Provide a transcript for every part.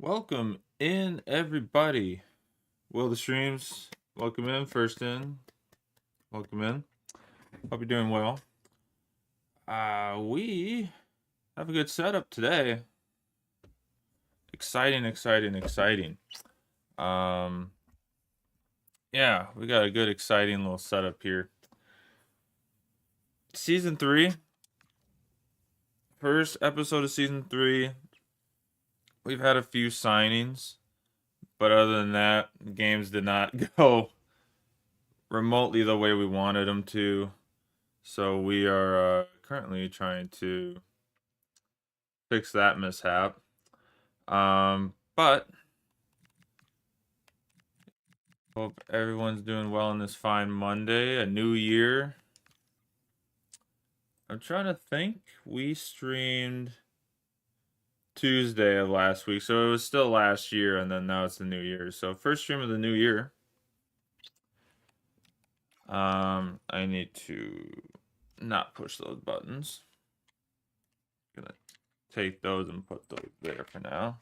Welcome in, everybody. Will the streams, welcome in. First in, welcome in. Hope you're doing well. We have a good setup today. Exciting, exciting, exciting. Yeah, we got a good, exciting little setup here. Season 3, first episode of Season 3. We've had a few signings, but other than that, games did not go remotely the way we wanted them to. So we are currently trying to fix that mishap. But hope everyone's doing well on this fine Monday, a new year. I'm trying to think. We streamed Tuesday of last week, so it was still last year, and then now it's the new year. So first stream of the new year. I need to not push those buttons. Gonna take those and put those there for now.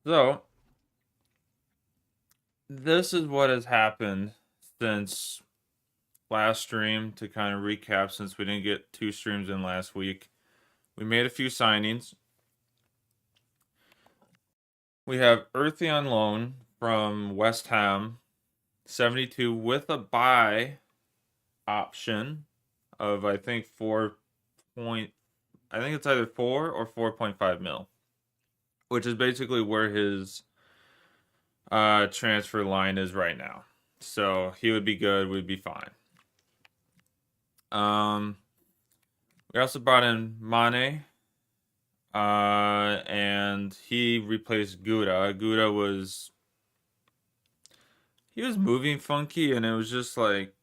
So this is what has happened since last stream. To kind of recap, since we didn't get 2 streams in last week, we made a few signings. We have Earthy on loan from West Ham, 72 with a buy option of I think I think it's either 4 or 4.5 mil, which is basically where his transfer line is right now. So he would be good, we'd be fine. We also brought in Mane, and he replaced Gouda. Gouda was moving funky, and it was just like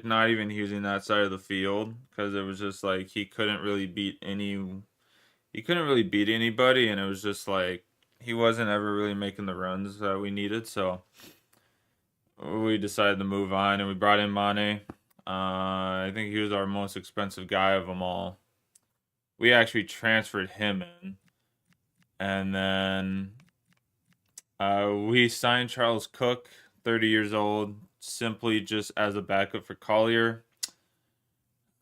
not even using that side of the field because it was just like he couldn't really beat anybody, and it was just like he wasn't ever really making the runs that we needed. So we decided to move on, and we brought in Mane. I think he was our most expensive guy of them all. We actually transferred him in, and then we signed Charles Cook, 30 years old, simply just as a backup for Collier.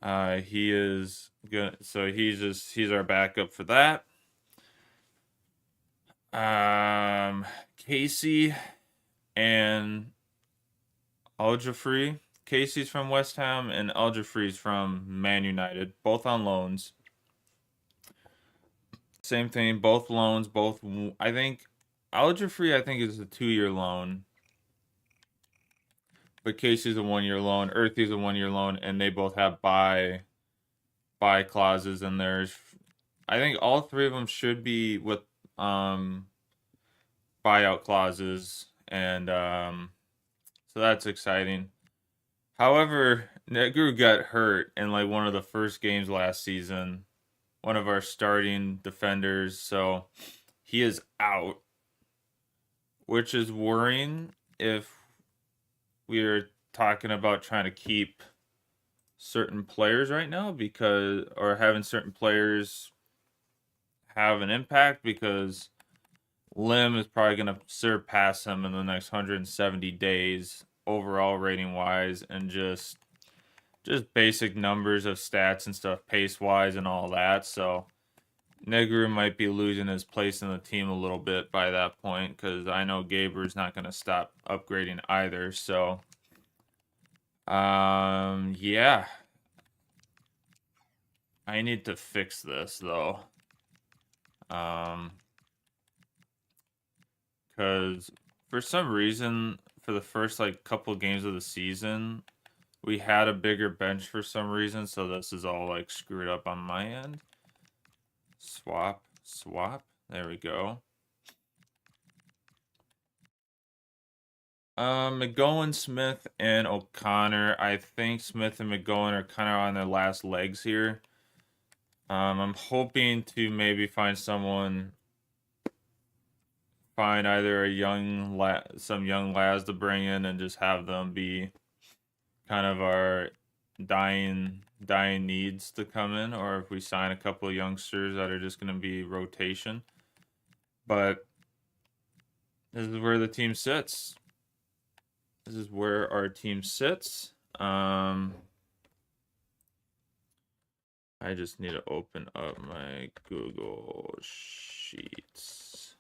He is good, so he's our backup for that. Casey and Aljafree. Casey's from West Ham and Aljafree's from Man United, both on loans. Same thing, both loans, I think Aljafree is a 2-year loan. But Casey's a 1-year loan, Earthy's a 1-year loan, and they both have buy clauses in theirs. I think all 3 of them should be with buyout clauses, and so that's exciting. However, Negru got hurt in like one of the first games last season, one of our starting defenders, so he is out, which is worrying if we are talking about trying to keep certain players right now, because or having certain players have an impact, because Lim is probably going to surpass him in the next 170 days overall rating wise, and just basic numbers of stats and stuff, pace wise and all that. So Negru might be losing his place in the team a little bit by that point, because I know Gaber's not going to stop upgrading either. So yeah, I need to fix this though, because for some reason, for the first like couple games of the season, we had a bigger bench for some reason, so this is all like screwed up on my end. Swap. There we go. McGowan, Smith, and O'Connor. I think Smith and McGowan are kind of on their last legs here. I'm hoping to maybe find either some young lads to bring in and just have them be kind of our dying needs to come in, or if we sign a couple of youngsters that are just going to be rotation. But this is where the team sits. This is where our team sits. I just need to open up my Google Sheets.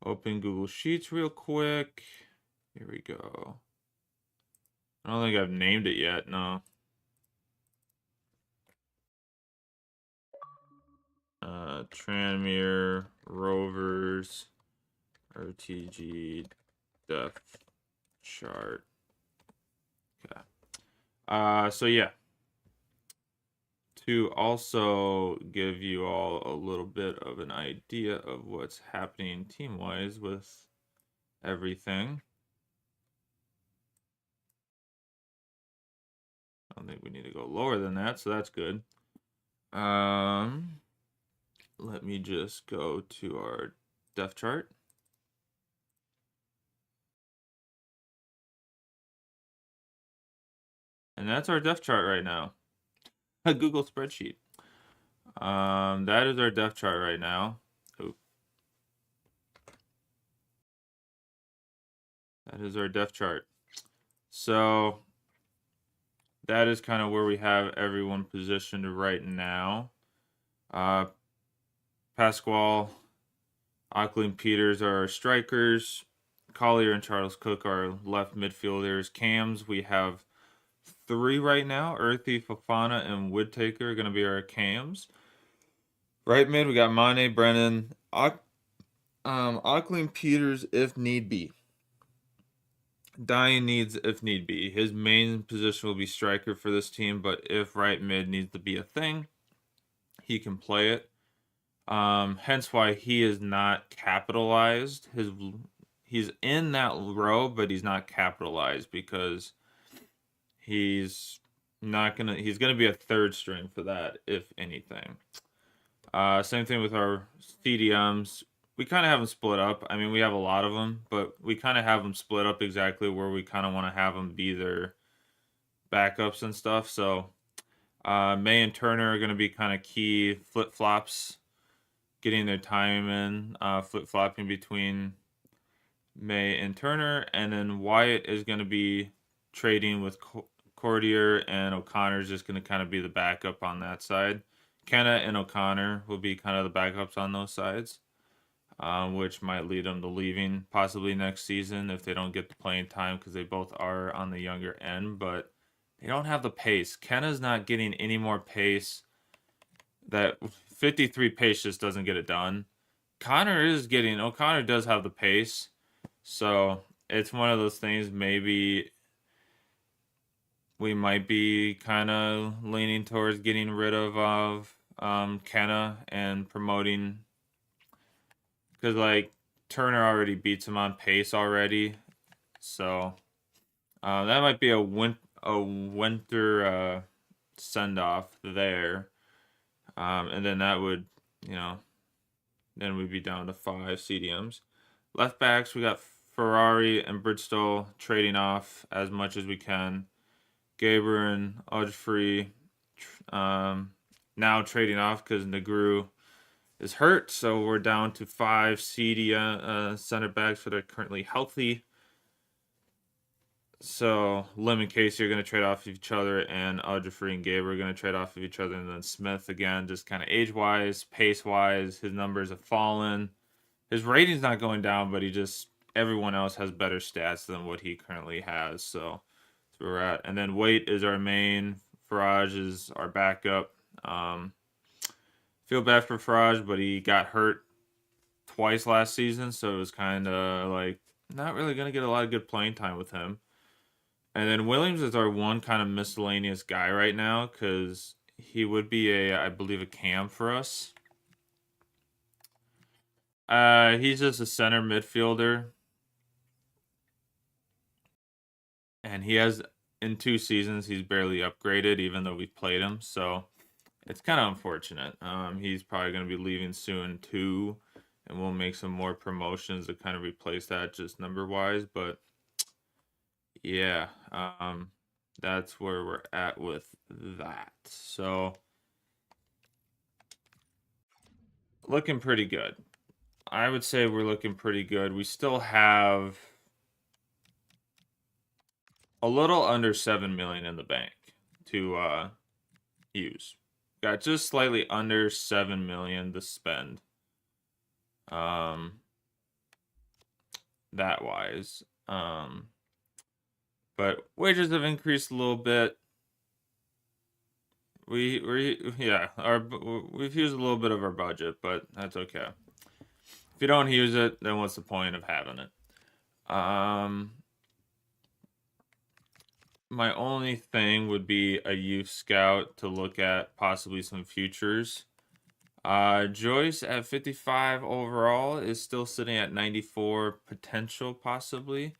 Open Google Sheets real quick. Here we go. I don't think I've named it yet, no. Tranmere, Rovers, RTG, depth chart. Okay. So yeah. To also give you all a little bit of an idea of what's happening team-wise with everything. I don't think we need to go lower than that, so that's good. Let me just go to our depth chart. And that's our depth chart right now. A Google spreadsheet. That is our depth chart right now. Oop. That is our depth chart. So that is kind of where we have everyone positioned right now. Pasquale, Ockley, and Peters are our strikers. Collier and Charles Cook are left midfielders. Cams, we have 3 right now. Earthy, Fofana, and Woodtaker are going to be our cams. Right mid, we got Mane, Brennan, Ockley, and Peters if need be. Dying needs if need be. His main position will be striker for this team, but if right mid needs to be a thing, he can play it. Hence why he is not capitalized. He's in that row, but he's not capitalized because he's gonna be a third string for that, if anything. Same thing with our CDMs. We kind of have them split up. I mean, we have a lot of them, but we kind of have them split up exactly where we kind of want to have them be their backups and stuff. So May and Turner are going to be kind of key flip-flops, getting their time in, flip-flopping between May and Turner. And then Wyatt is going to be trading with Cordier, and O'Connor's just going to kind of be the backup on that side. Kenna and O'Connor will be kind of the backups on those sides, which might lead them to leaving possibly next season if they don't get the playing time because they both are on the younger end, but they don't have the pace. Kenna's not getting any more pace. That 53 pace just doesn't get it done. O'Connor does have the pace, so it's one of those things maybe we might be kind of leaning towards getting rid of Kenna and promoting, because like Turner already beats him on pace already, so that might be a winter send off there, and then that would then we'd be down to 5 CDMs. Left backs, we got Ferrari and Bridgestone trading off as much as we can. Gaber and Odfrey now trading off because Negru is hurt, so we're down to 5 CD center backs that are currently healthy. So Lim and Casey are going to trade off of each other, and Odfrey and Gaber are going to trade off of each other, and then Smith again, just kind of age-wise, pace-wise, his numbers have fallen. His rating's not going down, but everyone else has better stats than what he currently has, so that's where we're at. And then Waite is our main, Farage is our backup. Feel bad for Farage, but he got hurt twice last season, so it was kind of like not really going to get a lot of good playing time with him. And then Williams is our one kind of miscellaneous guy right now because he would be I believe, a cam for us. He's just a center midfielder. And he has, in 2 seasons, he's barely upgraded, even though we've played him. So it's kind of unfortunate. He's probably going to be leaving soon, too. and we'll make some more promotions to kind of replace that just number-wise. But yeah, that's where we're at with that. So looking pretty good. I would say we're looking pretty good. We still have a little under 7 million in the bank to use. Got just slightly under 7 million to spend. That wise. But wages have increased a little bit. We've used a little bit of our budget, but that's okay. If you don't use it, then what's the point of having it? My only thing would be a youth scout to look at possibly some futures. Joyce at 55 overall is still sitting at 94 potential, possibly.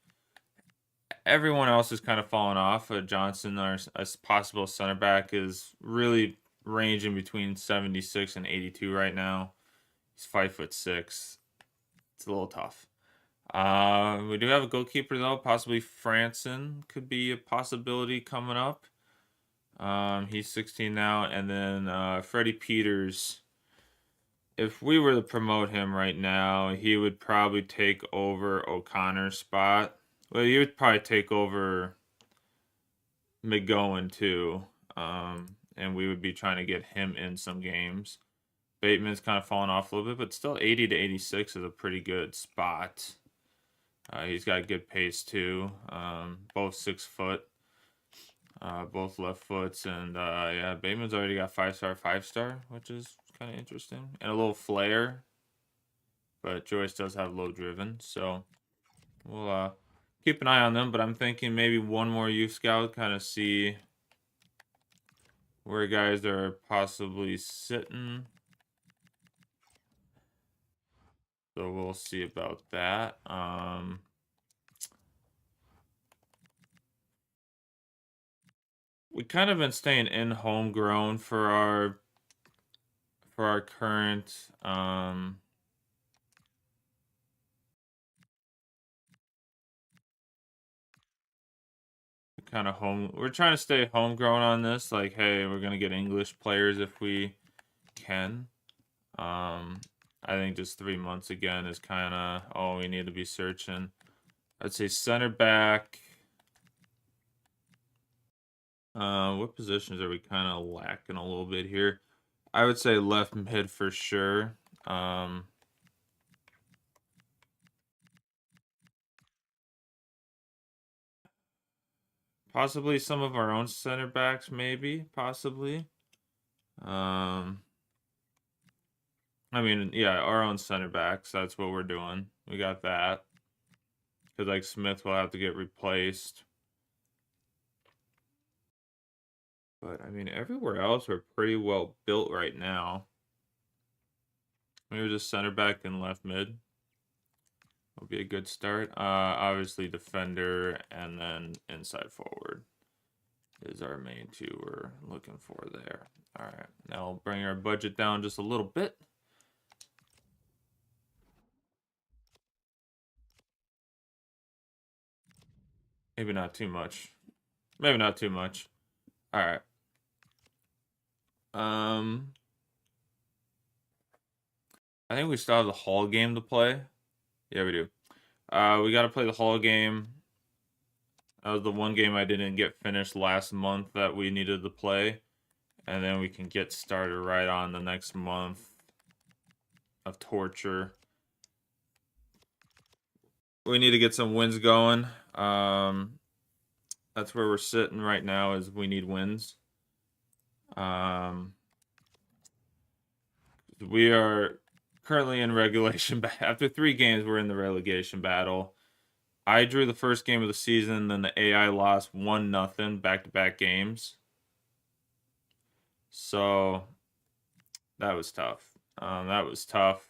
Everyone else is kind of falling off. Johnson, our possible center back, is really ranging between 76 and 82 right now. He's 5'6". It's a little tough. We do have a goalkeeper though. Possibly Franson could be a possibility coming up. He's 16 now, and then Freddie Peters. If we were to promote him right now, he would probably take over O'Connor's spot. Well, he would probably take over McGowan too, and we would be trying to get him in some games. Bateman's kind of fallen off a little bit, but still 80 to 86 is a pretty good spot. He's got good pace too. Both 6 foot, both left foots, and yeah, Bateman's already got 5-star, which is kind of interesting, and a little flair. But Joyce does have low driven, so we'll keep an eye on them. But I'm thinking maybe one more youth scout, kind of see where guys are possibly sitting. So we'll see about that. We kind of been staying in homegrown for our current kind of home. We're trying to stay homegrown on this. Like, hey, we're gonna get English players if we can. I think just 3 months again is kind of all we need to be searching. I'd say center back. What positions are we kind of lacking a little bit here? I would say left mid for sure. Possibly some of our own center backs, maybe, possibly. I mean, yeah, our own center backs. That's what we're doing. We got that. Because, like, Smith will have to get replaced. But, I mean, everywhere else we're pretty well built right now. Maybe just center back and left mid will be a good start. Obviously, defender and then inside forward is our main two we're looking for there. All right, now we'll bring our budget down just a little bit. Maybe not too much. Maybe not too much. All right. I think we still have the Hall game to play. Yeah, we do. We got to play the Hall game. That was the one game I didn't get finished last month that we needed to play. And then we can get started right on the next month of torture. We need to get some wins going. That's where we're sitting right now is we need wins. We are currently in regulation. After 3 games, we're in the relegation battle. I drew the first game of the season, then the AI lost 1-0 back-to-back games. So that was tough. That was tough.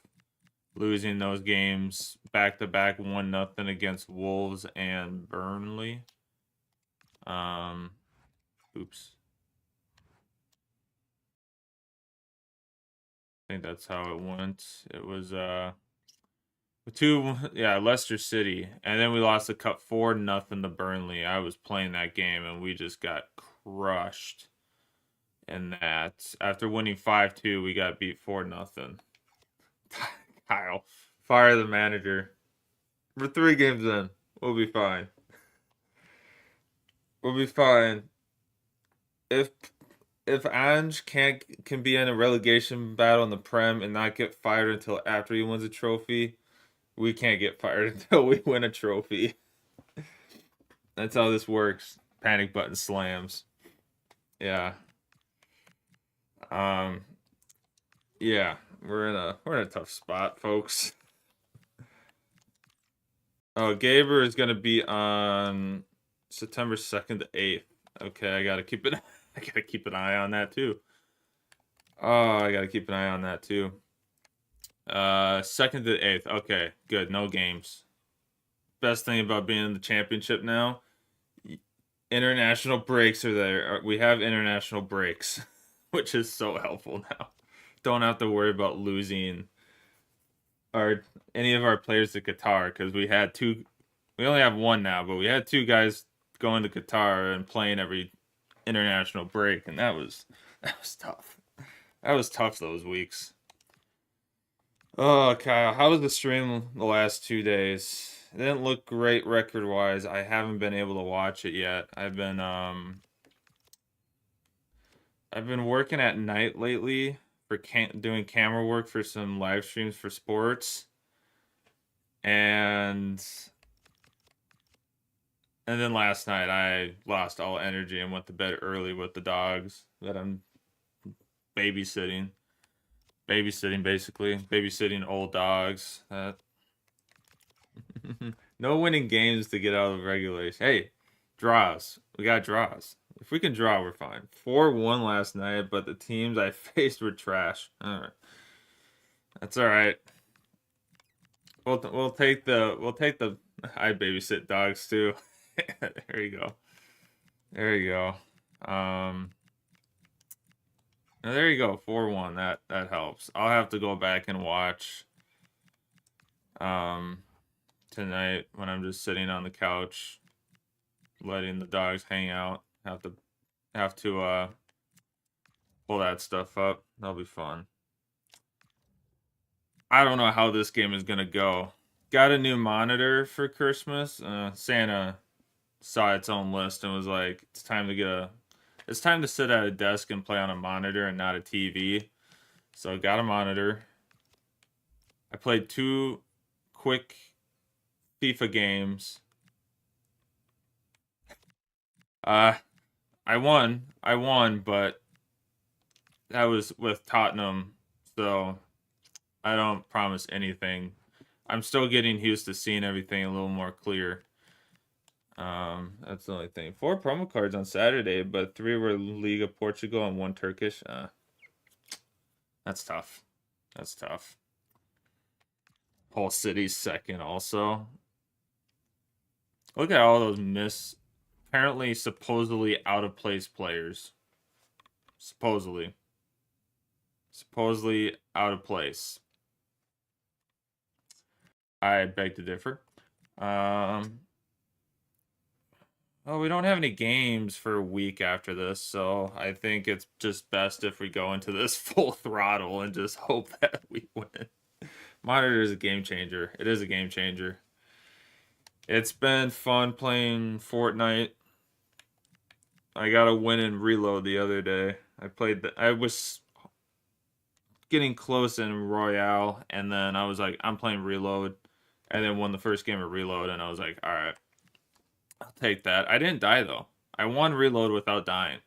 Losing those games back-to-back 1-0 against Wolves and Burnley. Oops. I think that's how it went. It was Leicester City, and then we lost the cup 4-0 to Burnley. I was playing that game, and we just got crushed in that. After winning 5-2, we got beat 4-0. Kyle, fire the manager. We're 3 games in. We'll be fine. We'll be fine. If Ange can be in a relegation battle in the Prem and not get fired until after he wins a trophy, we can't get fired until we win a trophy. That's how this works. Panic button slams. Yeah. Yeah, we're in a tough spot, folks. Oh, Gaber is gonna be on September 2nd to 8th. Okay, I gotta keep an eye on that too. Oh, I gotta keep an eye on that too. 2nd to 8th. Okay, good. No games. Best thing about being in the championship now, international breaks are there. We have international breaks, which is so helpful now. Don't have to worry about losing any of our players to Qatar, because we had 2. We only have 1 now, but we had 2 guys going to Qatar and playing every international break, and that was tough. That was tough those weeks. Oh, Kyle, how was the stream the last 2 days? It didn't look great record-wise. I haven't been able to watch it yet. I've been working at night lately for doing camera work for some live streams for sports, and then last night I lost all energy and went to bed early with the dogs that I'm babysitting. Babysitting old dogs. No winning games to get out of regulation. Hey, draws. We got draws. If we can draw, we're fine. 4-1 last night, but the teams I faced were trash. All right, that's all right. We'll take the. I babysit dogs too. There you go. There you go. There you go. 4-1. That helps. I'll have to go back and watch tonight when I'm just sitting on the couch letting the dogs hang out. Have to pull that stuff up. That'll be fun. I don't know how this game is gonna go. Got a new monitor for Christmas. Santa saw its own list and was like, it's time to sit at a desk and play on a monitor and not a TV. So I got a monitor. I played 2 quick FIFA games. I won, but that was with Tottenham, so I don't promise anything. I'm still getting used to seeing everything a little more clear. That's the only thing. 4 promo cards on Saturday, but 3 were League of Portugal and 1 Turkish. That's tough. That's tough. Whole City's second also. Look at all those apparently supposedly out of place players. Supposedly out of place. I beg to differ. Well, we don't have any games for a week after this, so I think it's just best if we go into this full throttle and just hope that we win. Monitor is a game changer. It is a game changer. It's been fun playing Fortnite. I got a win in Reload the other day. I was getting close in Royale, and then I was like, I'm playing Reload, and then won the first game of Reload, and I was like, all right, I'll take that. I didn't die, though. I won Reload without dying.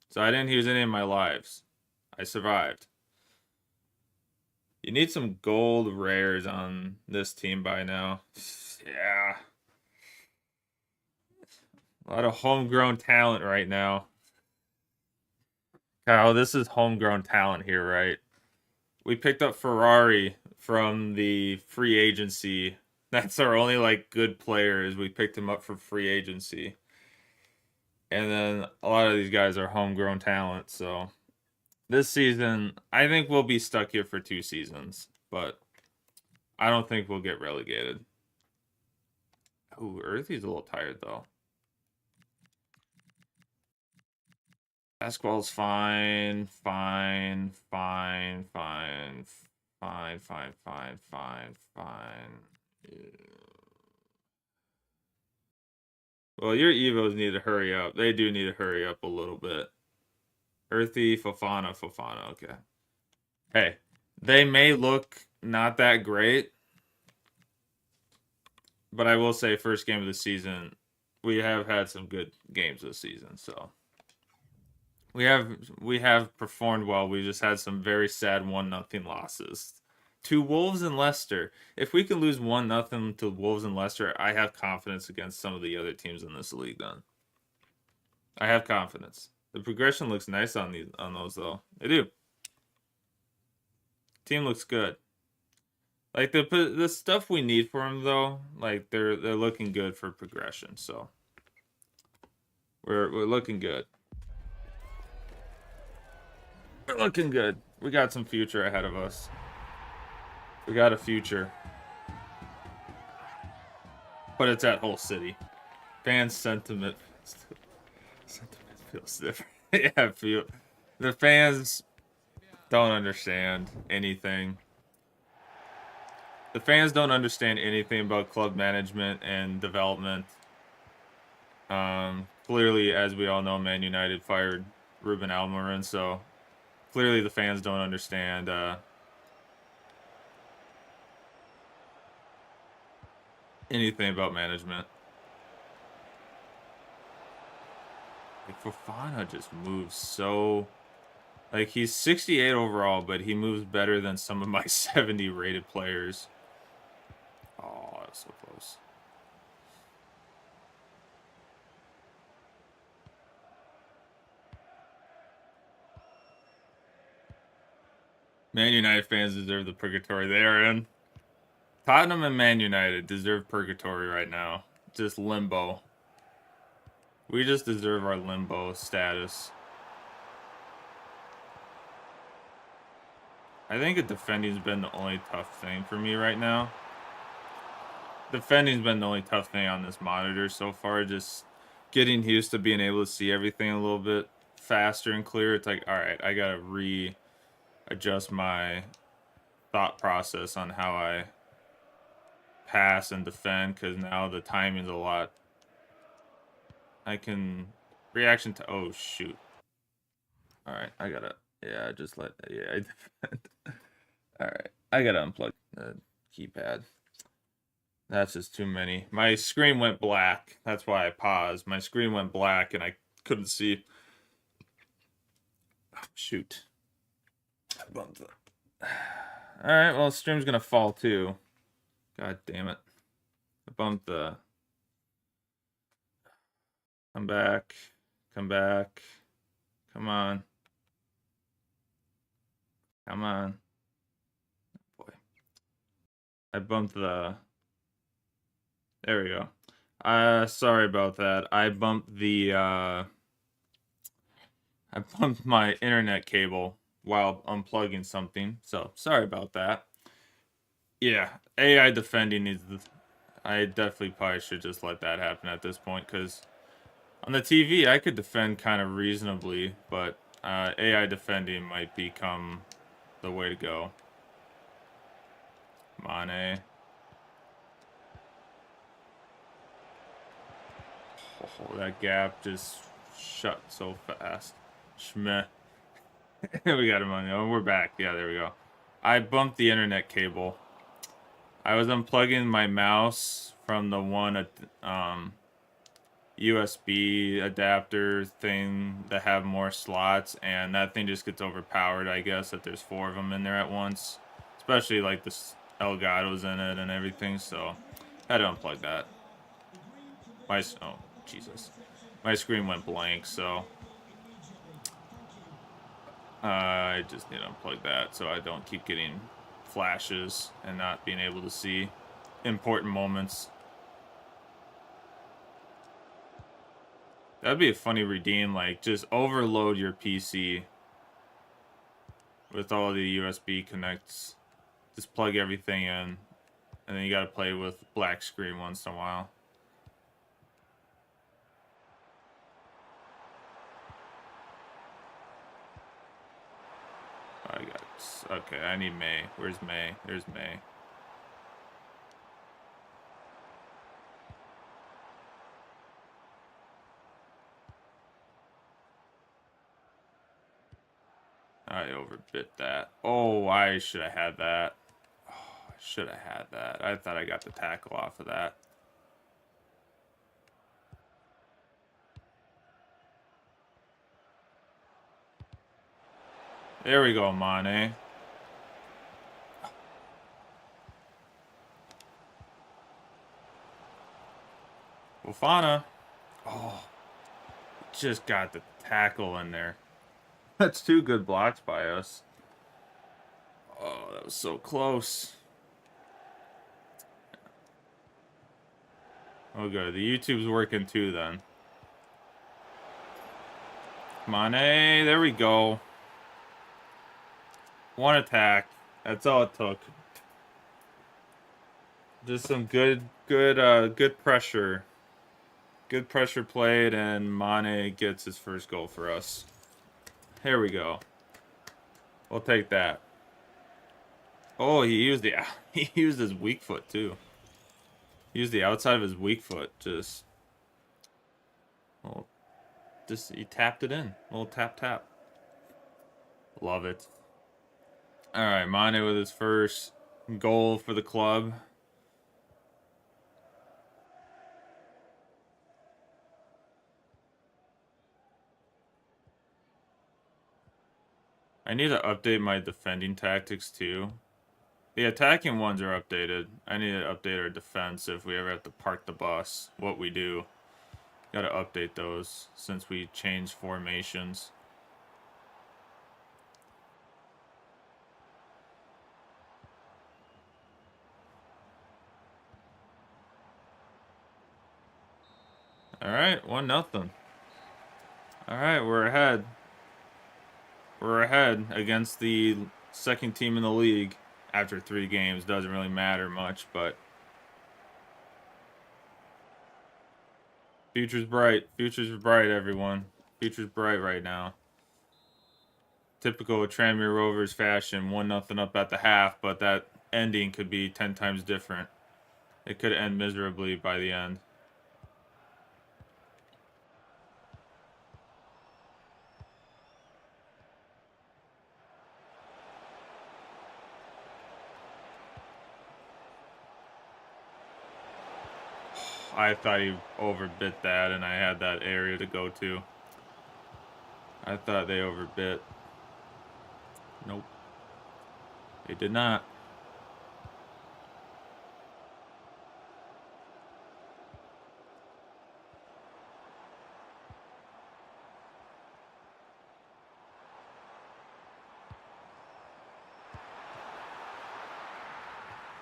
So I didn't use any of my lives. I survived. You need some gold rares on this team by now. Yeah. A lot of homegrown talent right now. Kyle, this is homegrown talent here, right? We picked up Ferrari from the free agency. That's our only good player. We picked him up for free agency. And then a lot of these guys are homegrown talent, so this season I think we'll be stuck here for 2 seasons, but I don't think we'll get relegated. Ooh, Earthy's a little tired though. Basketball's fine. Well, your Evos need to hurry up. They do need to hurry up a little bit. Earthy, Fofana. Okay. Hey, they may look not that great, but I will say first game of the season, we have had some good games this season, so we have performed well. We just had some very sad 1-0 losses to Wolves and Leicester. If we can lose 1-0 to Wolves and Leicester, I have confidence against some of the other teams in this league then. I have confidence. The progression looks nice on those though. They do. Team looks good. Like the stuff we need for them though, like they're looking good for progression. So we're looking good. We're looking good. We got some future ahead of us. We got a future. But it's at Hull City. Fan sentiment feels different. Yeah, the fans don't understand anything. The fans don't understand anything about club management and development. Clearly, as we all know, Man United fired Ruben Almiron, so clearly the fans don't understand anything about management. Like Fofana just moves so, like he's 68 overall, but he moves better than some of my 70 rated players. Oh, that was so close. Man United fans deserve the purgatory they are in. Tottenham and Man United deserve purgatory right now. Just limbo. We just deserve our limbo status. I think defending's been the only tough thing for me right now. Defending's been the only tough thing on this monitor so far. Just getting used to being able to see everything a little bit faster and clearer. It's like, all right, I gotta readjust my thought process on how I pass and defend, because now the timing's a lot. I can reaction to, oh shoot. All right, I gotta, yeah, just let, yeah, I defend. All right, I gotta unplug the keypad. That's just too many. My screen went black. That's why I paused. My screen went black and I couldn't see. Oh, shoot. I bumped it. All right, well, stream's gonna fall too. God damn it. I bumped the. Come back. Come back. Come on. Come on. Boy. I bumped the. There we go. Sorry about that. I bumped the. I bumped my internet cable while unplugging something. So sorry about that. Yeah, AI defending needs. I definitely probably should just let that happen at this point, because on the TV I could defend kind of reasonably, but AI defending might become the way to go. Mane. Oh, that gap just shut so fast. Schmeh. We got him on. Oh, we're back. Yeah, there we go. I bumped the internet cable. I was unplugging my mouse from the one USB adapter thing that have more slots, and that thing just gets overpowered, I guess, that there's 4 of them in there at once. Especially like this Elgato's in it and everything, so I had to unplug that. Oh, Jesus. My screen went blank, so I just need to unplug that so I don't keep getting flashes and not being able to see important moments. That'd be a funny redeem, like just overload your PC with all the USB connects. Just plug everything in And then you got to play with black screen once in a while. I got it. Okay, I need May. Where's May? There's May. I overbit that. Oh, I should have had that. Oh, I should have had that. I thought I got the tackle off of that. There we go, Mane. Fofana. Oh, just got the tackle in there. That's 2 good blocks by us. Oh, that was so close. Oh, good. The YouTube's working too, then. Mane, there we go. 1 attack. That's all it took. Just some good pressure. Good pressure played, and Mane gets his first goal for us. Here we go. We'll take that. Oh, he used his weak foot too. He used the outside of his weak foot. He tapped it in. A little tap. Love it. All right, Mane with his first goal for the club. I need to update my defending tactics too. The attacking ones are updated. I need to update our defense if we ever have to park the bus. What we do. Got to update those since we changed formations. All right, 1-0. All right, we're ahead. We're ahead against the second team in the league after 3 games. Doesn't really matter much, but future's bright. Future's bright, everyone. Future's bright right now. Typical Tranmere Rovers fashion, 1-0 up at the half, but that ending could be 10 times different. It could end miserably by the end. I thought he overbit that, and I had that area to go to. I thought they overbit. Nope. They did not.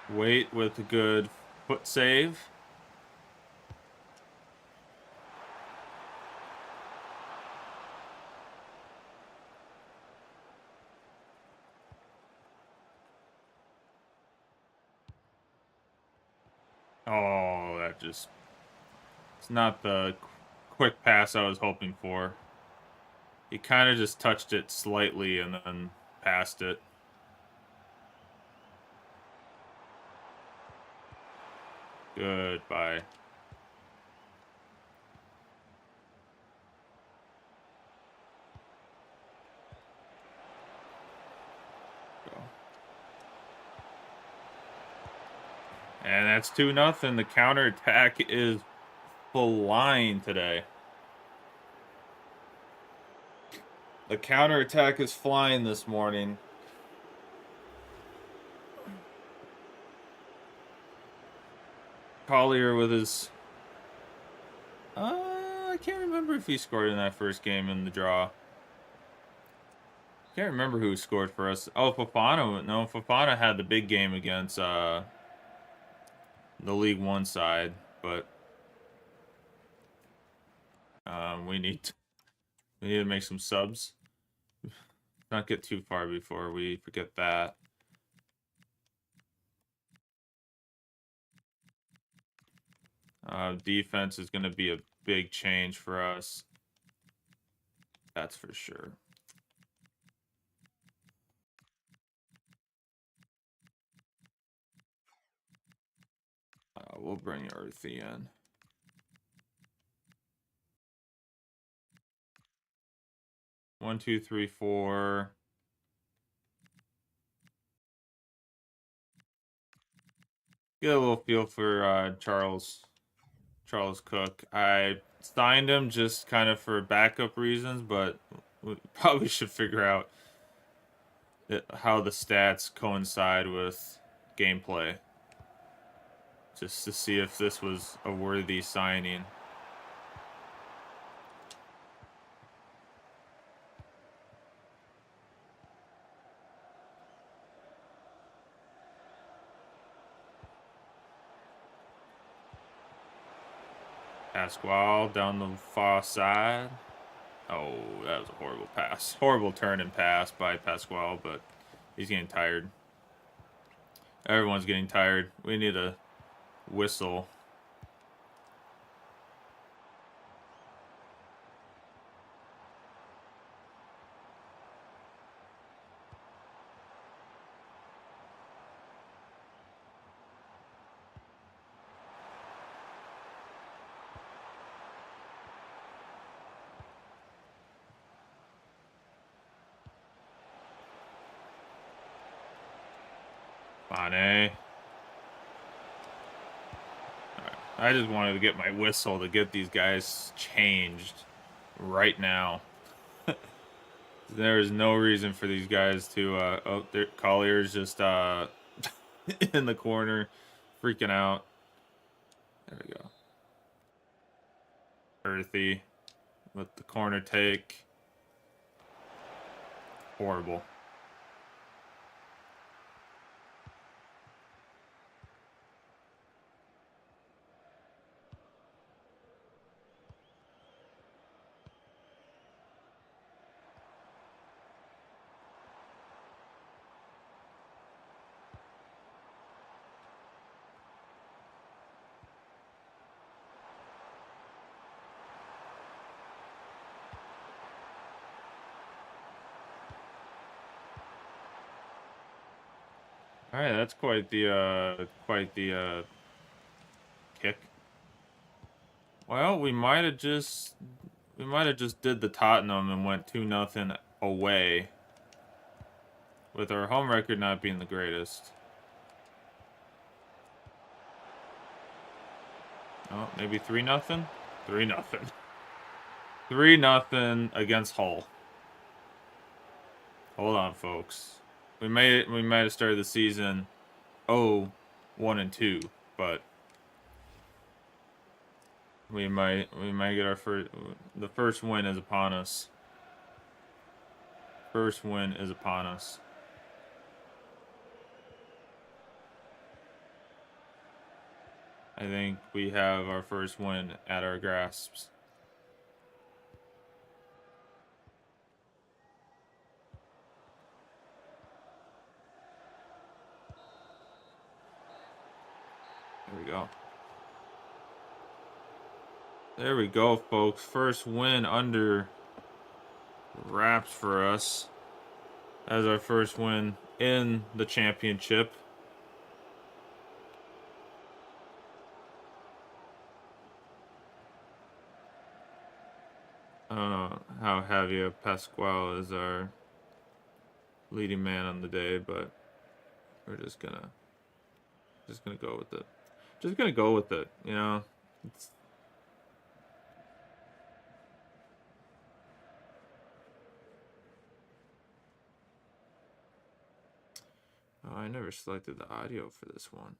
Wait with a good foot save. Oh, that just... It's not the quick pass I was hoping for. He kind of just touched it slightly and then passed it. Goodbye. And that's 2-0. The counterattack is flying today. The counterattack is flying this morning. Collier with his... I can't remember if he scored in that first game in the draw. Can't remember who scored for us. Oh, Fofana. No, Fofana had the big game against the League One side, but we need to make some subs. Not get too far before we forget that. Defense is going to be a big change for us. That's for sure. We'll bring Earthy in. One, two, three, four. Get a little feel for Charles Cook. I signed him just kind of for backup reasons, but we probably should figure out how the stats coincide with gameplay, just to see if this was a worthy signing. Pasquale down the far side. Oh, that was a horrible pass. Horrible turn and pass by Pasquale, but he's getting tired. Everyone's getting tired. We need a whistle. Bonnet. I just wanted to get my whistle to get these guys changed right now. There is no reason for these guys to. Oh, Collier's just in the corner, freaking out. There we go. Earthy with the corner take. Horrible. All right, that's quite the kick. Well, we might have just did the Tottenham and went 2-0 away, with our home record not being the greatest. Oh, maybe 3-0. 3-0. 3-0 against Hull. Hold on, folks. We might have started the season 1-2, but we might get our the first win is upon us. First win is upon us. I think we have our first win at our grasps. There we go. There we go, folks. First win under wraps for us. As our first win in the championship. I don't know how Javier Pascual is our leading man on the day, but we're just gonna go with it. Just gonna go with it, you know. Oh, I never selected the audio for this one.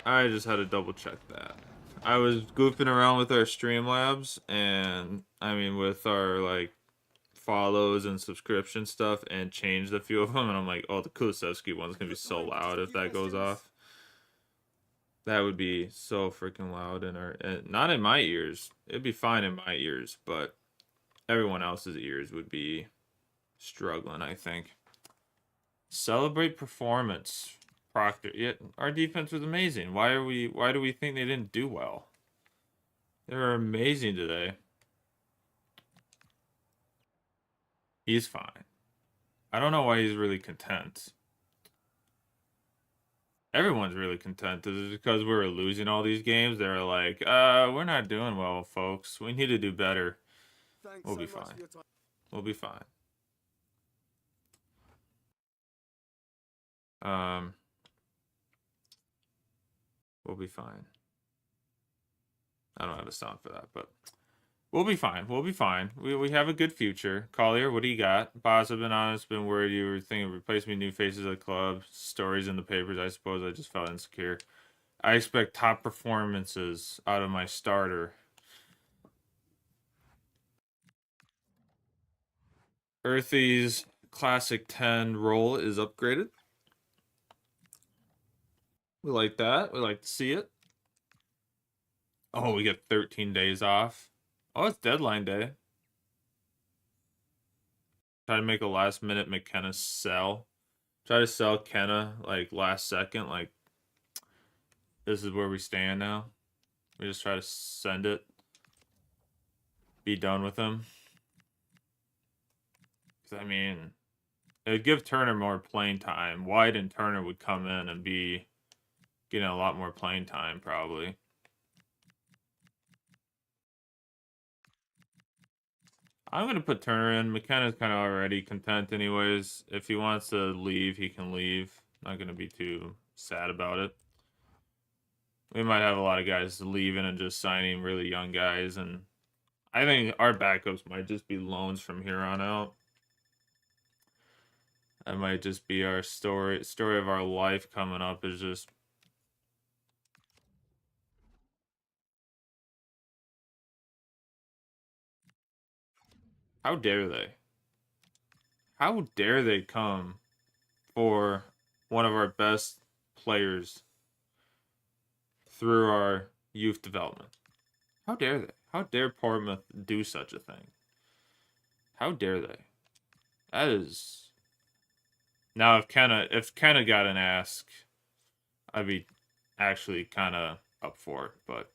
I just had to double check that. I was goofing around with our Streamlabs and I mean with our like follows and subscription stuff and changed a few of them and I'm like, oh, the Kulisevsky one's gonna be so loud if that goes off. That would be so freaking loud in our, not in my ears. It'd be fine in my ears, but everyone else's ears would be struggling, I think. Celebrate performance. Proctor. Yeah, our defense was amazing. Why do we think they didn't do well? They were amazing today. He's fine. I don't know why he's really content. Everyone's really content. Is it because we were losing all these games? They're like, we're not doing well, folks. We need to do better. We'll be fine. We'll be fine. We'll be fine. I don't have a sound for that, but we'll be fine. We'll be fine. We have a good future. Collier, what do you got? Boss, I've been honest, been worried you were thinking of replacing me, new faces at the club, stories in the papers. I suppose I just felt insecure. I expect top performances out of my starter. Earthy's Classic 10 role is upgraded. We like that. We like to see it. Oh, we get 13 days off. Oh, it's deadline day. Try to make a last minute McKenna sell. Try to sell Kenna like last second. Like, this is where we stand now. We just try to send it. Be done with him. I mean, it would give Turner more playing time. White and Turner would come in and be getting a lot more playing time, probably. I'm going to put Turner in. McKenna's kind of already content anyways. If he wants to leave, he can leave. Not going to be too sad about it. We might have a lot of guys leaving and just signing really young guys. And I think our backups might just be loans from here on out. That might just be our story of our life coming up is just... How dare they? How dare they come for one of our best players through our youth development? How dare they? How dare Portsmouth do such a thing? How dare they? That is... Now, if Kenna got an ask, I'd be actually kind of up for it, but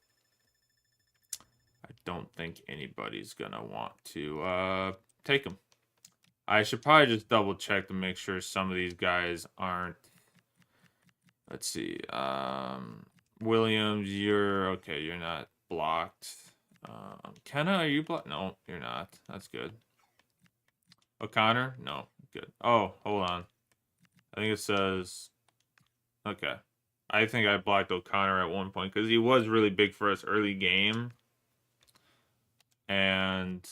I don't think anybody's gonna want to take him. I should probably just double check to make sure some of these guys aren't. Let's see. Williams, you're okay. You're not blocked. Kenna, are you blocked? No, you're not. That's good. O'Connor? No, good. Oh, hold on. I think it says... Okay. I think I blocked O'Connor at one point because he was really big for us early game. And...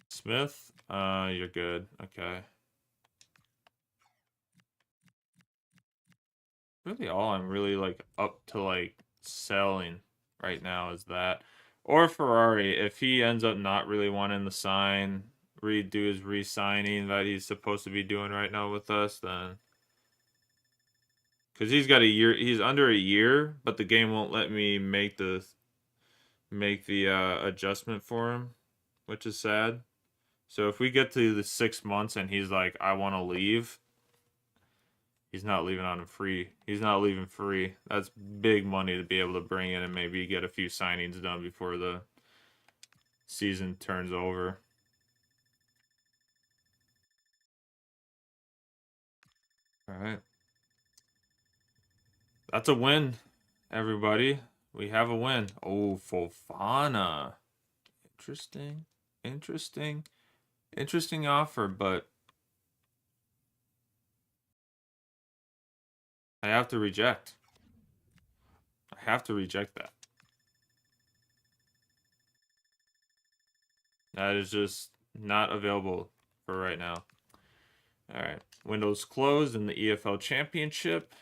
Smith? You're good. Okay. Really all I'm really like up to like selling right now is that. Or Ferrari, if he ends up not really wanting to sign, redo his re-signing that he's supposed to be doing right now with us, then... Because he's got a year, he's under a year, but the game won't let me make the adjustment for him, which is sad. So if we get to the 6 months and he's like, I want to leave, he's not leaving on a free. He's not leaving free. That's big money to be able to bring in and maybe get a few signings done before the season turns over. All right. That's a win, everybody. We have a win. Oh, Fofana. Interesting. Interesting. Interesting offer, but I have to reject. I have to reject that. That is just not available for right now. All right. Windows closed in the EFL Championship.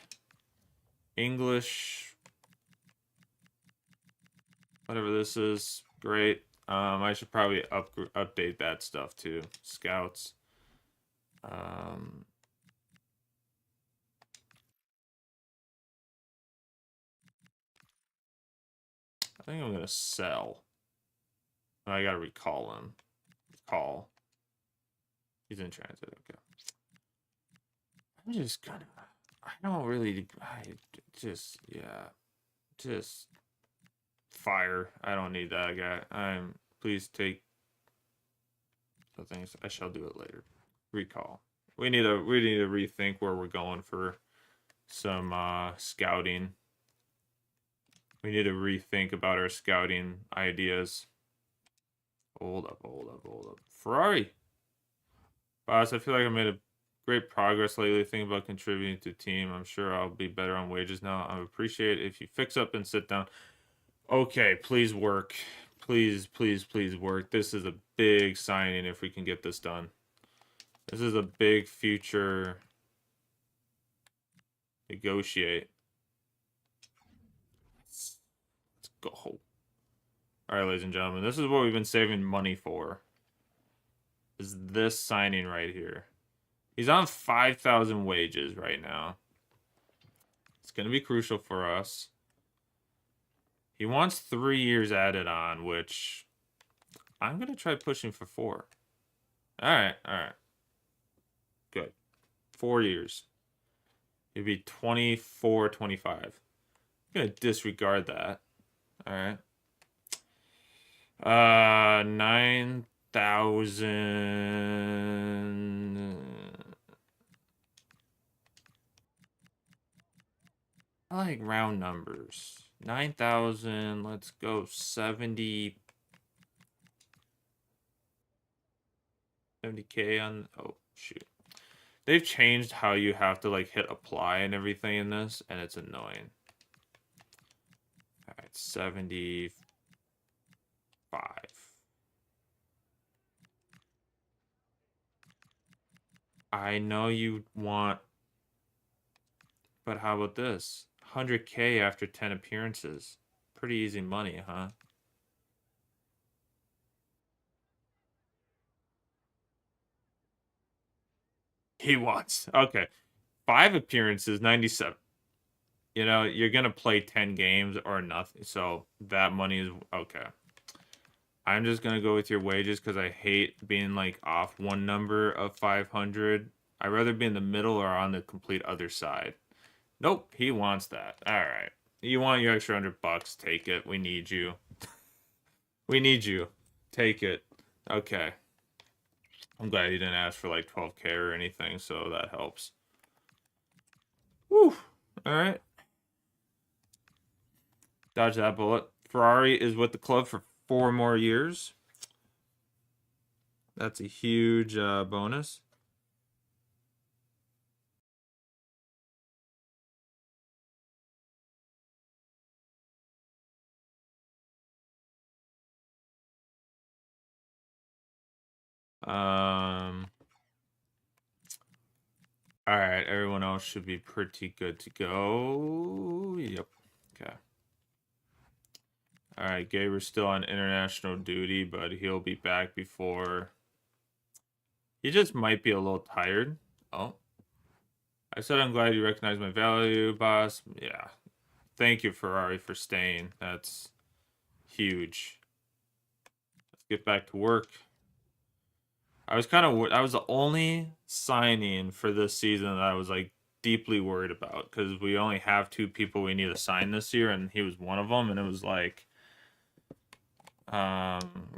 English. Whatever this is. Great. I should probably update that stuff too. Scouts. I think I'm gonna sell. Oh, I gotta recall him. Call. He's in transit. Okay. I'm just gonna. I don't really. I just just fire. I don't need that guy. Please take the things. I shall do it later. Recall. We need to rethink where we're going for some scouting. We need to rethink about our scouting ideas. Hold up. Ferrari. Boss, I feel like I made a great progress lately thinking about contributing to the team. I'm sure I'll be better on wages now. I appreciate it if you fix up and sit down. Okay, please work. Please work. This is a big signing if we can get this done. This is a big future. Negotiate. Let's go. All right, ladies and gentlemen, this is what we've been saving money for. Is this signing right here. He's on 5,000 wages right now. It's going to be crucial for us. He wants 3 years added on, which I'm going to try pushing for 4. All right. Good. 4 years. It'd be 24, 25. I'm going to disregard that. All right. 9,000. I like round numbers. 9,000. Let's go 70. 70K on. Oh, shoot. They've changed how you have to like hit apply and everything in this, and it's annoying. All right, 75. I know you want, but how about this? 100K after 10 appearances. Pretty easy money, huh? He wants. Okay. 5 appearances, 97. You know, you're going to play 10 games or nothing. So that money is okay. I'm just going to go with your wages because I hate being like off one number of 500. I'd rather be in the middle or on the complete other side. Nope, he wants that. All right. You want your extra $100? Take it. We need you. We need you. Take it. Okay. I'm glad you didn't ask for like 12K or anything, so that helps. Woo. All right. Dodge that bullet. Ferrari is with the club for 4 more years. That's a huge bonus. All right, everyone else should be pretty good to go. Yep. Okay. All right, Gaber's still on international duty, but he'll be back before. He just might be a little tired. Oh. I said I'm glad you recognize my value, boss. Yeah. Thank you, Ferrari, for staying. That's huge. Let's get back to work. I was the only signing for this season that I was like deeply worried about because we only have 2 people we need to sign this year, and he was one of them, and it was like,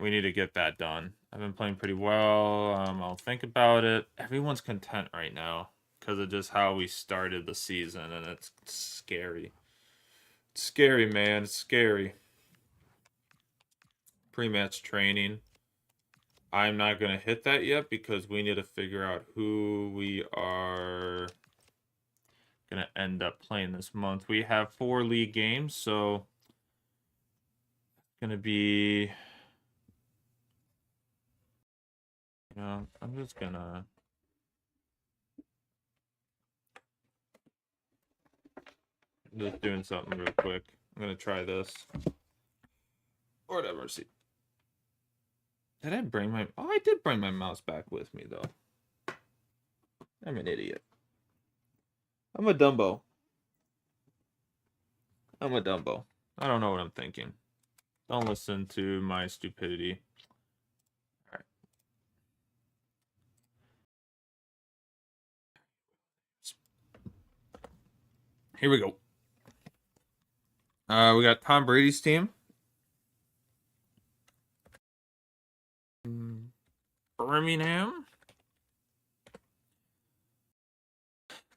we need to get that done. I've been playing pretty well. I'll think about it. Everyone's content right now because of just how we started the season, and it's scary. It's scary, man. It's scary. Pre-match training. I'm not going to hit that yet because we need to figure out who we are going to end up playing this month. We have 4 league games, so it's going to be, you know, I'm just going to just doing something real quick. I'm going to try this. Or whatever, see. Did I bring my... Oh, I did bring my mouse back with me, though. I'm an idiot. I'm a Dumbo. I'm a Dumbo. I don't know what I'm thinking. Don't listen to my stupidity. All right. Here we go. We got Tom Brady's team. Birmingham.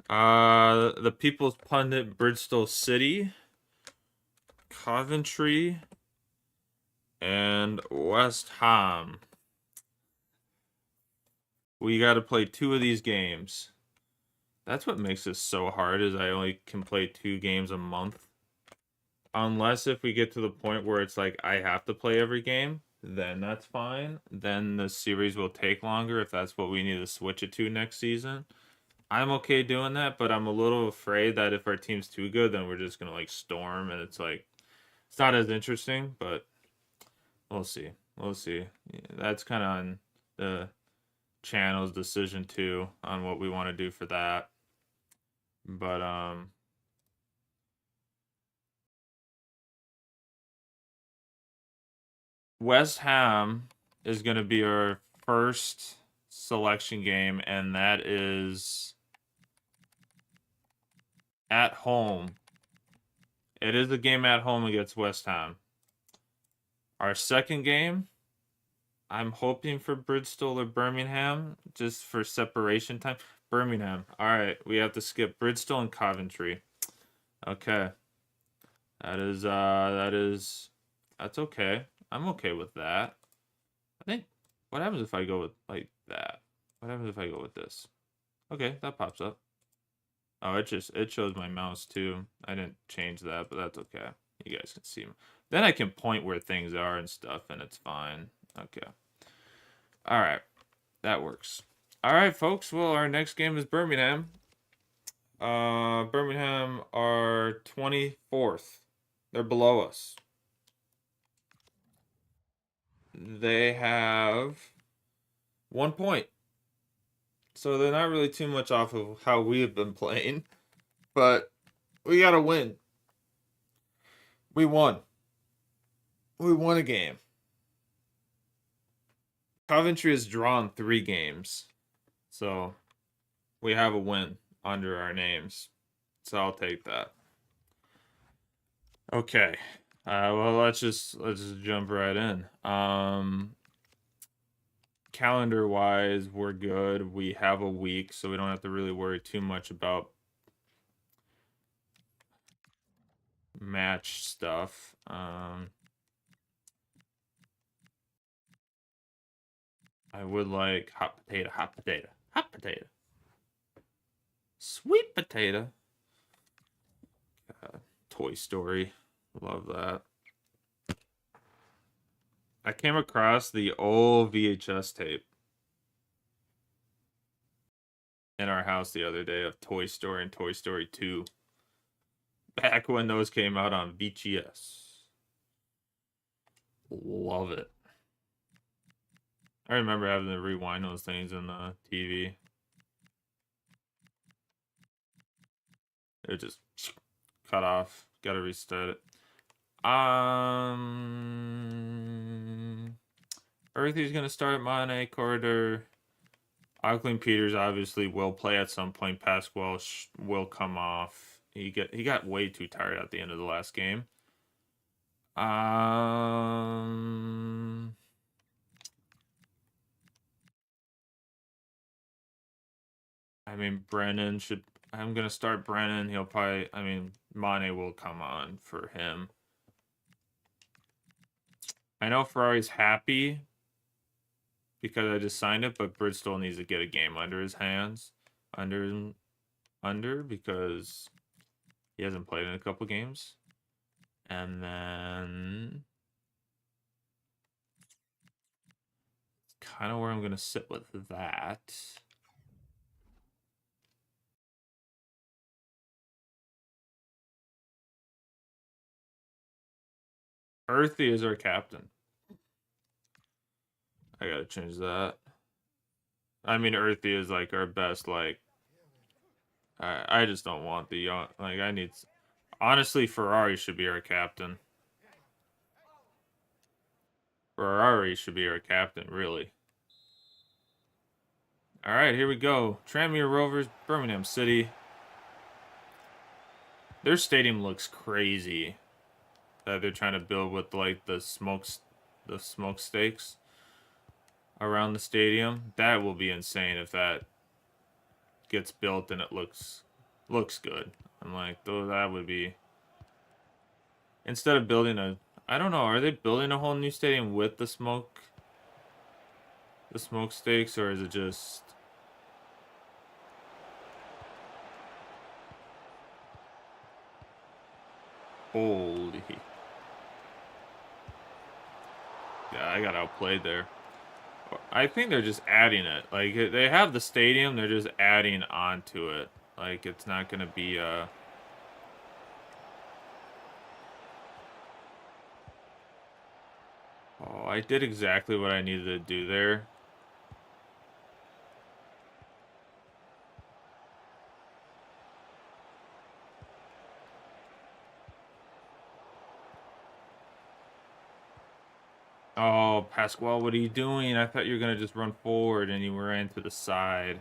The People's Pundit, Bristol City, Coventry, and West Ham. We got to play 2 of these games. That's what makes this so hard, is I only can play 2 games a month. Unless if we get to the point where it's like I have to play every game, then that's fine. Then the series will take longer if that's what we need to switch it to next season. I'm okay doing that, but I'm a little afraid that if our team's too good, then we're just gonna like storm, and it's like it's not as interesting. But we'll see. We'll see. Yeah, that's kind of on the channel's decision too on what we want to do for that. But West Ham is gonna be our first selection game, and that is at home. It is a game at home against West Ham. Our second game, I'm hoping for Bristol or Birmingham, just for separation time. Birmingham. All right, we have to skip Bristol and Coventry. Okay. That's okay. I'm okay with that. I think, what happens if I go with like that? What happens if I go with this? Okay, that pops up. Oh, it shows my mouse too. I didn't change that, but that's okay. You guys can see them. Then I can point where things are and stuff, and it's fine. Okay. All right. That works. All right, folks. Well, our next game is Birmingham. Birmingham are 24th. They're below us. They have 1 point. So they're not really too much off of how we have been playing. But we got to win. We won. We won a game. Coventry has drawn 3 games. So we have a win under our names. So I'll take that. Okay. Well, let's just jump right in. Calendar wise, we're good. We have a week, so we don't have to really worry too much about match stuff. I would like hot potato, hot potato, hot potato, sweet potato. Toy Story, love that. I came across the old VHS tape in our house the other day of Toy Story and Toy Story 2. Back when those came out on VHS. Love it. I remember having to rewind those things in the TV. It just cut off. Gotta restart it. Earthy's gonna start Mane, Corridor. Auckland Peters obviously will play at some point. Pasquale will come off. He got way too tired at the end of the last game. I mean, Brennan should. I'm gonna start Brennan. He'll probably. I mean, Mane will come on for him. I know Ferrari's happy because I just signed it, but Bristol needs to get a game under his hands, under because he hasn't played in a couple games, and then kind of where I'm gonna sit with that. Earthy is our captain. I gotta change that. I mean, Earthy is like our best. Like, I just don't want the young. Like, I need. Honestly, Ferrari should be our captain. Ferrari should be our captain, really. All right, here we go. Tranmere Rovers, Birmingham City. Their stadium looks crazy. That they're trying to build with like the smokestacks around the stadium. That will be insane if that gets built and it looks good. I'm like, though that would be instead of building a. I don't know. Are they building a whole new stadium with the smokestacks, or is it just? Holy. Yeah, I got outplayed there. I think they're just adding it. Like, they have the stadium, they're just adding onto it. Like, it's not going to be, Oh, I did exactly what I needed to do there. Oh, Pasquale, what are you doing? I thought you were going to just run forward and you ran to the side.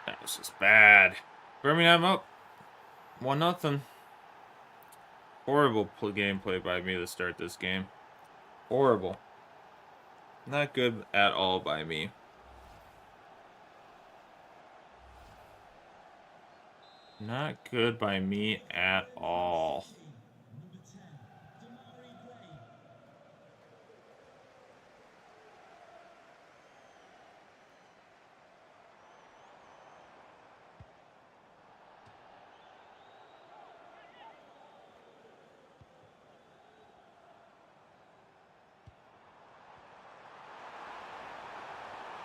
That was just bad. Birmingham up. 1-0. Horrible gameplay by me to start this game. Horrible. Not good at all by me. Not good by me at all.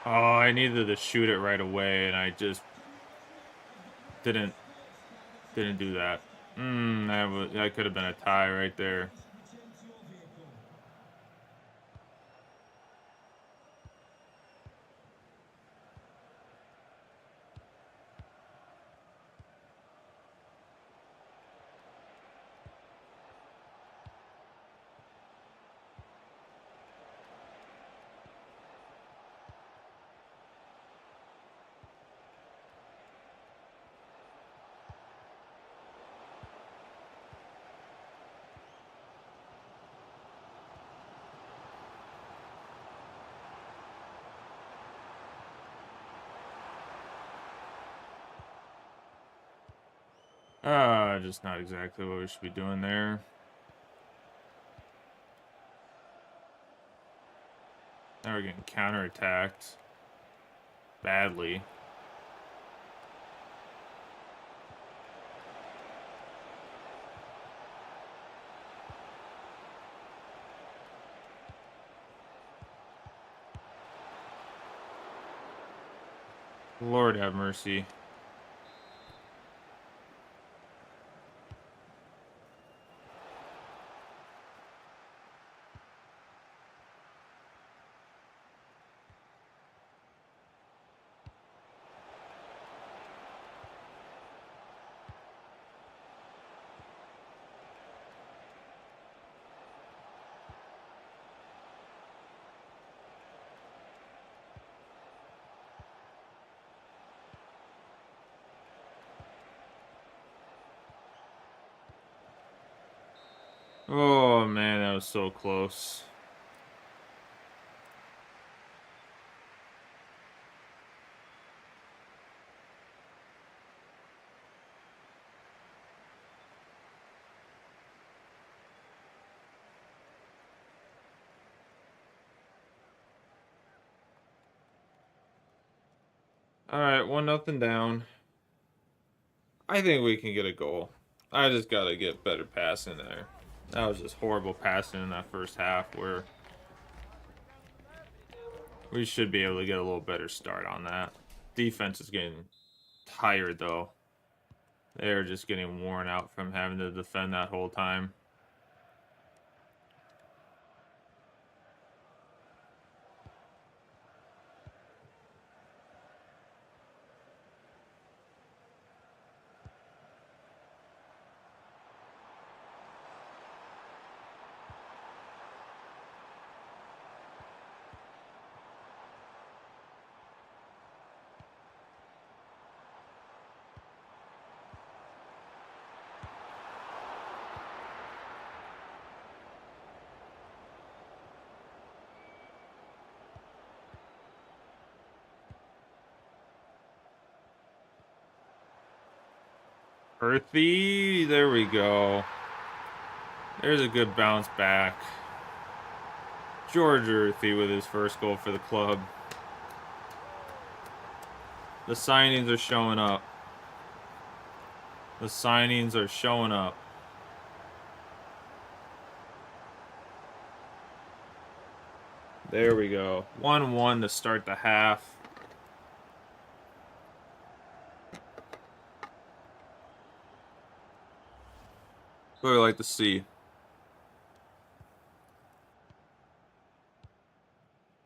Oh, I needed to shoot it right away, and I just didn't do that. That could have been a tie right there. Just not exactly what we should be doing there. Now we're getting counterattacked badly. Lord have mercy. Oh, man, that was so close. All right, 1-0 down. I think we can get a goal. I just got to get better passing there. That was just horrible passing in that first half where we should be able to get a little better start on that. Defense is getting tired, though. They're just getting worn out from having to defend that whole time. Earthy, there we go. There's a good bounce back. George Earthy with his first goal for the club. The signings are showing up. The signings are showing up. There we go. 1-1 to start the half. What do I like to see?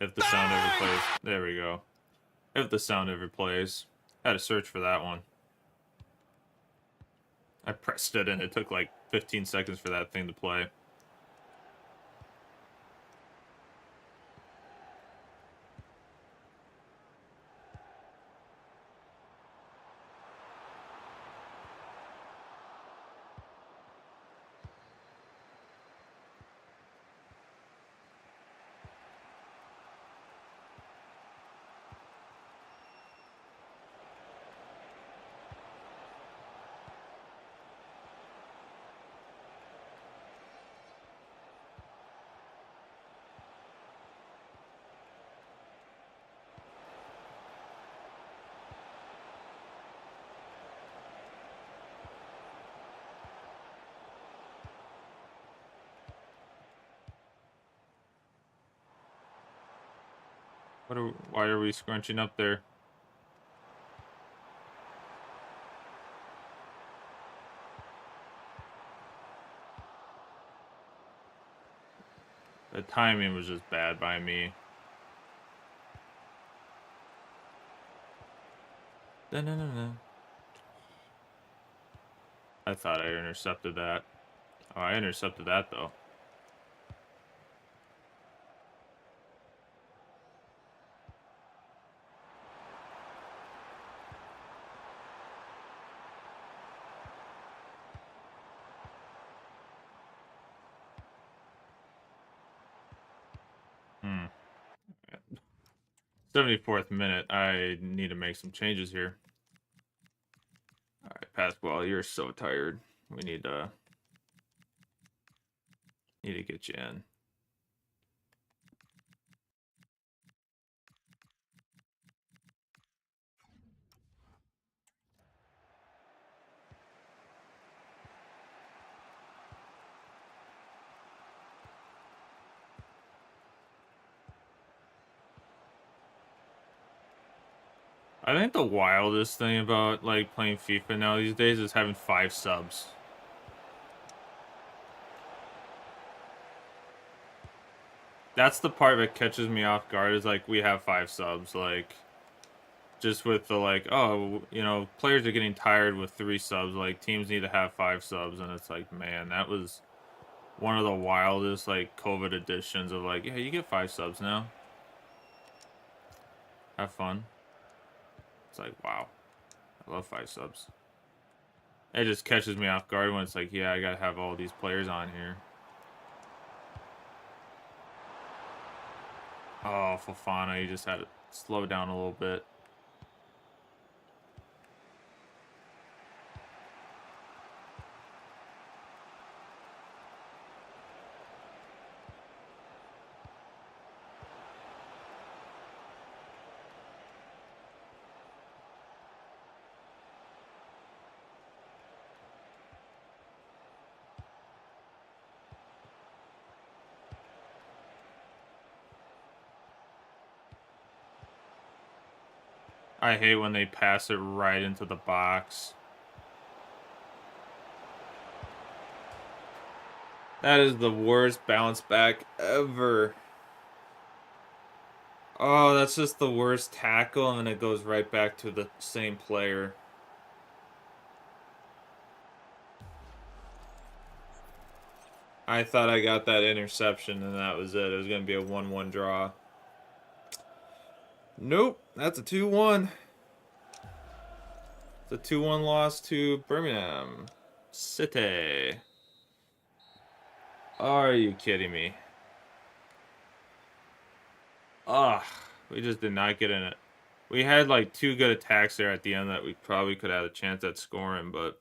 If the sound ever plays. There we go. If the sound ever plays. Had to search for that one. I pressed it and it took like 15 seconds for that thing to play. Why are we scrunching up there? The timing was just bad by me. No. I thought I intercepted that. Oh, I intercepted that though. Hmm. 74th minute. I need to make some changes here. All right, Pasquale, you're so tired. We need to get you in. I think the wildest thing about like playing FIFA now these days is having 5 subs. That's the part that catches me off guard is like we have 5 subs, like just with the like, oh, you know, players are getting tired with 3 subs, like teams need to have 5 subs, and it's like, man, that was one of the wildest like COVID editions of like, yeah, you get 5 subs now. Have fun. It's like, wow. I love 5 subs. It just catches me off guard when it's like, yeah, I gotta have all these players on here. Oh, Fofana, he just had to slow down a little bit. I hate when they pass it right into the box. That is the worst bounce back ever. Oh, that's just the worst tackle, and then it goes right back to the same player. I thought I got that interception, and that was it. It was going to be a 1-1 draw. Nope, that's a 2-1. It's a 2-1 loss to Birmingham City. Are you kidding me? Ugh, we just did not get in it. We had like 2 good attacks there at the end that we probably could have had a chance at scoring, but...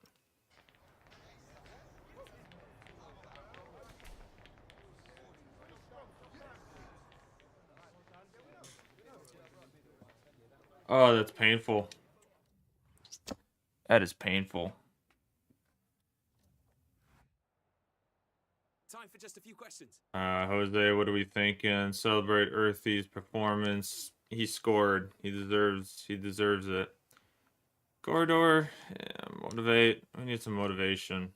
Oh, that's painful. That is painful. Time for just a few questions. Jose, what are we thinking? Celebrate Earthy's performance. He scored. He deserves it. Gordor, yeah, motivate. We need some motivation.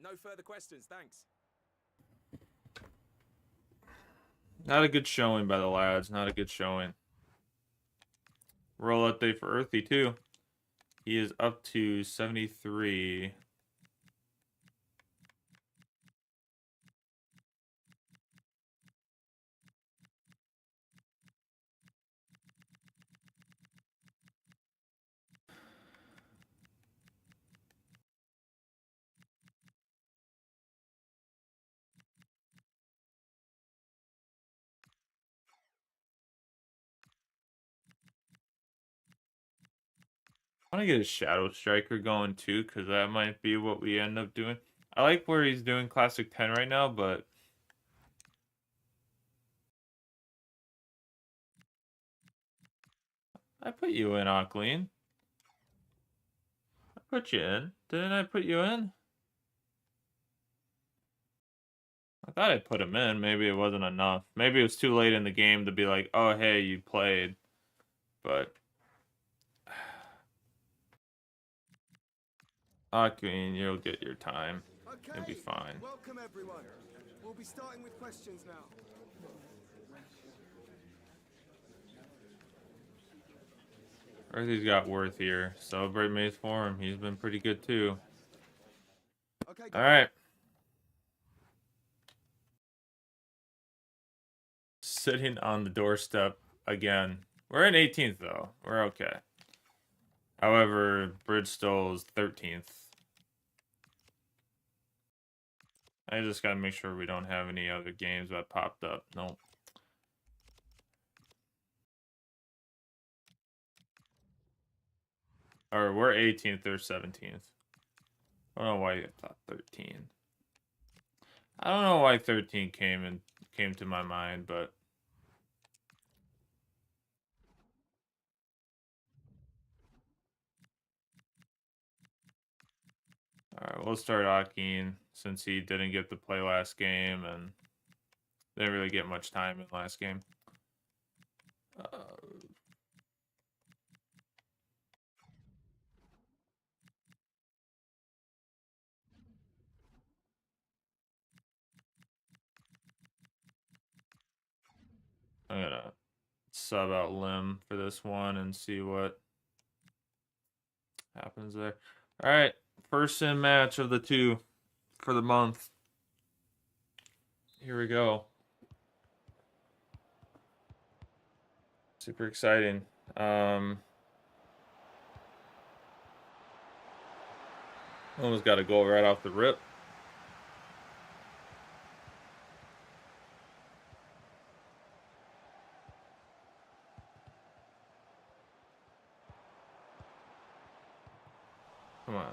No further questions, thanks. Not a good showing by the lads. Not a good showing. Rollout day for Earthy, too. He is up to 73. I want to get a Shadow Striker going, too, because that might be what we end up doing. I like where he's doing Classic 10 right now, but... I put you in, Auckland. I put you in. Didn't I put you in? I thought I put him in. Maybe it wasn't enough. Maybe it was too late in the game to be like, oh, hey, you played. But... Auckland, you'll get your time. Okay. You'll be fine. Welcome, everyone. We'll be starting with questions now. Earthy's got Worth here. Celebrate Mace for him. He's been pretty good, too. Okay. All right. Sitting on the doorstep again. We're in 18th, though. We're okay. However, Bridgestone is 13th. I just got to make sure we don't have any other games that popped up. Nope. Or we're 18th or 17th. I don't know why I thought 13. I don't know why 13 came to my mind, but alright, we'll start Akin since he didn't get to play last game and didn't really get much time in last game. I'm gonna sub out Lim for this one and see what happens there. All right, first sim match of the 2 for the month. Here we go. Super exciting. Almost got a goal right off the rip. Come on.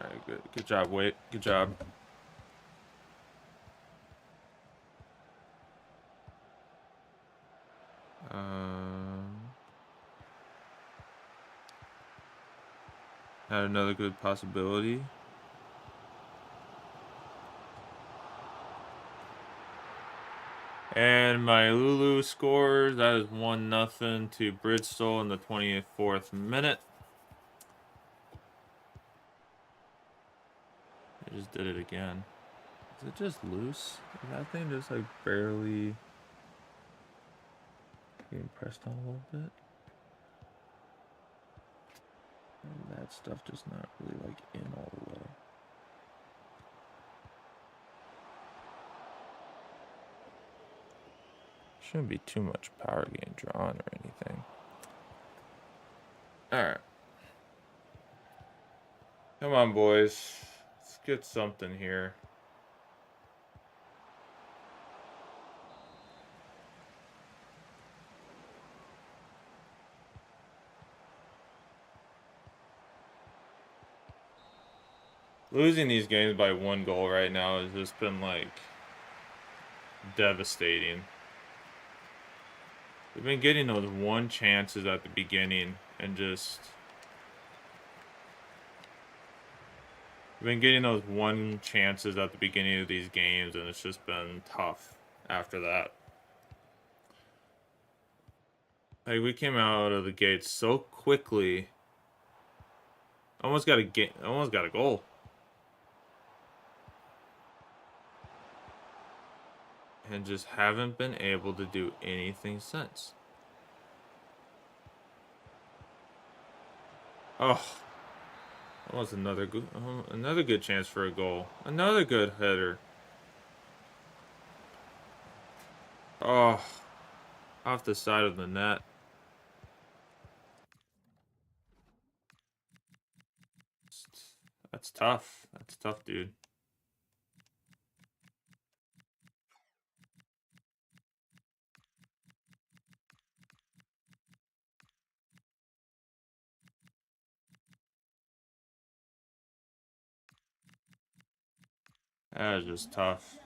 All right, good. Good job, Wade. Good job. Had another good possibility. And my Lulu scores. That is 1-0 to Bridgestone in the 24th minute. I just did it again. Is it just loose? Is that thing just like barely getting pressed on a little bit? And that stuff just not really like in all the way. Shouldn't be too much power getting drawn or anything. Alright. Come on, boys. Let's get something here. Losing these games by 1 goal right now has just been like devastating. We've been getting those 1 chances at the beginning and just... We've been getting those 1 chances at the beginning of these games, and it's just been tough after that. Like, we came out of the gates so quickly. Almost got a goal. And just haven't been able to do anything since. Oh, that was another good chance for a goal. Another good header. Oh, off the side of the net. That's tough. That's tough, dude. That was just tough.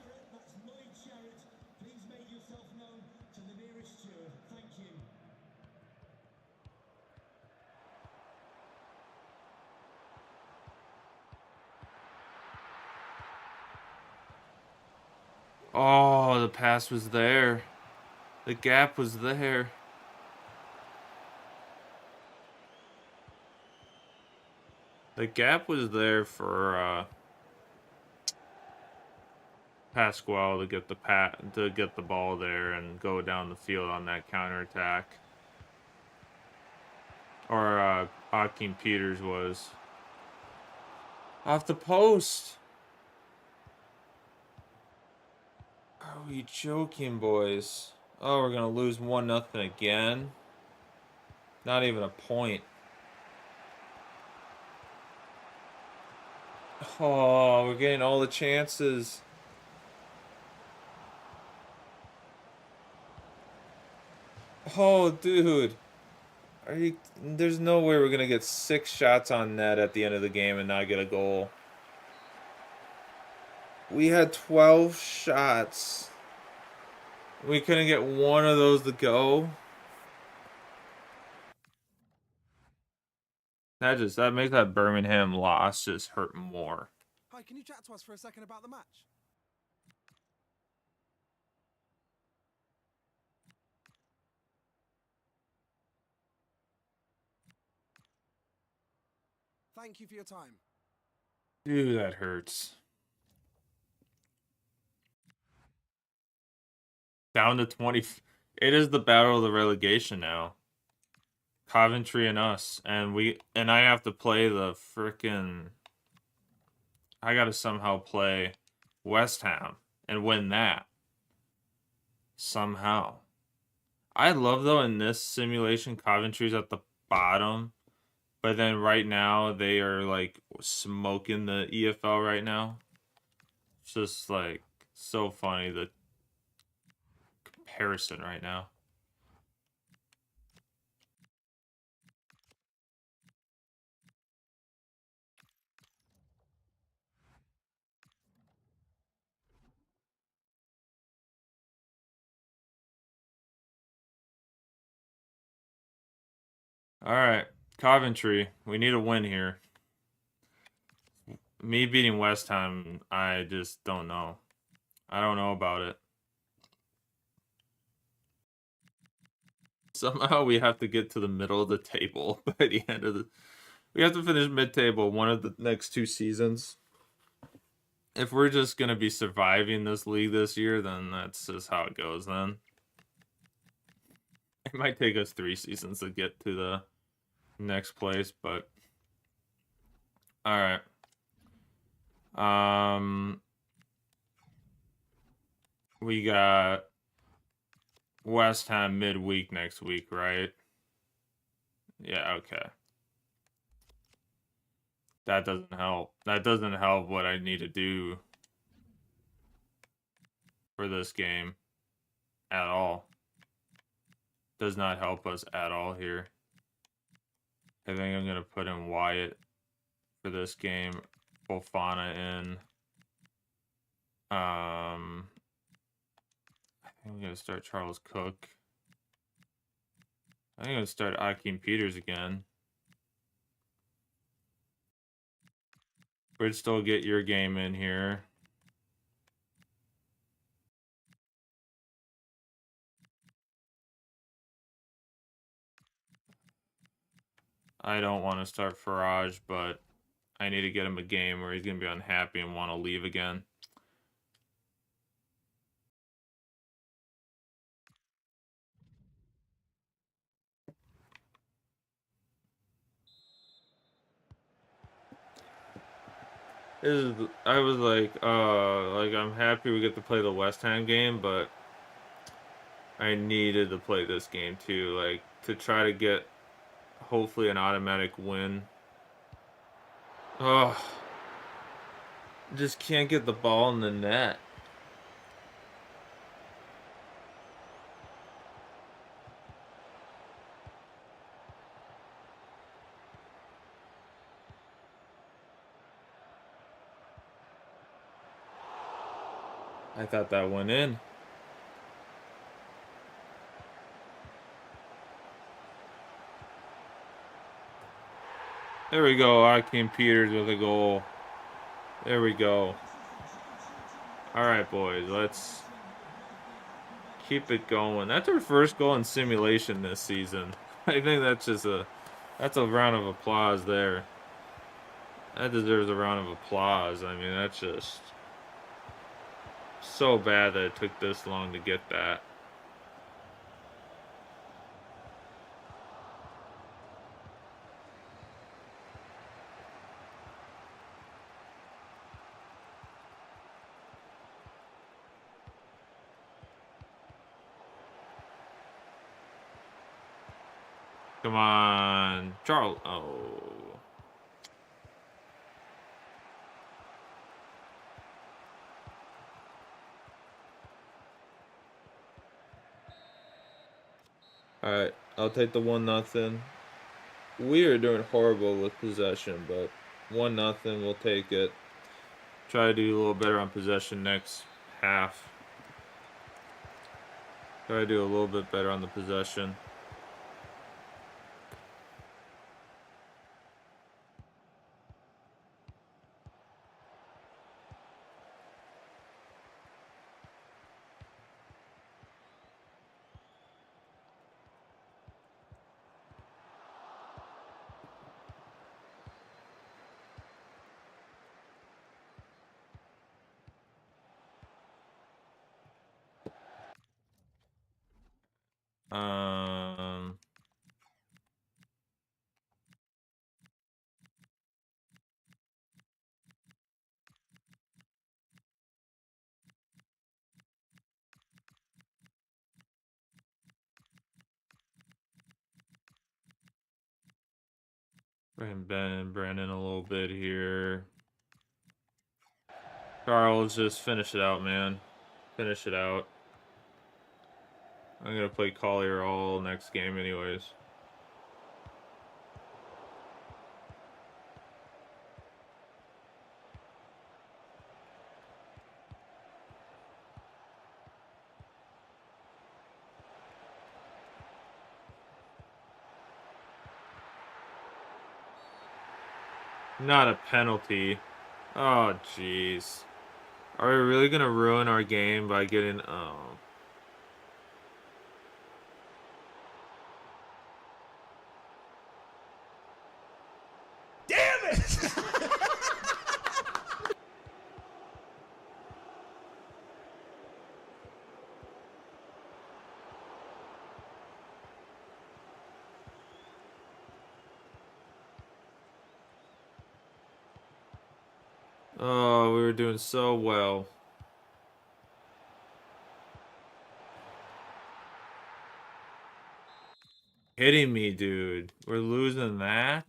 Oh, the pass was there. The gap was there. The gap was there for Pasquale to get the ball there and go down the field on that counterattack. Or Akeem Peters was. Off the post. Are we joking, boys? Oh, we're gonna lose 1-0 again. Not even a point. Oh, we're getting all the chances. Oh, dude. There's no way we're gonna get 6 shots on net at the end of the game and not get a goal. We had 12 shots. We couldn't get one of those to go. That makes that Birmingham loss just hurt more. Hi, can you chat to us for a second about the match? Thank you for your time. Dude, that hurts. Down to 20. It is the battle of the relegation now. Coventry and us. And I have to play the frickin'... I gotta somehow play West Ham and win that. Somehow. I love though in this simulation, Coventry's at the bottom, but then right now they are like smoking the EFL right now. It's just like so funny the comparison right now. All right, Coventry, we need a win here. Me beating West Ham, I just don't know. I don't know about it. Somehow we have to get to the middle of the table by the end of the. We have to finish mid-table one of the next 2 seasons. If we're just gonna be surviving this league this year, then that's just how it goes. Then it might take us 3 seasons to get to the next place, but all right. We got West Ham midweek next week, right? Yeah, okay. That doesn't help. That doesn't help what I need to do for this game at all. Does not help us at all here. I think I'm going to put in Wyatt for this game. Fofana in. I think I'm going to start Charles Cook. I think I'm going to start Akeem Peters again. We'd still get your game in here. I don't want to start Faraj, but I need to get him a game where he's going to be unhappy and want to leave again. I was like I'm happy we get to play the West Ham game, but I needed to play this game too, like to try to get hopefully an automatic win. Oh, just can't get the ball in the net. I thought that went in. There we go. Akeem Peters with a goal. There we go. All right, boys. Let's keep it going. That's our first goal in simulation this season. I think that's a round of applause there. That deserves a round of applause. I mean, that's just so bad that it took this long to get that. Come on, Charles. Oh. All right, I'll take the 1-0. We are doing horrible with possession, but 1-0, we'll take it. Try to do a little better on possession next half. Try to do a little bit better on the possession. Um, Bring Ben and Brandon a little bit here. Charles, just finish it out, man. Finish it out. I'm gonna play Collier all next game anyways. Not a penalty. Oh, jeez. Are we really gonna ruin our game by getting... Oh. Damn it! Oh, we were doing so well. Hitting me, dude. We're losing that?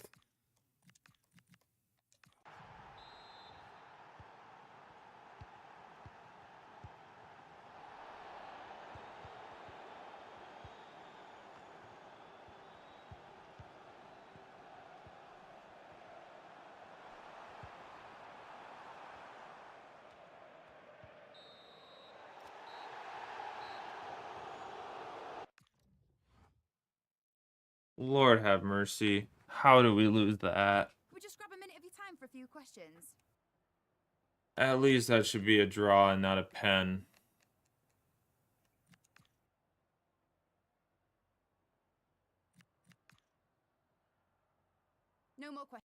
Lord have mercy. How do we lose that? We'll just grab a minute of your time for a few questions. At least that should be a draw and not a pen. No more questions.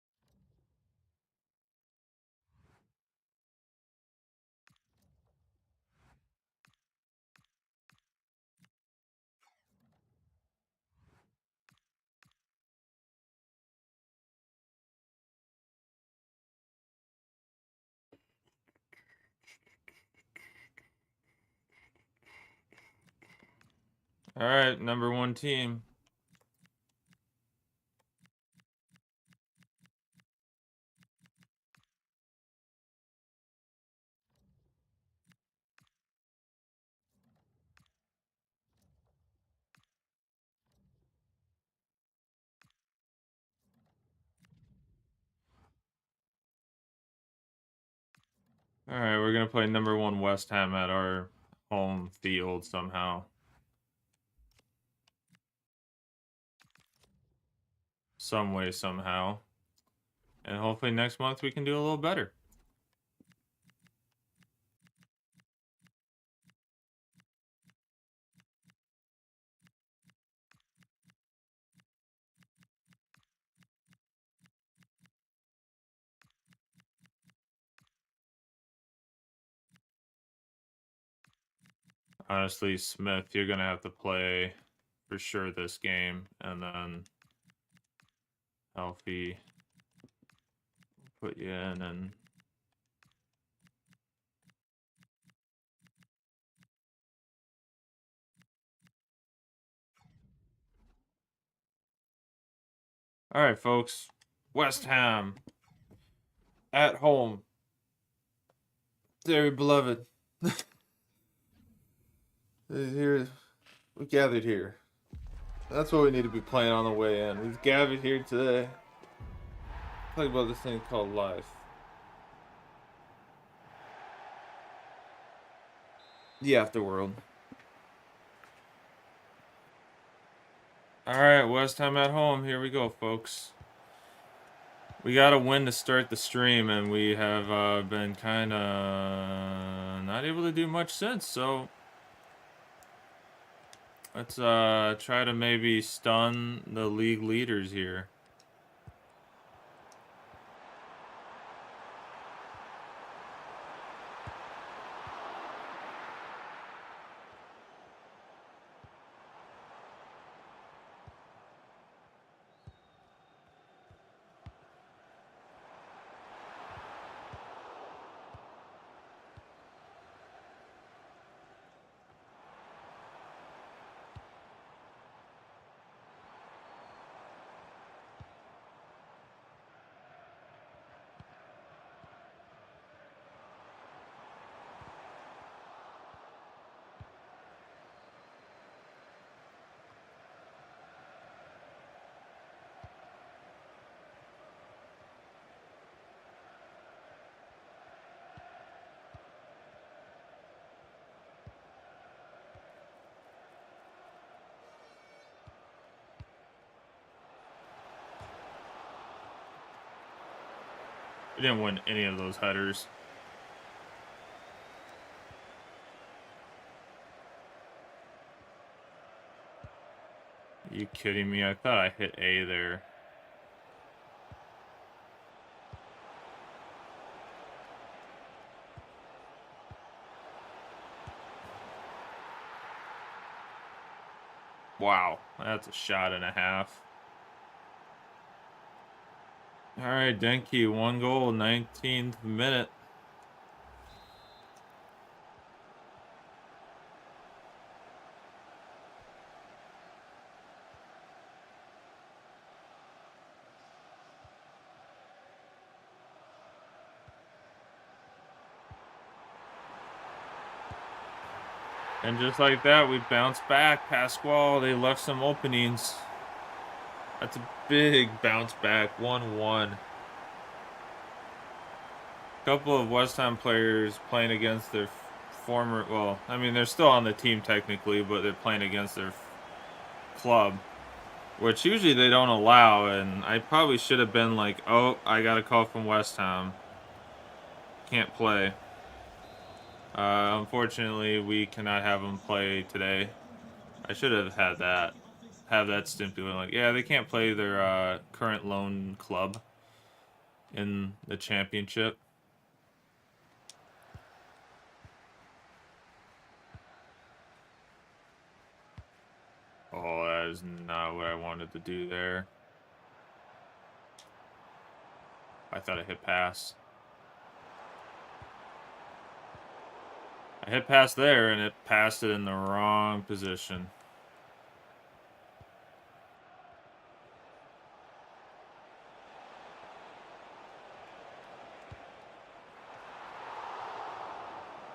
All right, number one team. All right, we're going to play number one West Ham at our home field somehow. Some way, somehow. And hopefully next month we can do a little better. Honestly, Smith, you're going to have to play for sure this game. And then Alfie, put you in and... All right, folks. West Ham at home. Dearly beloved. Here, we gathered here. That's what we need to be playing on the way in. We've gathered here today. Talk about this thing called life. The afterworld. Alright, West Ham at home. Here we go, folks. We got a win to start the stream, and we have been kind of not able to do much since, so let's try to maybe stun the league leaders here. We didn't win any of those headers. Are you kidding me? I thought I hit A there. Wow, that's a shot and a half. All right, Denke, 1 goal, 19th minute. And just like that, we bounced back. Pasquale, they left some openings. That's a big bounce back, 1-1. A couple of West Ham players playing against their former, well, I mean, they're still on the team technically, but they're playing against their club, which usually they don't allow, and I probably should have been like, oh, I got a call from West Ham. Can't play. Unfortunately, we cannot have them play today. I should have had that. Have that stipulated. Like, yeah, they can't play their current loan club in the championship. Oh, that is not what I wanted to do there. I thought I hit pass. I hit pass there, and it passed it in the wrong position.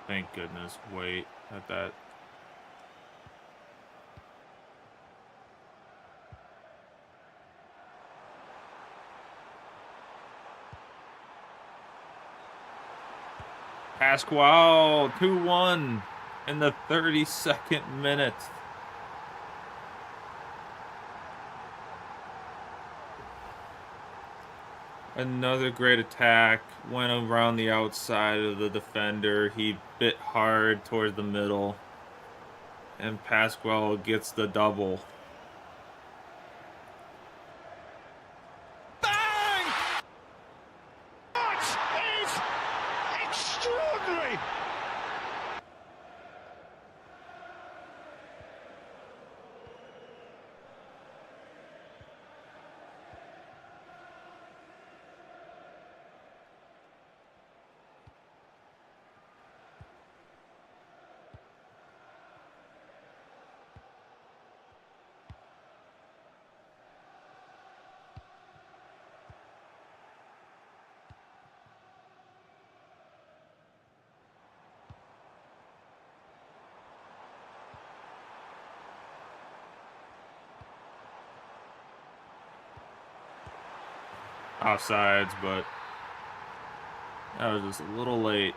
Thank goodness. Wait at that. Pasquale, 2-1 in the 32nd minute. Another great attack. Went around the outside of the defender. He bit hard towards the middle. And Pasquale gets the double. Bang! That is extraordinary! Offsides, but that was just a little late.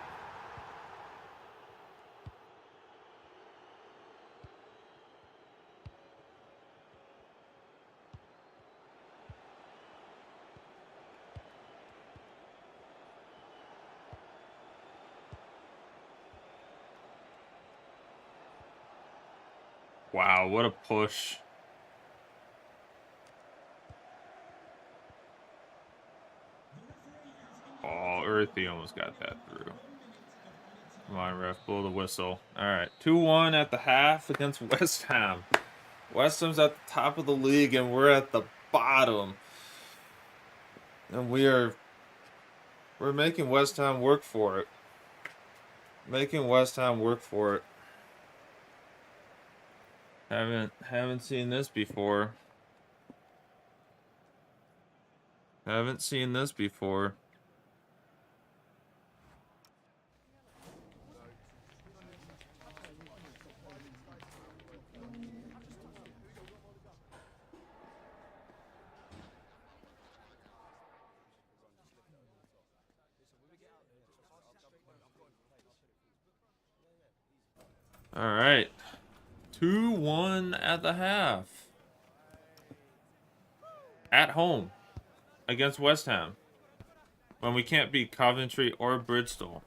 Wow, what a push. Oh, Earthy almost got that through. Come on, ref, blow the whistle. All right, 2-1 at the half against West Ham. West Ham's at the top of the league, and we're at the bottom. And we're making West Ham work for it. Making West Ham work for it. Haven't seen this before. Haven't seen this before. All right. 2-1 at the half. At home against West Ham. when we can't beat Coventry or Bristol,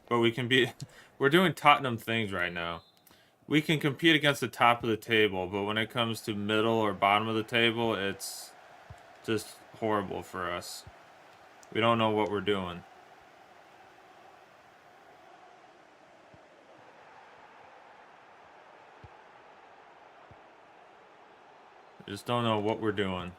but we can beat... We're doing Tottenham things right now. We can compete against the top of the table, but when it comes to middle or bottom of the table, it's just horrible for us. We don't know what we're doing. We just don't know what we're doing.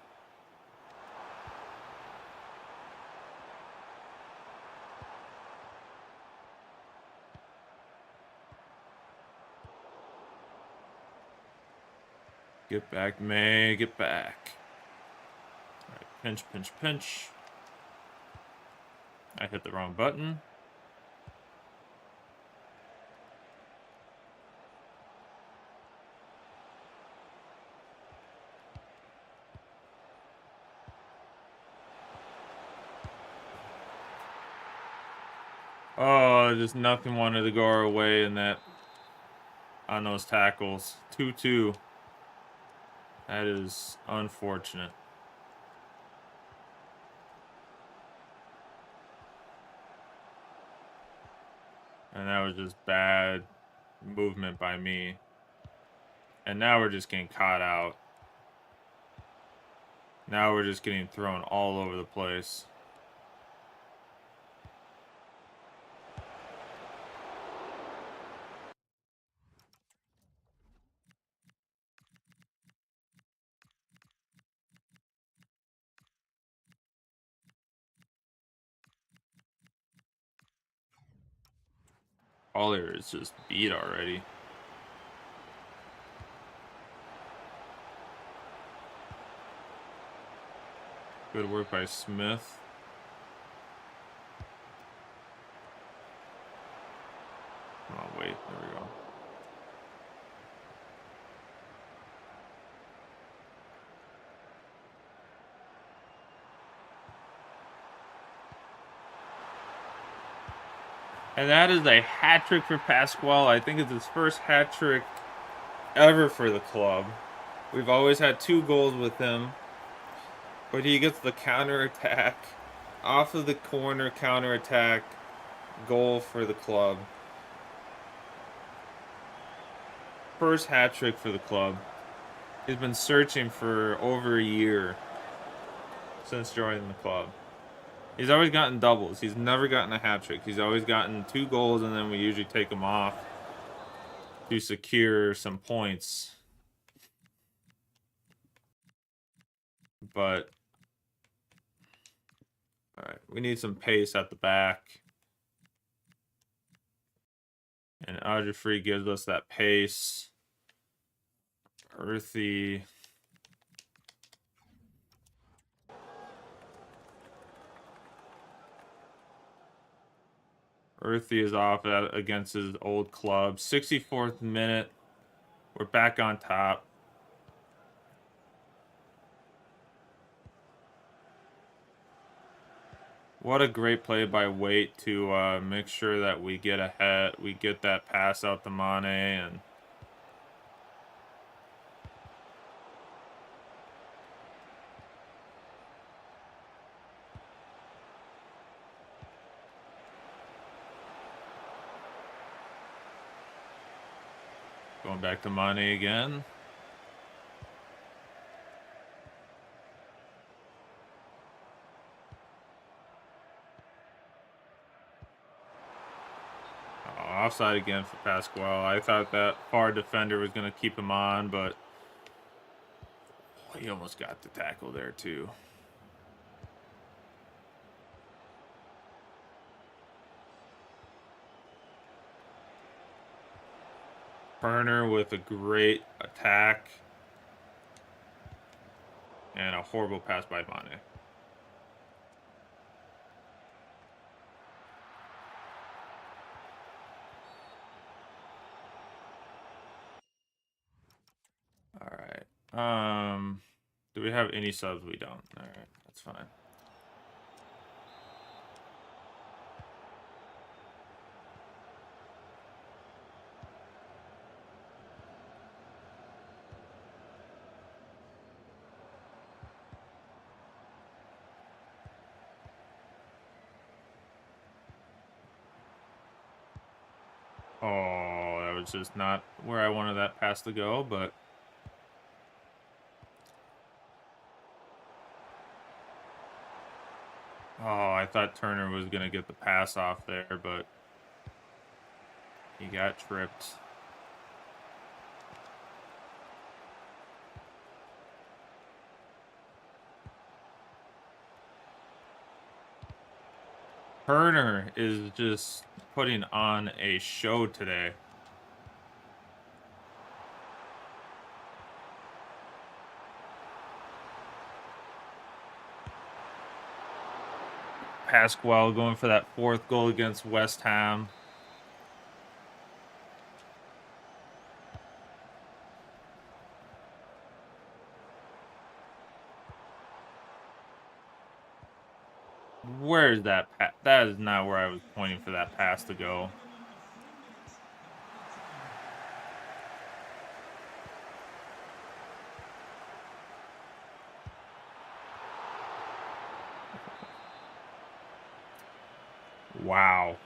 Get back, May. Get back. All right, pinch, pinch, pinch. I hit the wrong button. Oh, just nothing wanted to go our way in that on those tackles. 2-2. That is unfortunate. And that was just bad movement by me. And now we're just getting caught out. Now we're just getting thrown all over the place. Collier is just beat already. Good work by Smith. Oh, wait. There we go. And that is a hat trick for Pasquale. I think it's his first hat trick ever for the club. We've always had 2 goals with him. But he gets the counter attack. Off of the corner counter attack. Goal for the club. First hat trick for the club. He's been searching for over a year since joining the club. He's always gotten doubles. He's never gotten a hat trick. He's always gotten 2 goals, and then we usually take him off to secure some points. But all right, we need some pace at the back. And Audrey gives us that pace. Earthy. Earthy is off against his old club. 64th minute. We're back on top. What a great play by Waite to make sure that we get ahead. We get that pass out to Mane and going back to Mane again. Offside again for Pasquale. I thought that far defender was going to keep him on, but he almost got the tackle there too. Burner with a great attack. And a horrible pass by Mane. All right. Do we have any subs? We don't. All right, that's fine. Oh, that was just not where I wanted that pass to go, but oh, I thought Turner was going to get the pass off there, but he got tripped. Turner is just putting on a show today. Pasquale going for that 4th goal against West Ham. Where is that pass? That is not where I was pointing for that pass to go. Wow.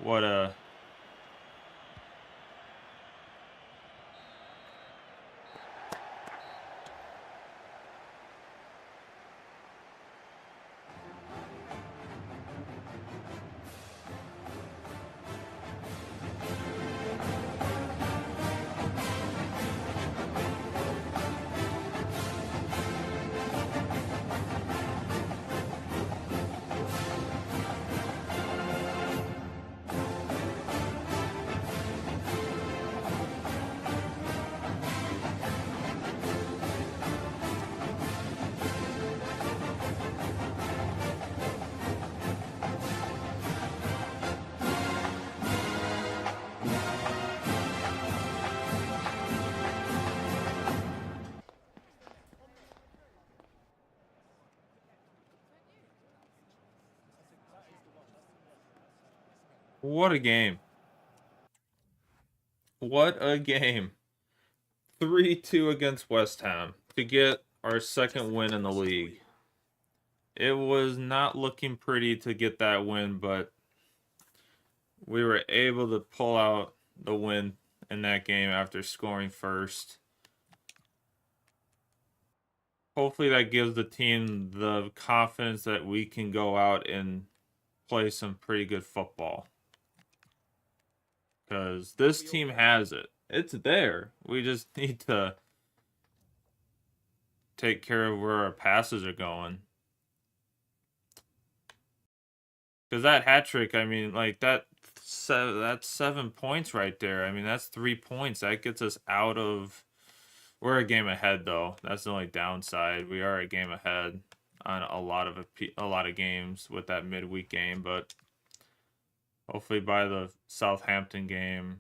What a... What a game. What a game. 3-2 against West Ham to get our 2nd win in the league. It was not looking pretty to get that win, but we were able to pull out the win in that game after scoring first. Hopefully that gives the team the confidence that we can go out and play some pretty good football. Because this team has it. It's there. We just need to take care of where our passes are going. Because that hat trick, I mean, like that's 7 points right there. I mean, that's 3 points. That gets us out of... We're a game ahead, though. That's the only downside. We are a game ahead on a lot of games with that midweek game, but hopefully by the Southampton game...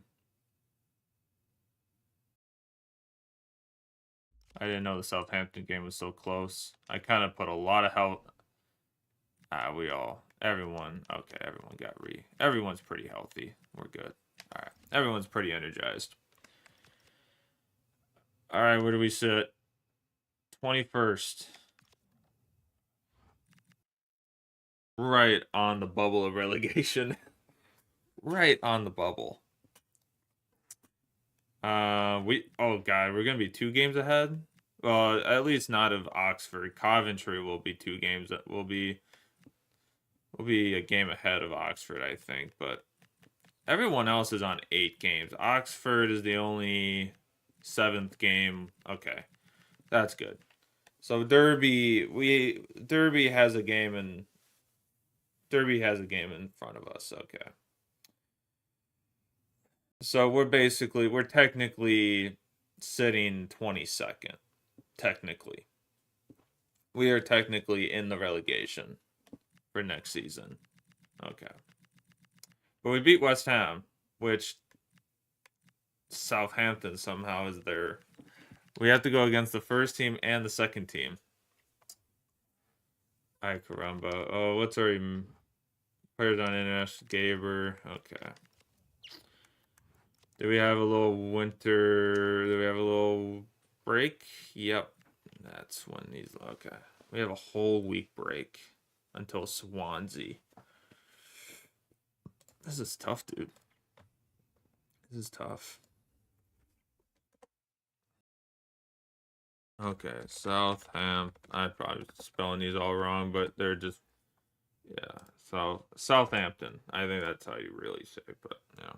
I didn't know the Southampton game was so close. I kind of put a lot of help. Everyone everyone's pretty healthy. We're good. All right. Everyone's pretty energized. All right, where do we sit? 21st. Right on the bubble of relegation. Right on the bubble. Oh god, we're gonna be 2 games ahead. Well, at least not of Oxford. Coventry will be 2 games. We'll be a game ahead of Oxford, I think. But everyone else is on 8 games. Oxford is the only 7th game. Okay, that's good. So Derby has a game in front of us. Okay. So we're technically sitting 22nd. Technically. We are technically in the relegation for next season. Okay. But we beat West Ham, which Southampton somehow is there. We have to go against the first team and the second team. Ay caramba. Oh, what's our players on international? Gaber. Okay. Do we have a little break? Yep. That's when these... Okay. We have a whole week break until Swansea. This is tough, dude. This is tough. Okay, Southampton. I'm probably spelling these all wrong, but they're just, yeah. So Southampton. I think that's how you really say it, but yeah.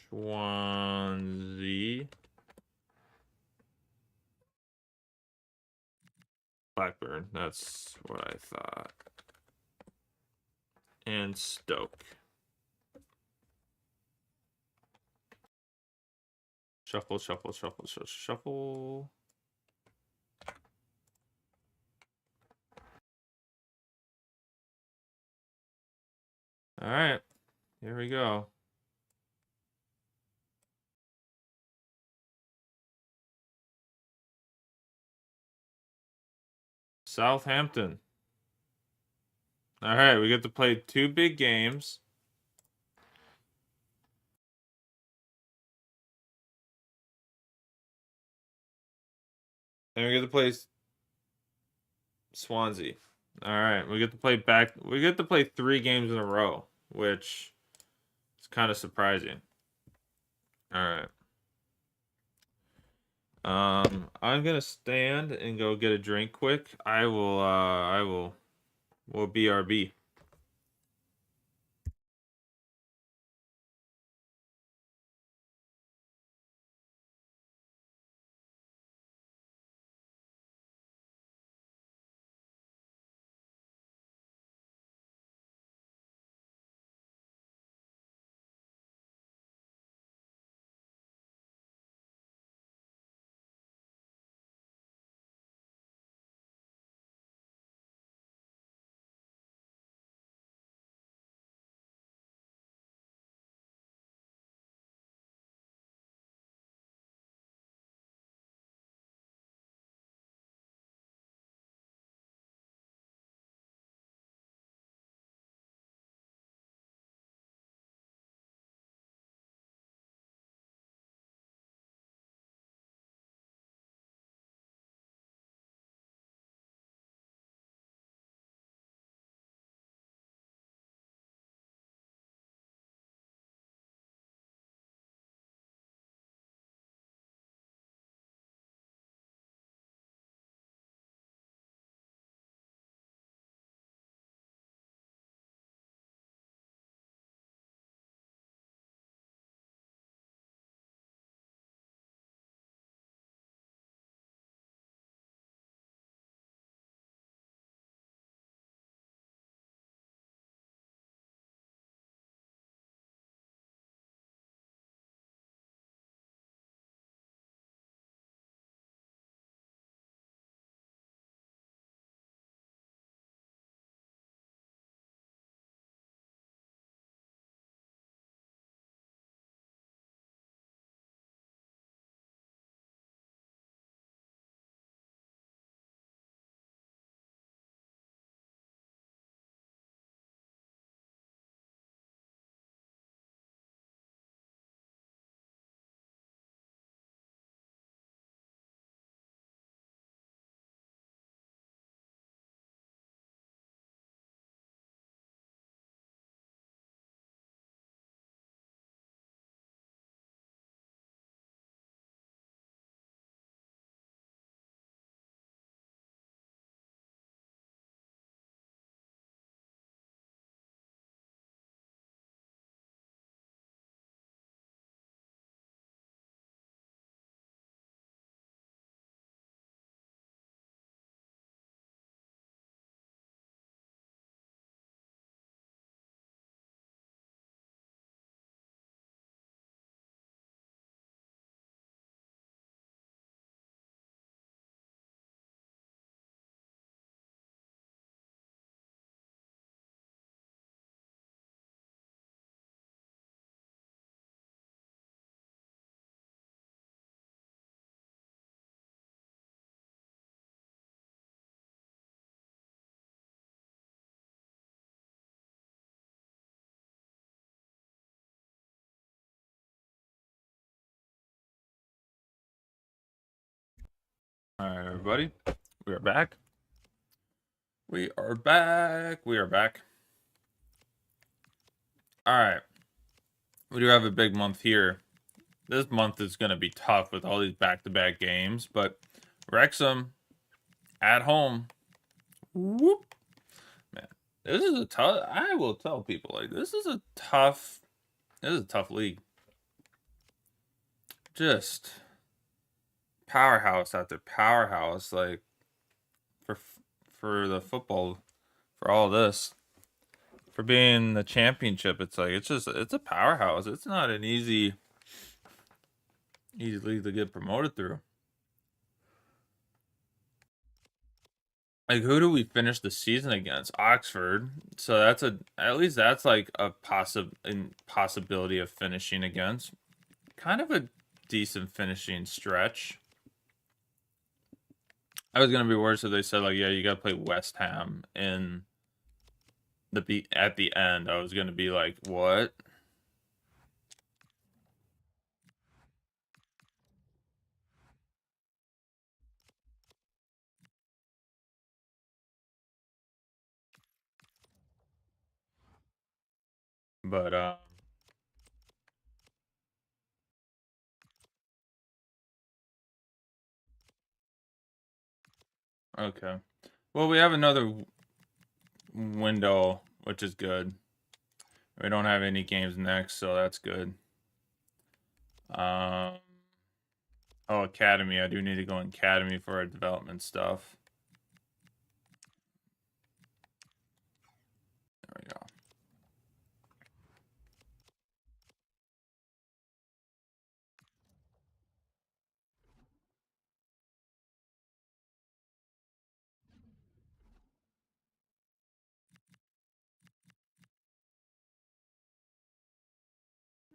Swansea. Blackburn. That's what I thought. And Stoke. Shuffle, shuffle, shuffle, shuffle, shuffle. All right, here we go. Southampton. All right, we get to play 2 big games. And we get to play Swansea. All right, we get to play back. We get to play 3 games in a row, which is kind of surprising. All right. I'm gonna stand and go get a drink quick. We'll BRB. All right, everybody. We are back. We are back. We are back. All right. We do have a big month here. This month is going to be tough with all these back-to-back games, but Wrexham at home. Whoop. Man, this is a tough, I will tell people, like, this is a tough league. Just powerhouse after powerhouse, like, for the football, for all this. For being the championship, it's like, it's a powerhouse. It's not an easy league to get promoted through. Like, who do we finish the season against? Oxford. So that's at least that's like a possibility of finishing against. Kind of a decent finishing stretch. I was gonna be worse if they said, like, yeah, you gotta play West Ham in at the end. I was gonna be like, what? But okay. Well, we have another window, which is good. We don't have any games next, so that's good. Oh, Academy. I do need to go in Academy for our development stuff. There we go.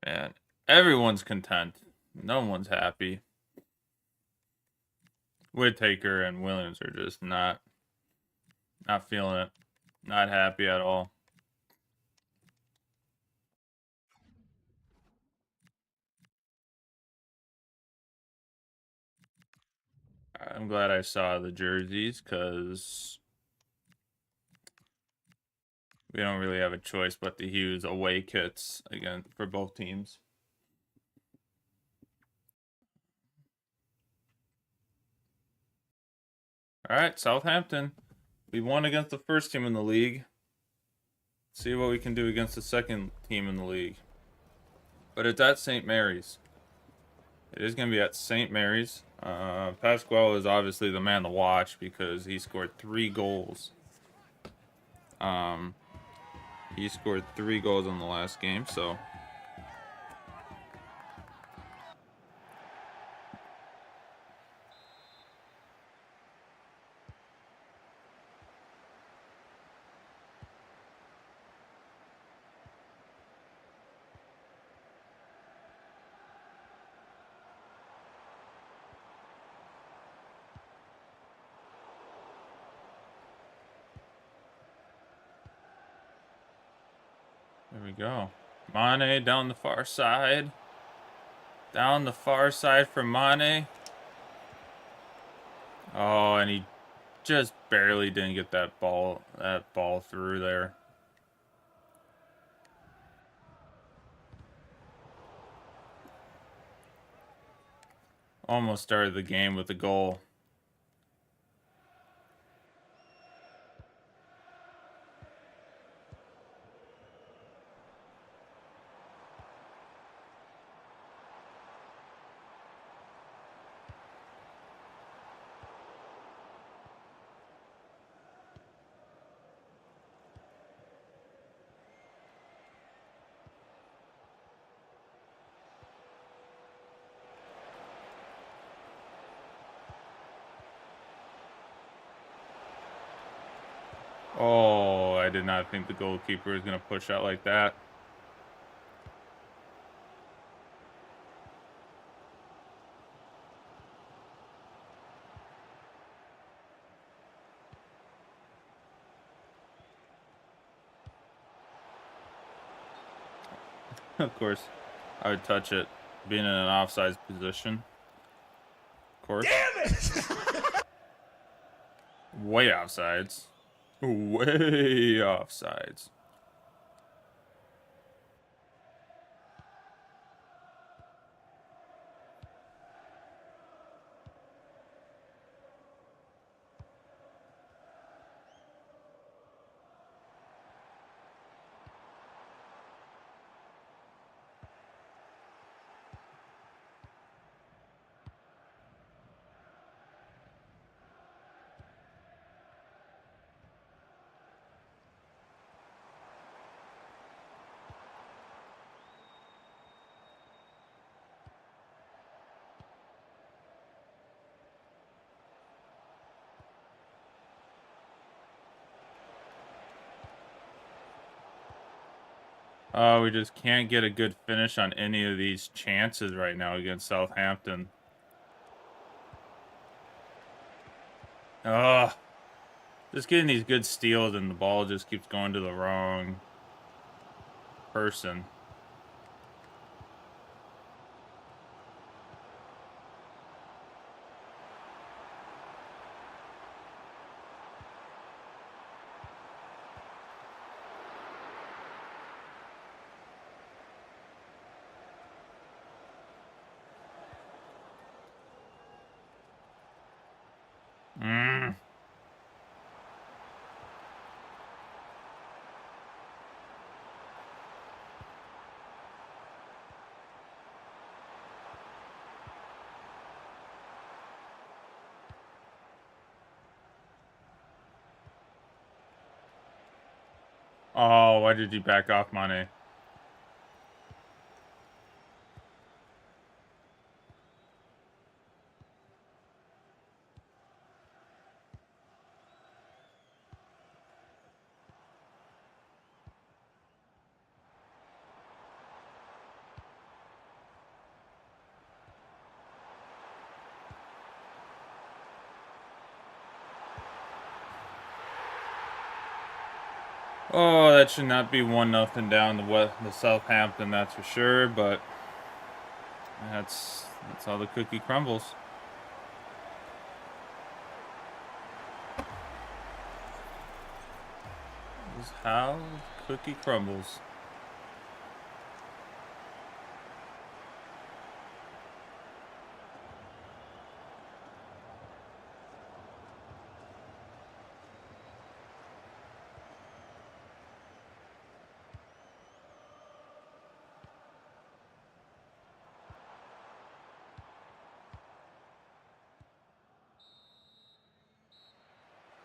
Man, everyone's content. No one's happy. Whittaker and Williams are just not feeling it. Not happy at all. I'm glad I saw the jerseys because we don't really have a choice but to use away kits again for both teams. All right, Southampton. We won against the first team in the league. See what we can do against the second team in the league. But it's at St. Mary's. It is going to be at St. Mary's. Pasquale is obviously the man to watch because he scored 3 goals. He scored 3 goals in the last game, so. There we go. Mane down the far side. Down the far side for Mane. Oh, and he just barely didn't get that ball through there. Almost started the game with a goal. Oh, I did not think the goalkeeper was going to push out like that. Of course, I would touch it, being in an offside position. Of course. Damn it! Way offsides. Way offsides. Oh, we just can't get a good finish on any of these chances right now against Southampton. Oh, just getting these good steals and the ball just keeps going to the wrong person. Mm. Oh, why did you back off, Mane? Oh, that should not be 1-0 down the Southampton, that's for sure, but that's how the cookie crumbles. This is how the cookie crumbles.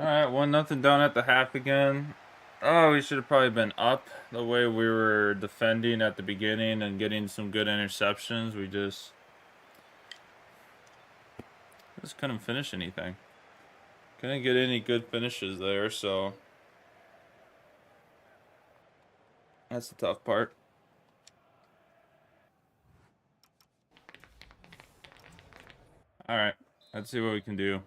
Alright, 1-0 down at the half again. Oh, we should have probably been up the way we were defending at the beginning and getting some good interceptions. We just couldn't finish anything. Couldn't get any good finishes there, so that's the tough part. Alright, let's see what we can do.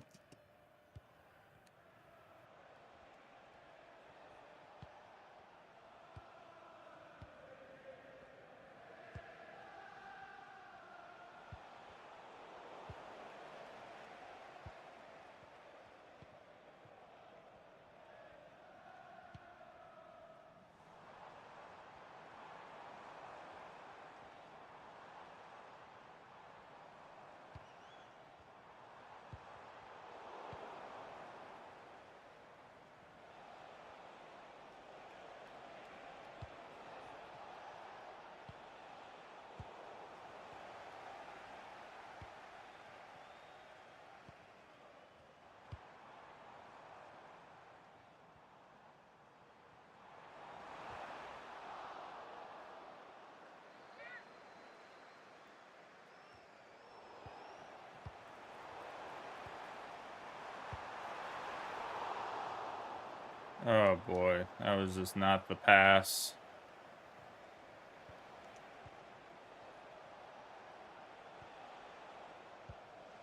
Oh boy, that was just not the pass.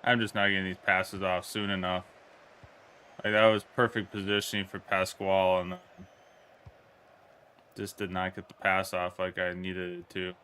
I'm just not getting these passes off soon enough. Like, that was perfect positioning for Pasquale, and just did not get the pass off like I needed it to.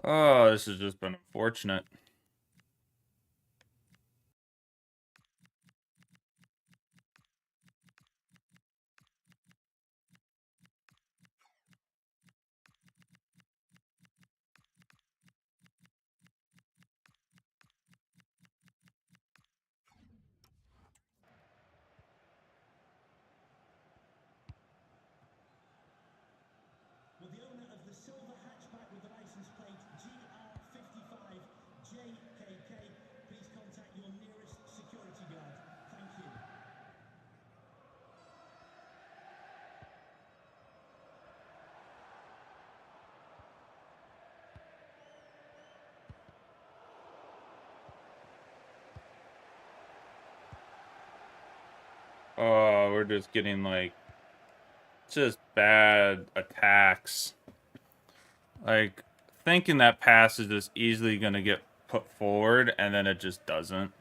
Oh, this has just been unfortunate. Oh, we're just getting like just bad attacks. Like thinking that pass is just easily going to get put forward, and then it just doesn't.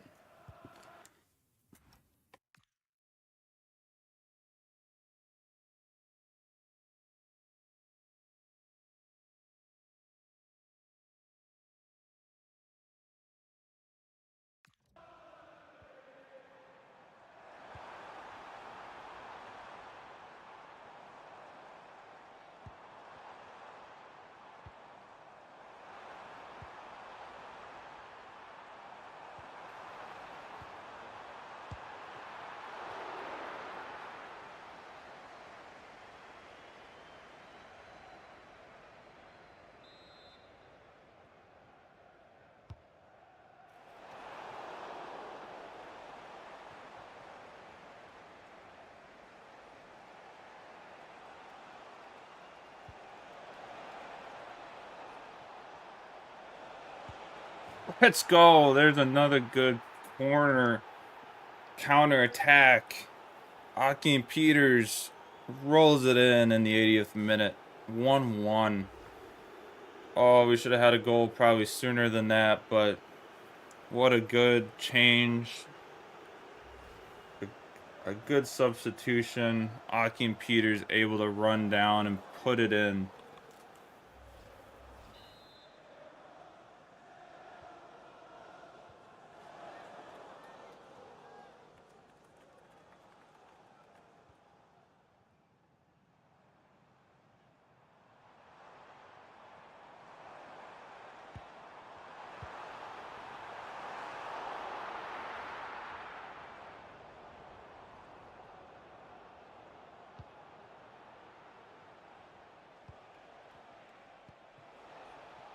Let's go. There's another good corner counter attack. Akeem Peters rolls it in the 80th minute. 1-1. Oh, we should have had a goal probably sooner than that, but what a good change. A good substitution. Akeem Peters able to run down and put it in.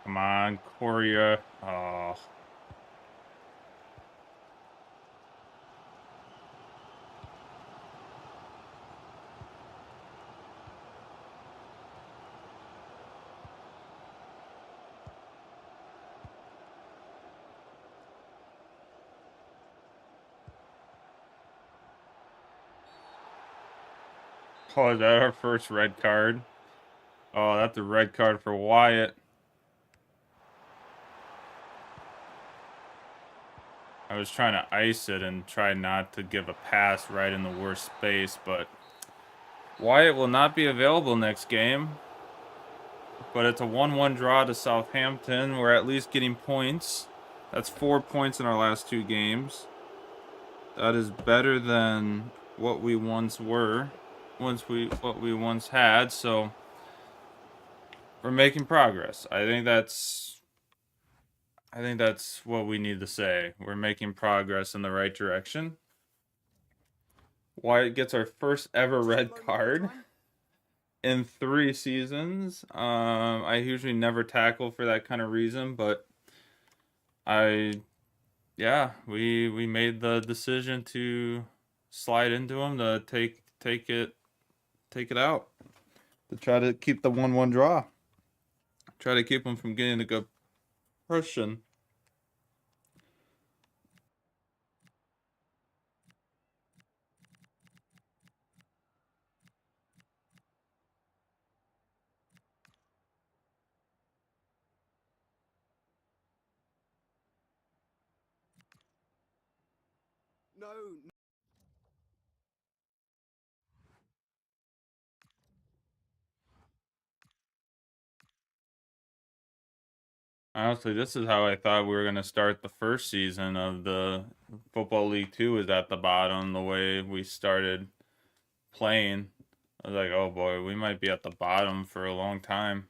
Come on, Korea. Oh. Oh, is that our first red card? Oh, that's a red card for Wyatt. I was trying to ice it and try not to give a pass right in the worst space, but Wyatt will not be available next game. But it's a 1-1 draw to Southampton. We're at least getting points. That's 4 points in our last 2 games. That is better than what we once were, what we once had. So we're making progress. I think that's what we need to say. We're making progress in the right direction. Wyatt gets our first ever red card in 3 seasons. I usually never tackle for that kind of reason, but we made the decision to slide into him to take it out. To try to keep the 1-1 draw. Try to keep him from getting a good person. No. Honestly, this is how I thought we were going to start the first season of the Football League 2 is at the bottom, the way we started playing. I was like, oh boy, we might be at the bottom for a long time.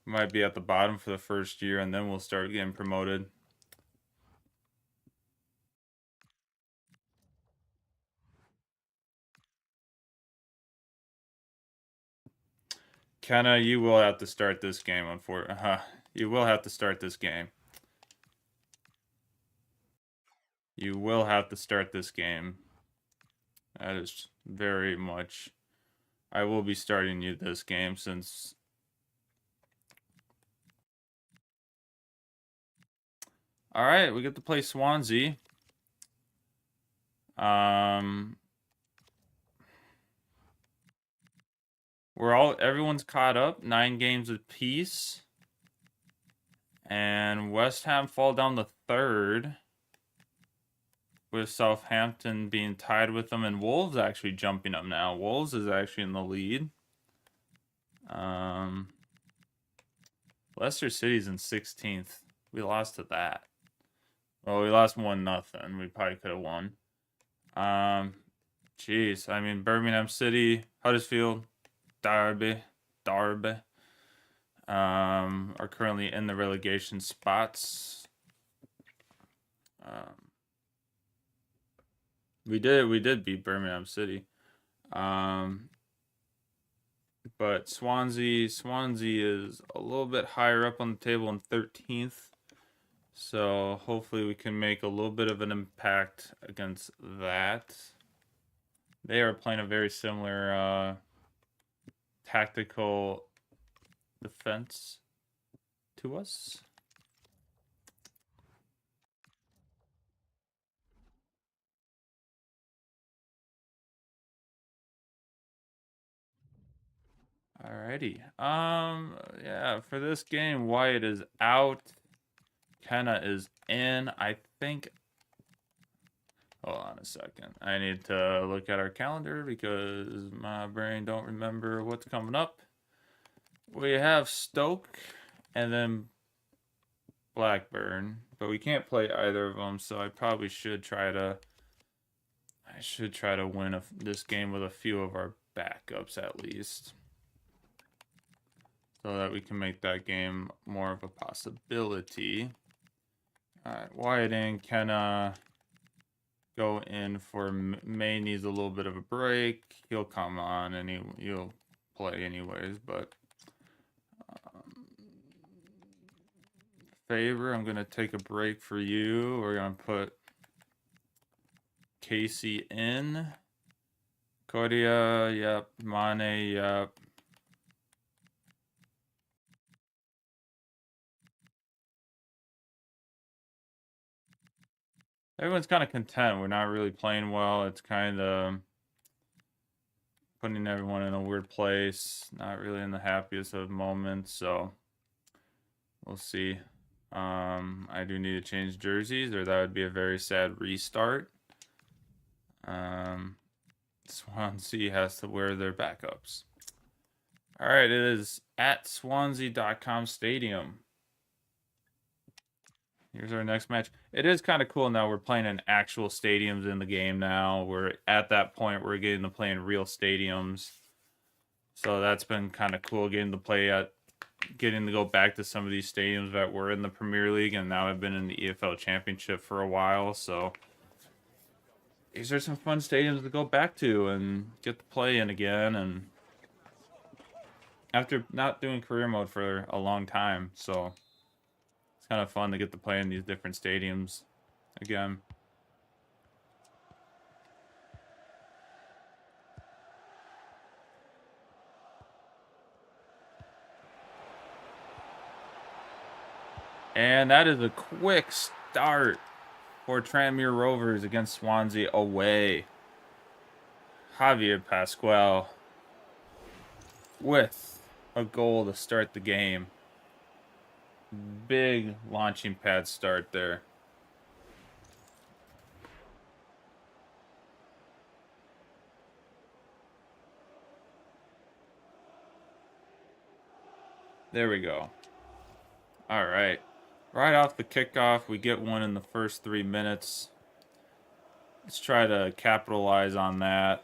We might be at the bottom for the first year, and then we'll start getting promoted. Kenna, you will have to start this game, unfortunately. You will have to start this game. You will have to start this game. That is very much... I will be starting you this game since... Alright, we get to play Swansea. everyone's caught up, 9 games apiece. And West Ham fall down to 3rd, with Southampton being tied with them, and Wolves actually jumping up now. Wolves is actually in the lead. Leicester City's in 16th. We lost to that. Well, we lost 1-0. We probably could have won. Jeez, I mean, Birmingham City, Huddersfield, Derby, are currently in the relegation spots. We did beat Birmingham City. But Swansea is a little bit higher up on the table in 13th. So hopefully we can make a little bit of an impact against that. They are playing a very similar tactical defense to us. Alrighty. Yeah, for this game, Wyatt is out. Kenna is in. I think. Hold on a second. I need to look at our calendar because my brain don't remember what's coming up. We have Stoke and then Blackburn, but we can't play either of them, so I probably should try to. I should try to win this game with a few of our backups at least, so that we can make that game more of a possibility. All right, Wyatt and Kenna go in for May. Needs a little bit of a break. He'll come on and he'll play anyways, but Favor, I'm gonna take a break for you. We're gonna put Casey in. Kodia, yep. Mane, yep. Everyone's kind of content. We're not really playing well. It's kind of putting everyone in a weird place. Not really in the happiest of moments. So we'll see. I do need to change jerseys, or that would be a very sad restart. Swansea has to wear their backups. All right, it is at Swansea.com Stadium. Here's our next match. It is kind of cool now. We're playing in actual stadiums in the game now. We're at that point where we're getting to play in real stadiums. So that's been kind of cool, getting to go back to some of these stadiums that were in the Premier League, and now I've been in the EFL Championship for a while. So these are some fun stadiums to go back to and get to play in again. And after not doing career mode for a long time, so it's kind of fun to get to play in these different stadiums again. And that is a quick start for Tranmere Rovers against Swansea away. Javier Pascual with a goal to start the game. Big launching pad start there. There we go. All right. Right off the kickoff, we get one in the first 3 minutes. Let's try to capitalize on that.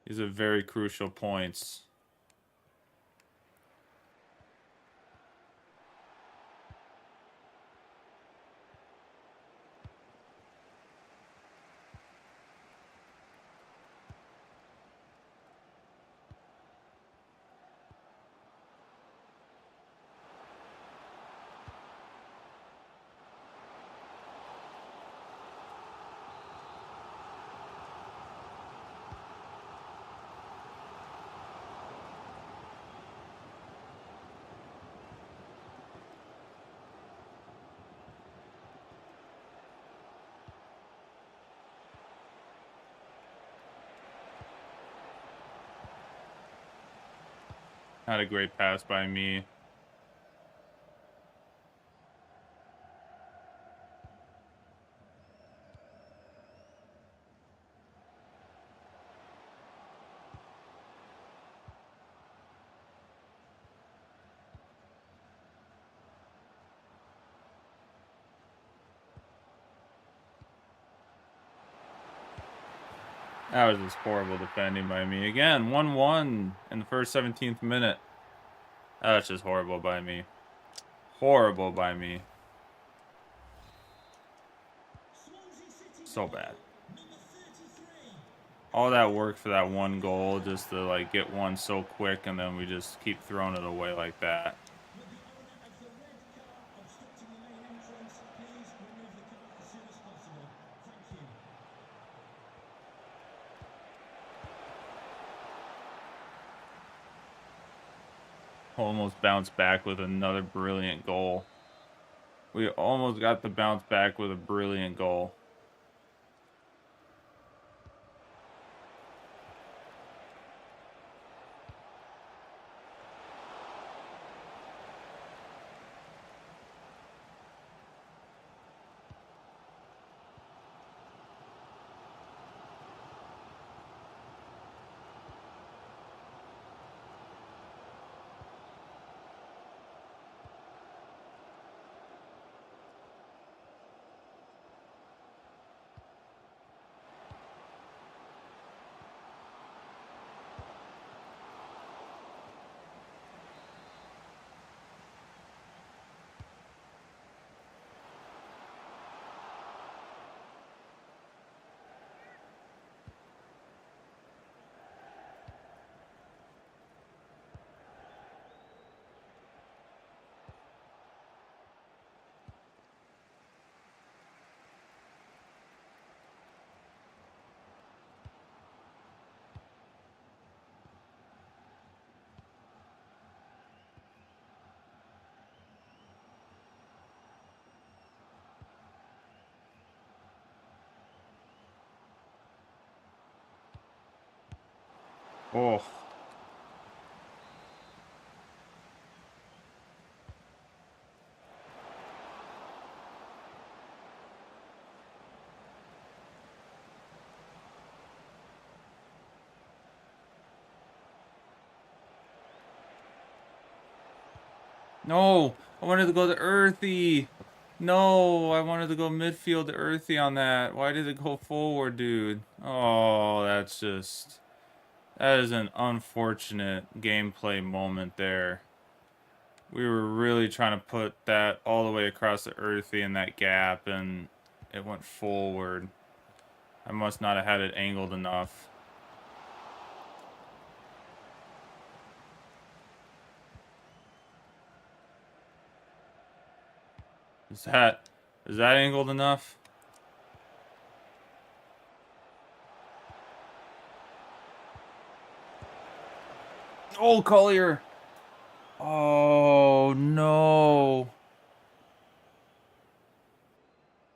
These are very crucial points. Not a great pass by me. That was just horrible defending by me. Again, 1-1 in the first 17th minute. That's just horrible by me. Horrible by me. So bad. All that work for that one goal just to like get one so quick, and then we just keep throwing it away like that. Almost bounced back with another brilliant goal. We almost got the bounce back with a brilliant goal. Oh. No, I wanted to go to Earthy. No, I wanted to go midfield to Earthy on that. Why did it go forward, dude? Oh, that's just... That is an unfortunate gameplay moment there. We were really trying to put that all the way across the Earthy in that gap, and it went forward. I must not have had it angled enough. Is that angled enough? Oh, Collier! Oh, no.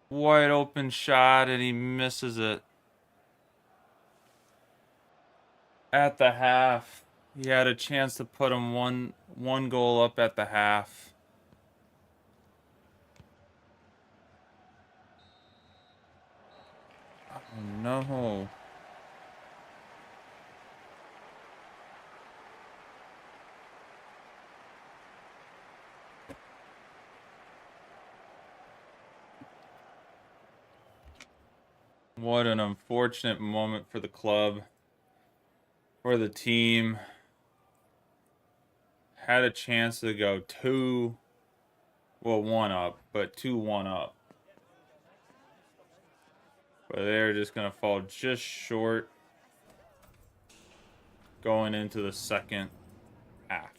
Wide open shot, and he misses it. At the half. He had a chance to put him one goal up at the half. Oh, no. What an unfortunate moment for the club, for the team. Had a chance to go 1 up, but 2-1 up. But they're just going to fall just short going into the second half.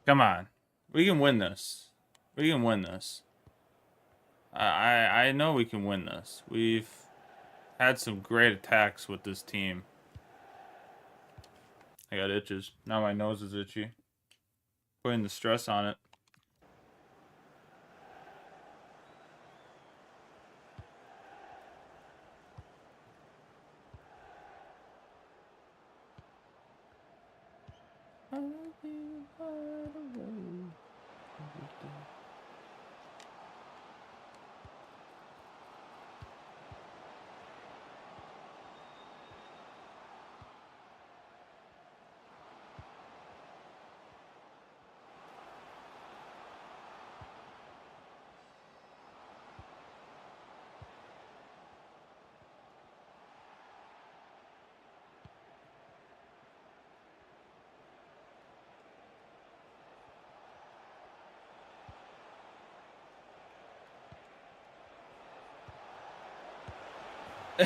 Come on. We can win this. We can win this. I know we can win this. We've had some great attacks with this team. I got itches. Now my nose is itchy. Putting the stress on it.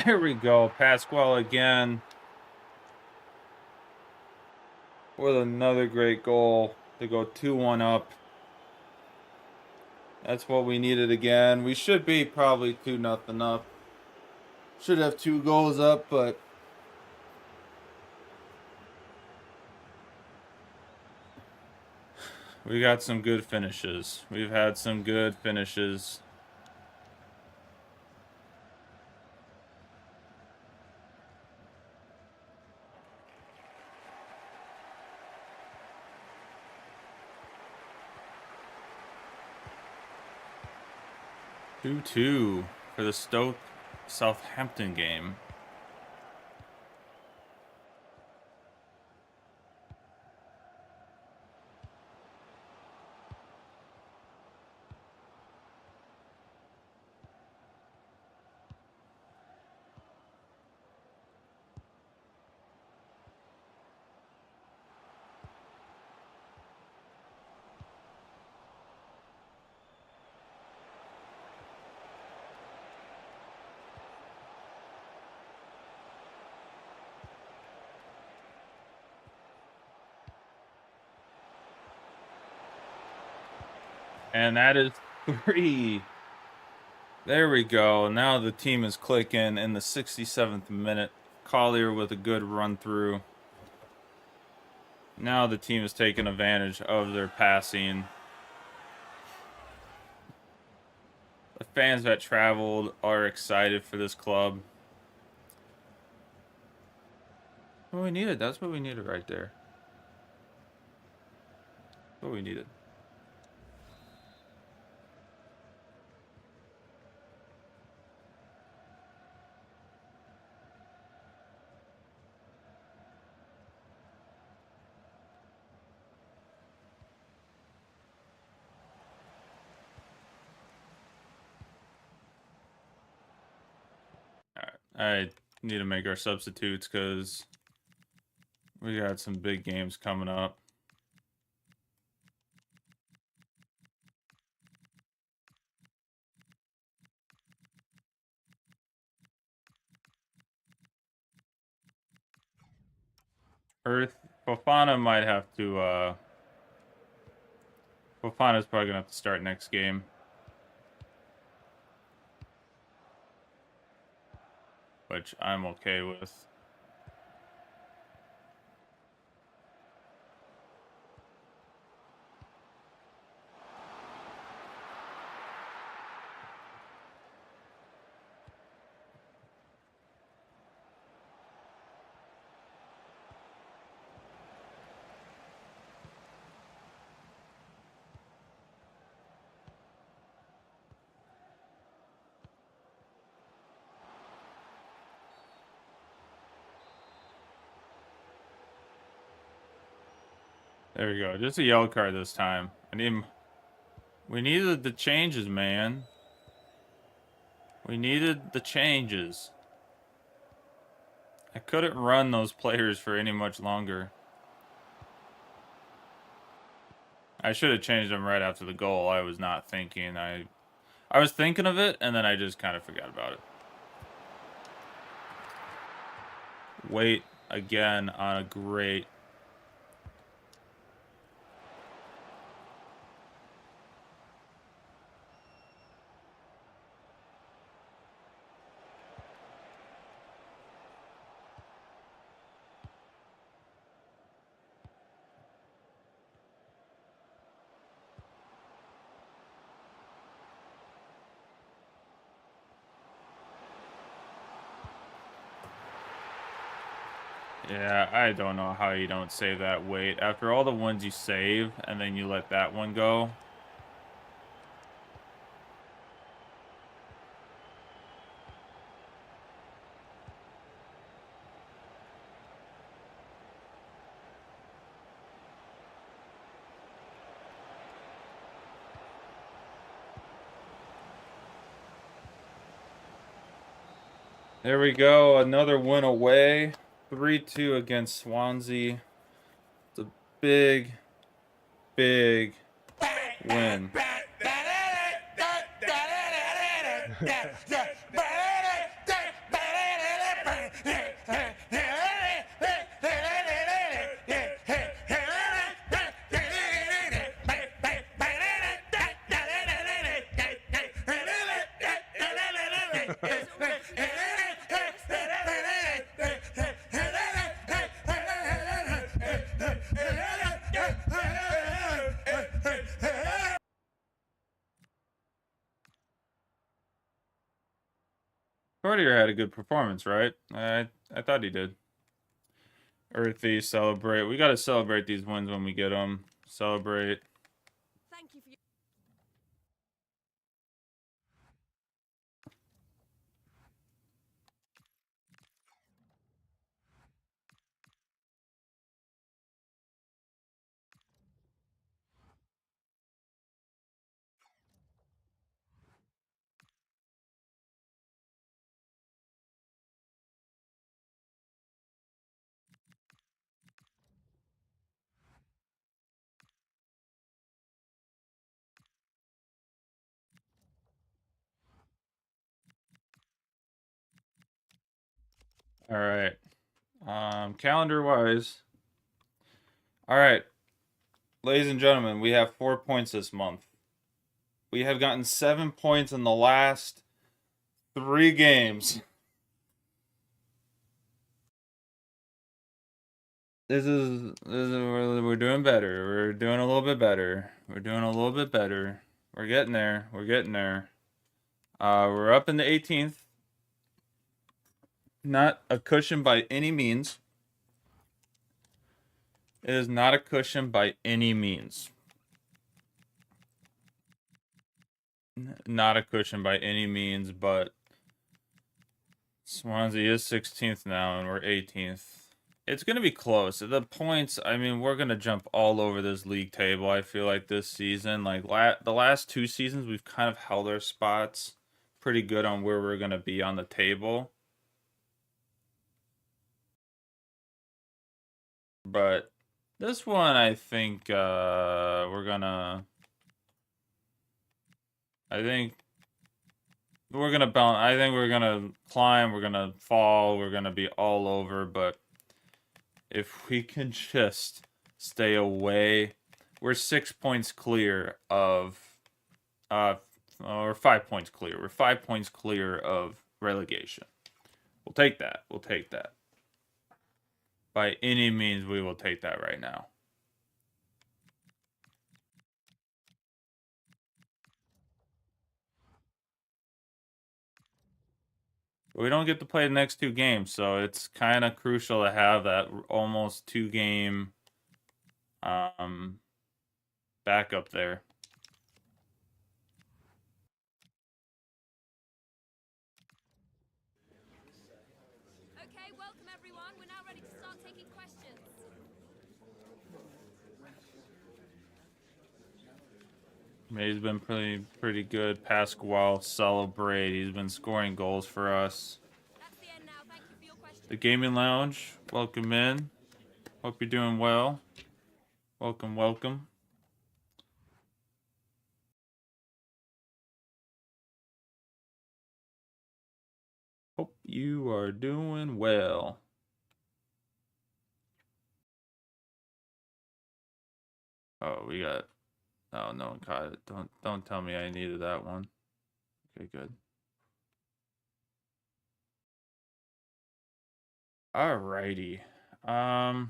There we go. Pasquale again. With another great goal to go 2-1 up. That's what we needed again. We should be probably 2-0 up. Should have 2 goals up, but we got some good finishes. We've had some good finishes. Two for the Stoke Southampton game. And that is 3. There we go. Now the team is clicking in the 67th minute. Collier with a good run through. Now the team is taking advantage of their passing. The fans that traveled are excited for this club. What we needed. That's what we needed right there. What we needed. I need to make our substitutes because we got some big games coming up. Fofana might have to, Fofana's probably going to have to start next game. Which I'm okay with. There we go. Just a yellow card this time. We needed the changes, man. We needed the changes. I couldn't run those players for any much longer. I should have changed them right after the goal. I was not thinking. I was thinking of it, and then I just kind of forgot about it. Wait again on a great... Yeah, I don't know how you don't save that weight. After all the ones you save, and then you let that one go. There we go, another win away. 3-2 against Swansea. It's a big, big win. Cartier had a good performance, right? I thought he did. Earthy, celebrate. We got to celebrate these wins when we get them. Celebrate. Thank you for your... All right. Calendar wise. All right. Ladies and gentlemen, we have 4 points this month. We have gotten 7 points in the last 3 games. We're doing better. We're doing a little bit better. We're doing a little bit better. We're getting there. We're getting there. We're up in the 18th. Not a cushion by any means. It is not a cushion by any means. Not a cushion by any means, but Swansea is 16th now, and we're 18th. It's going to be close. The points, I mean, we're going to jump all over this league table, I feel like, this season. Like, the last 2 seasons, we've kind of held our spots pretty good on where we're going to be on the table. But this one, I think we're going to... I think we're going to bounce. I think we're going to climb. We're going to fall. We're going to be all over. But if we can just stay away, we're 6 points clear of, or 5 points clear. We're 5 points clear of relegation. We'll take that. We'll take that. By any means, we will take that right now. We don't get to play the next 2 games, so it's kind of crucial to have that almost 2-game backup there. Okay, welcome everyone. We're now ready to start taking questions. He's been pretty good. Pasquale, celebrate. He's been scoring goals for us. That's the end now. Thank you for your questions. The Gaming Lounge, welcome in. Hope you're doing well. Welcome, welcome. Hope you are doing well. Oh, we got... Oh, no one caught it. Don't tell me I needed that one. Okay, good. Alrighty. How's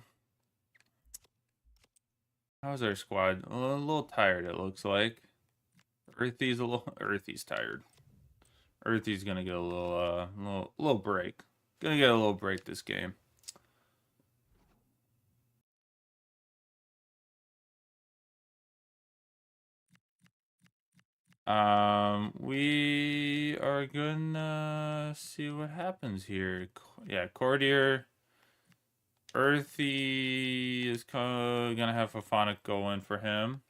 our squad? A little tired, it looks like. Earthy's tired. Earthy's gonna get a little break. Gonna get a little break this game. We are gonna see what happens here. Yeah, Cordier. Earthy is gonna have Fafonic go in for him.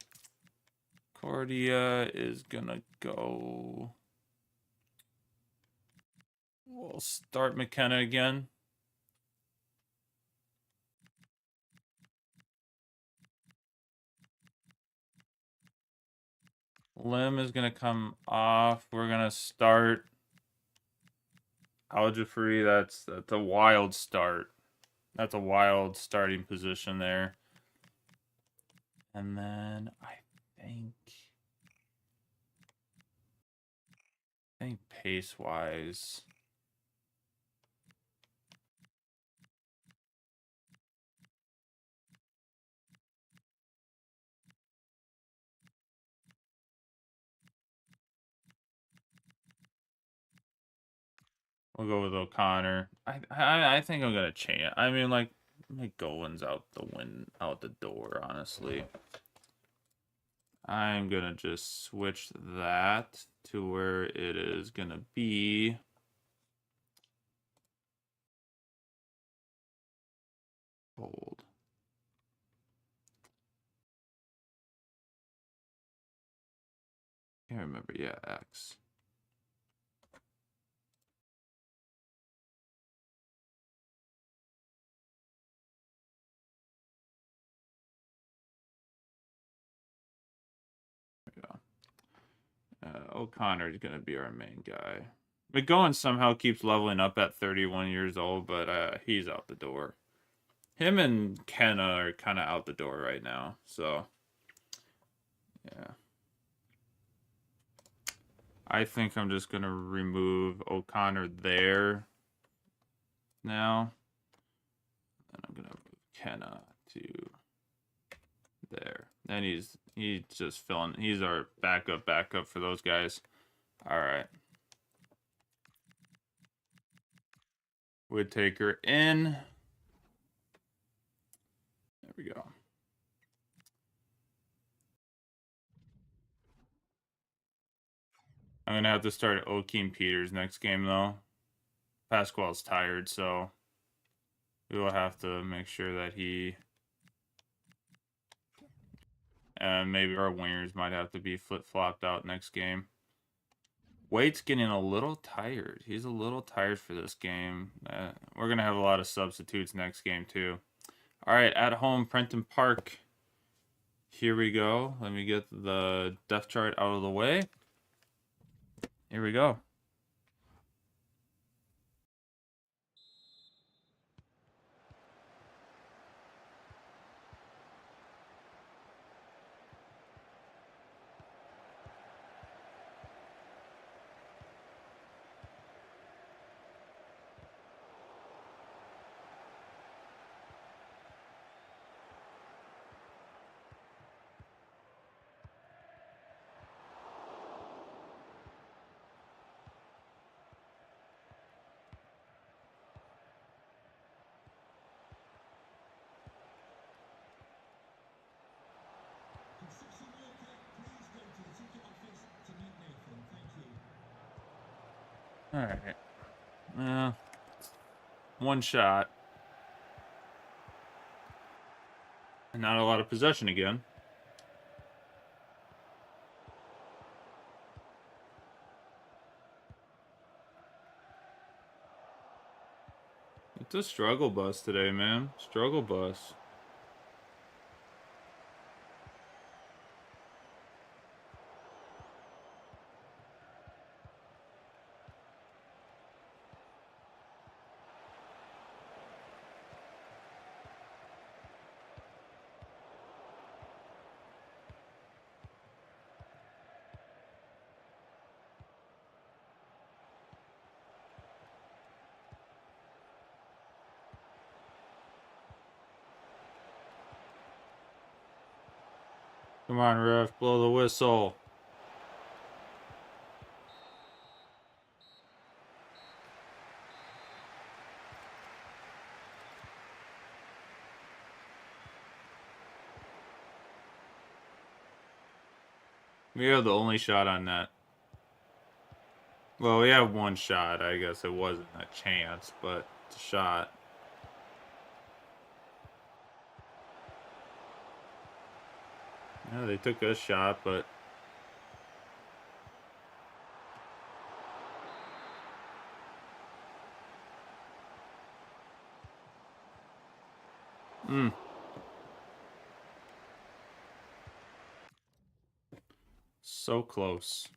Cordia is gonna go. We'll start McKenna again. Lim is gonna come off. We're gonna start Aljafri. That's a wild start. That's a wild starting position there. And then I think pace-wise, we'll go with O'Connor. I think I'm gonna change. I mean, like McGowan's out the door. Honestly, I'm gonna just switch that to where it is gonna be. Bold. Can't remember. Yeah, X. O'Connor is going to be our main guy. McGowan somehow keeps leveling up at 31 years old, but he's out the door. Him and Kenna are kind of out the door right now, so yeah. I think I'm just going to remove O'Connor there now. And I'm going to move Kenna to there. And he's just filling. He's our backup for those guys. All right. Woodtaker in. There we go. I'm going to have to start Okeem Peters next game, though. Pasquale's tired, so we will have to make sure that he... And maybe our wingers might have to be flip-flopped out next game. Waite's getting a little tired. He's a little tired for this game. We're going to have a lot of substitutes next game, too. All right, at home, Prenton Park. Here we go. Let me get the depth chart out of the way. Here we go. All right. One shot. And not a lot of possession again. It's a struggle bus today, man. Struggle bus. Come on, ref, blow the whistle. We have the only shot on net. Well, we have one shot. I guess it wasn't a chance, but it's a shot. Yeah, they took a shot, but... So close.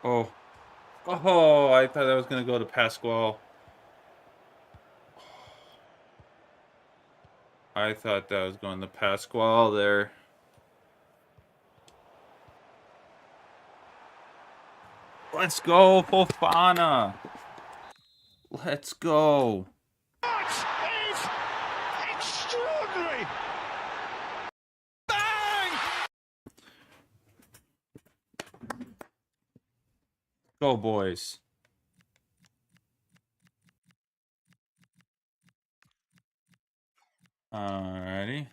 Oh. Oh, I thought that was going to go to Pasquale. I thought that was going to Pasquale there. Let's go, Fofana. Let's go. That is extraordinary. Bang! Go, boys. Alrighty.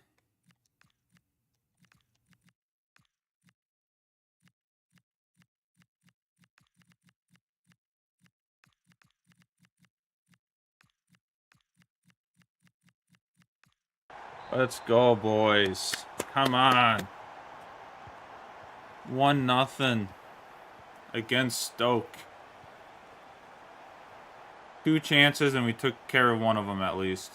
Let's go, boys. Come on. 1-0 against Stoke. 2 chances, and we took care of one of them at least.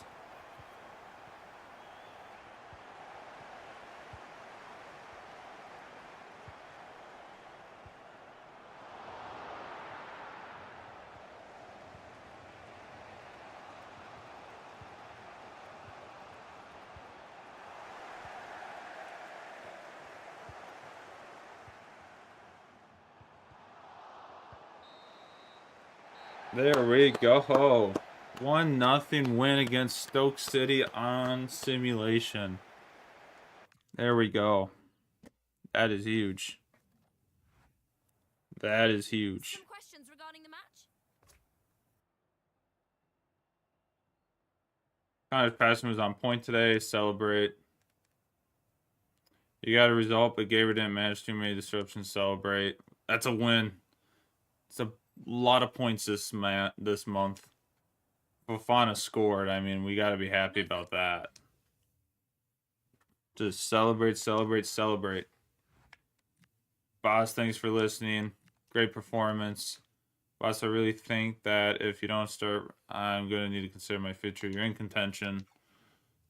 There we go. 1-0 win against Stoke City on simulation. There we go. That is huge. That is huge. Some questions regarding the match? Connor's passing was on point today. Celebrate. You got a result, but Gabriel didn't manage too many disruptions. Celebrate. That's a win. It's a lot of points this month. Fofana scored. I mean, we got to be happy about that. Just celebrate, celebrate, celebrate. Boss, thanks for listening. Great performance. Boss, I really think that if you don't start, I'm going to need to consider my future. You're in contention.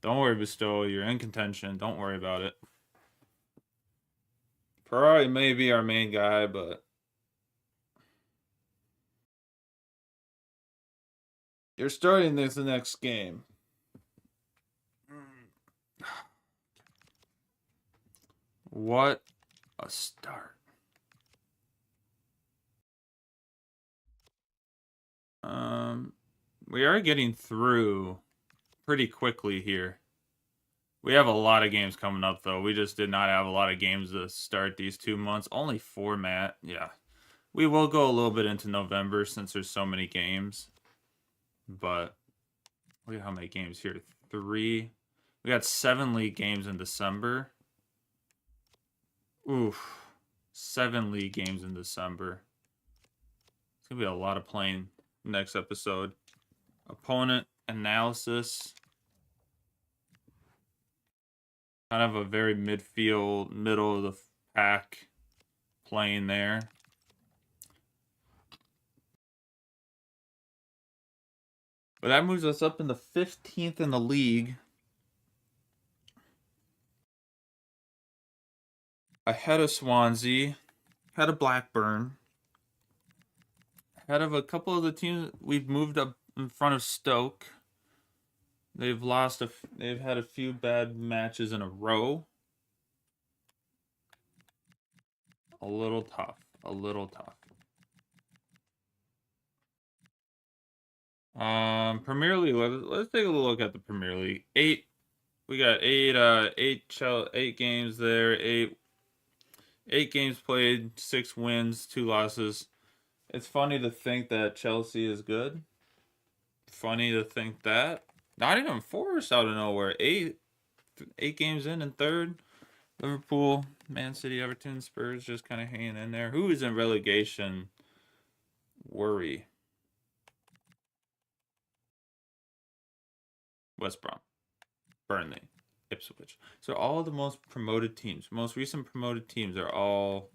Don't worry, Bestow. You're in contention. Don't worry about it. Ferrari may be our main guy, but you're starting the next game. What a start. We are getting through pretty quickly here. We have a lot of games coming up, though. We just did not have a lot of games to start these 2 months. Only 4, Matt. Yeah. We will go a little bit into November since there's so many games. But look at how many games here. 3. We got 7 league games in December. Oof. 7 league games in December. It's going to be a lot of playing next episode. Opponent analysis. Kind of a very midfield, middle of the pack playing there. But that moves us up in the 15th in the league. Ahead of Swansea. Ahead of Blackburn. Ahead of a couple of the teams. We've moved up in front of Stoke. They've had a few bad matches in a row. A little tough. A little tough. Premier League. Let's take a look at the Premier League. 8 We got eight games there. Eight games played, 6 wins, 2 losses. It's funny to think that Chelsea is good. Funny to think that. Not even forced out of nowhere. Eight games in third. Liverpool, Man City, Everton, Spurs just kind of hanging in there. Who is in relegation? Worry. West Brom, Burnley, Ipswich. So all the most promoted teams, most recent promoted teams are all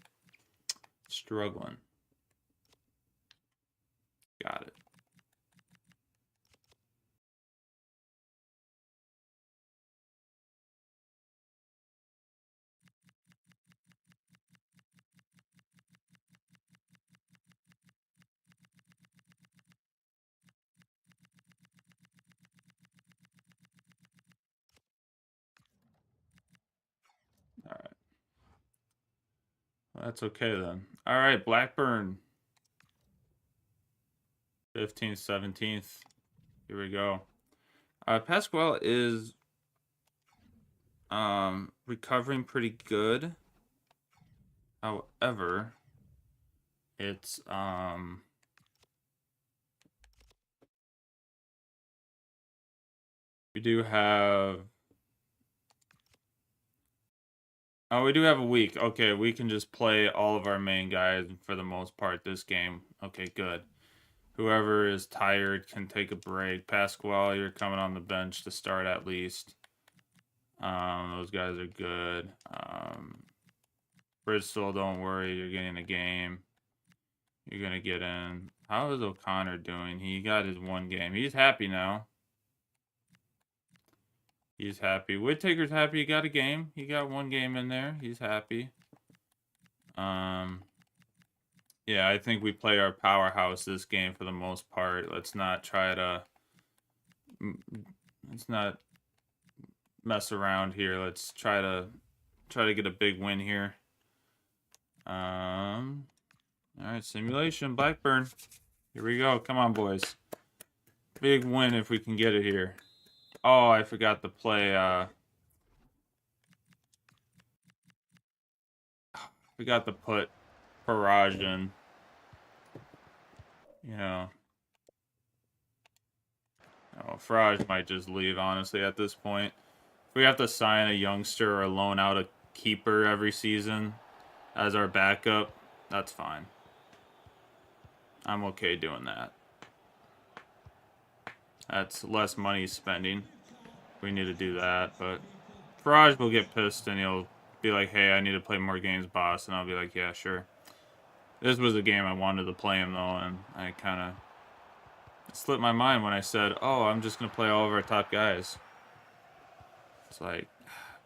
struggling. Got it. All right. Well, that's okay then. All right, Blackburn. 15th, 17th. Here we go. Pasquale is recovering pretty good. However, it's we do have we do have a week. Okay, we can just play all of our main guys for the most part this game. Okay, good. Whoever is tired can take a break. Pasquale, you're coming on the bench to start at least. Those guys are good. Bristol, don't worry, you're getting a game. You're gonna get in. How is O'Connor doing? He got his 1 game. He's happy now. He's happy. Whittaker's happy. He got a game. He got 1 game in there. He's happy. Yeah, I think we play our powerhouse this game for the most part. Let's not try to. Let's not mess around here. Let's try to get a big win here. All right, simulation, Blackburn. Here we go. Come on, boys. Big win if we can get it here. Oh, I forgot to play. Forgot to put Farage in. You know. Oh, Farage might just leave, honestly, at this point. If we have to sign a youngster or loan out a keeper every season as our backup, that's fine. I'm okay doing that. That's less money spending. We need to do that, but Farage will get pissed and he'll be like, hey, I need to play more games, boss. And I'll be like, yeah, sure. This was a game I wanted to play him, though, and I kind of slipped my mind when I said, oh, I'm just going to play all of our top guys. It's like,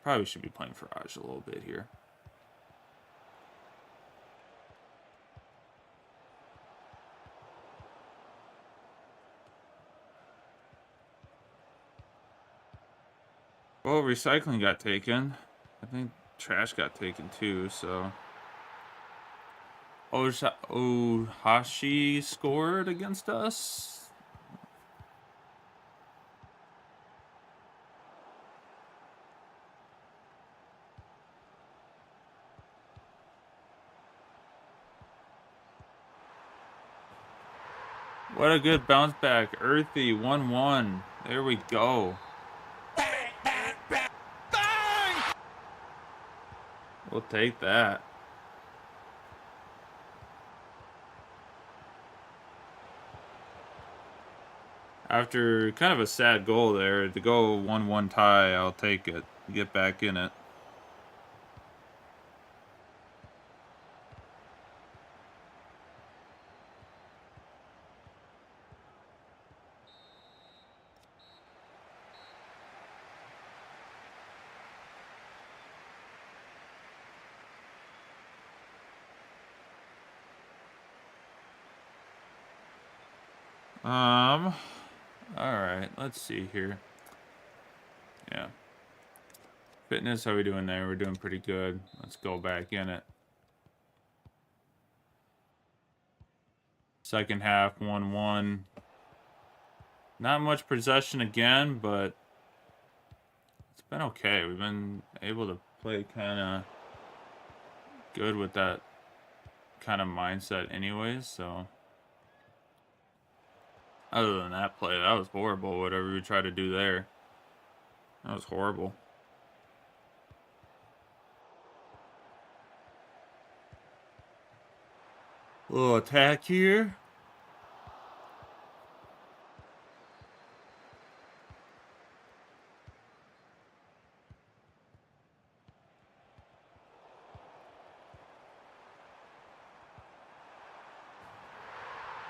probably should be playing Farage a little bit here. Well, recycling got taken. I think trash got taken too, so. Ohashi scored against us. What a good bounce back. Earthy, 1-1. There we go. We'll take that. After kind of a sad goal there, to go 1-1 tie, I'll take it. Get back in it. Alright, let's see here. Yeah. Fitness, how are we doing there? We're doing pretty good. Let's go back in it. Second half, 1-1. Not much possession again, but let's been okay. We've been able to play kind of good with that kind of mindset anyways, so other than that play, that was horrible, whatever we tried to do there. That was horrible. Little attack here.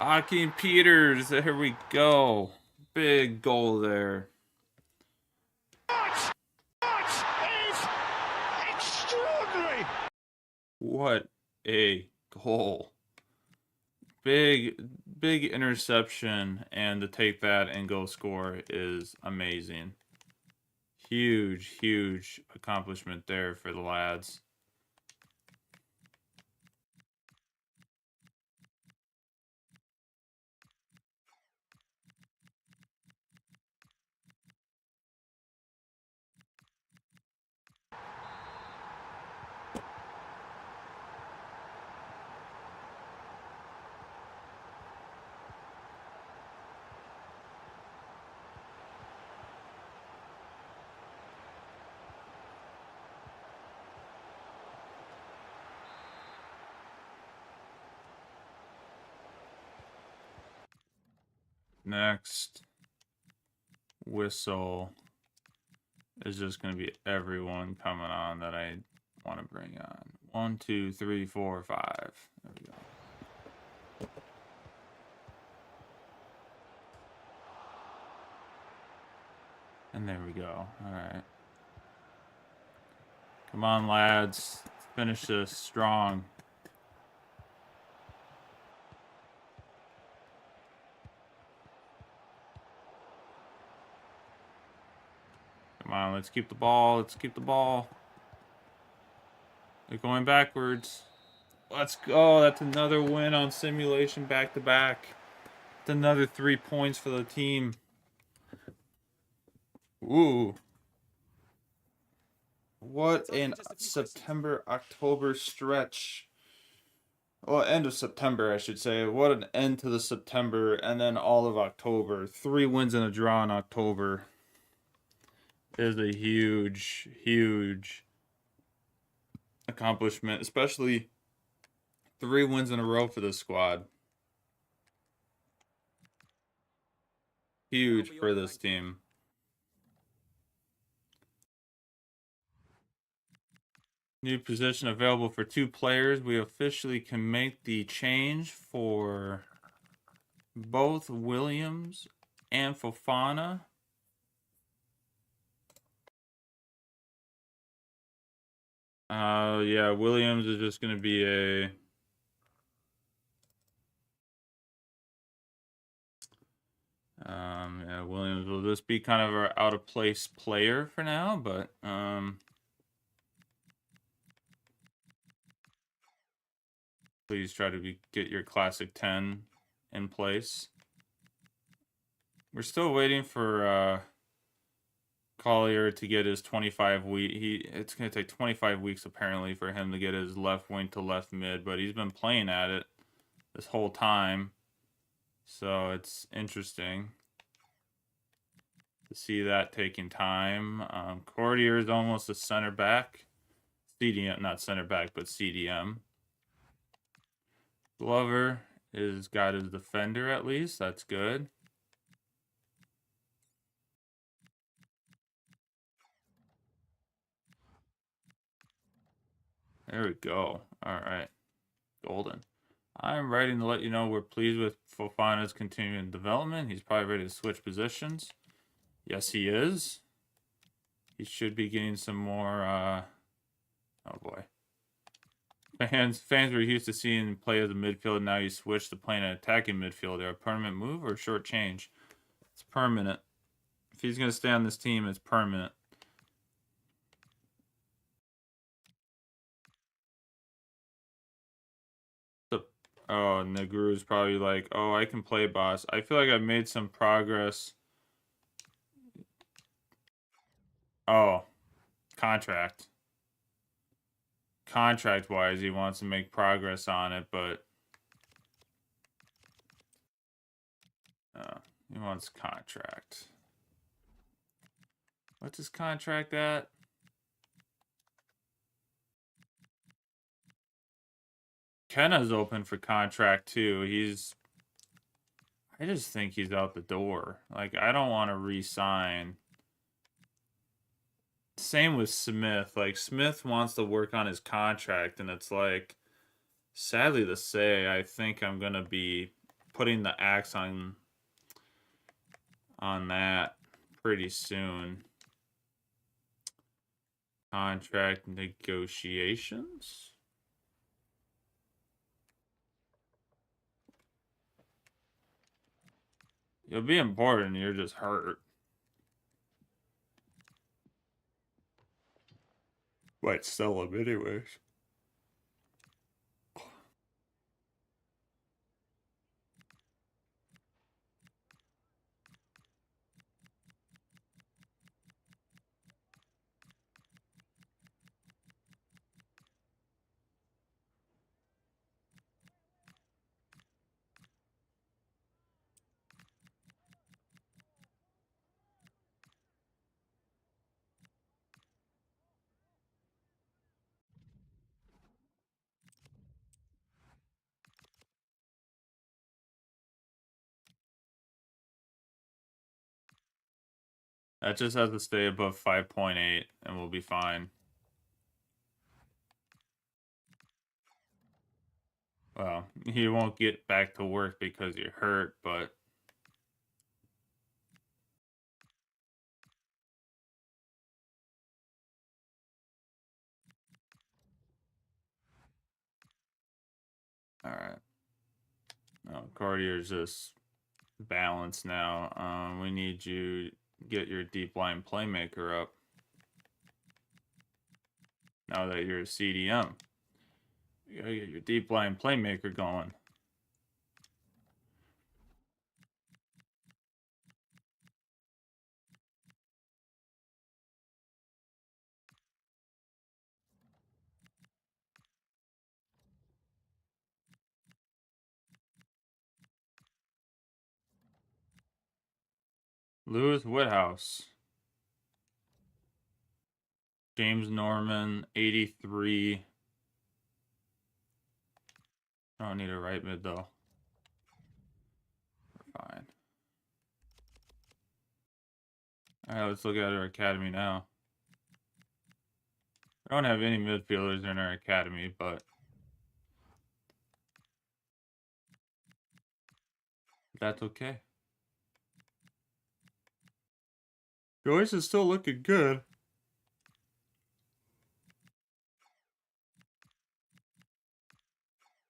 Akeem Peters, there we go. Big goal there. That is extraordinary. What a goal. Big interception, and to take that and go score is amazing. Huge accomplishment there for the lads. Next whistle is just going to be everyone coming on that I want to bring on. 1, 2, 3, 4, 5. There we go. And there we go. All right. Come on, lads. Let's finish this strong. Come on, let's keep the ball. Let's keep the ball. They're going backwards. Let's go. That's another win on simulation back-to-back. That's another 3 points for the team. Ooh. What an September-October stretch. Well, end of September, I should say. What an end to the September and then all of October. 3 wins and a draw in October is a huge accomplishment, especially 3 wins in a row for this squad. Huge for this team. New position available for 2 players. We officially can make the change for both Williams and Fofana. Yeah, Williams is just going to be a... yeah, Williams will just be kind of our out-of-place player for now, but... please try to get your classic 10 in place. We're still waiting for Collier to get his 25 week. It's going to take 25 weeks apparently for him to get his left wing to left mid, but he's been playing at it this whole time. So it's interesting to see that taking time. Cordier is almost a center back. CDM, not center back, but CDM. Glover is got his defender at least. That's good. There we go. All right. Golden. I'm writing to let you know we're pleased with Fofana's continuing development. He's probably ready to switch positions. Yes, he is. He should be getting some more... oh, boy. Fans were used to seeing him play as a midfielder. Now you switch to playing an attacking midfielder. A permanent move or a short change? It's permanent. If he's going to stay on this team, it's permanent. Oh, Negru's probably like, oh, I can play, boss. I feel like I've made some progress. Oh, contract. Contract-wise, he wants to make progress on it, but he wants contract. What's his contract at? Kenna's open for contract too. I just think he's out the door. Like, I don't want to re-sign. Same with Smith. Like, Smith wants to work on his contract, and it's like, sadly to say, I think I'm gonna be putting the axe on that pretty soon. Contract negotiations. You'll be important. You're just hurt. Might sell him anyways. That just has to stay above 5.8 and we'll be fine. Well, you won't get back to work because you're hurt, but all right. Oh, Cartier's just balanced now. We need you to get your deep line playmaker up. Now that you're a CDM, you gotta get your deep line playmaker going. Lewis Whithouse. James Norman, 83. I don't need a right mid, though. We're fine. All right, let's look at our academy now. We don't have any midfielders in our academy, but that's okay. Joyce is still looking good.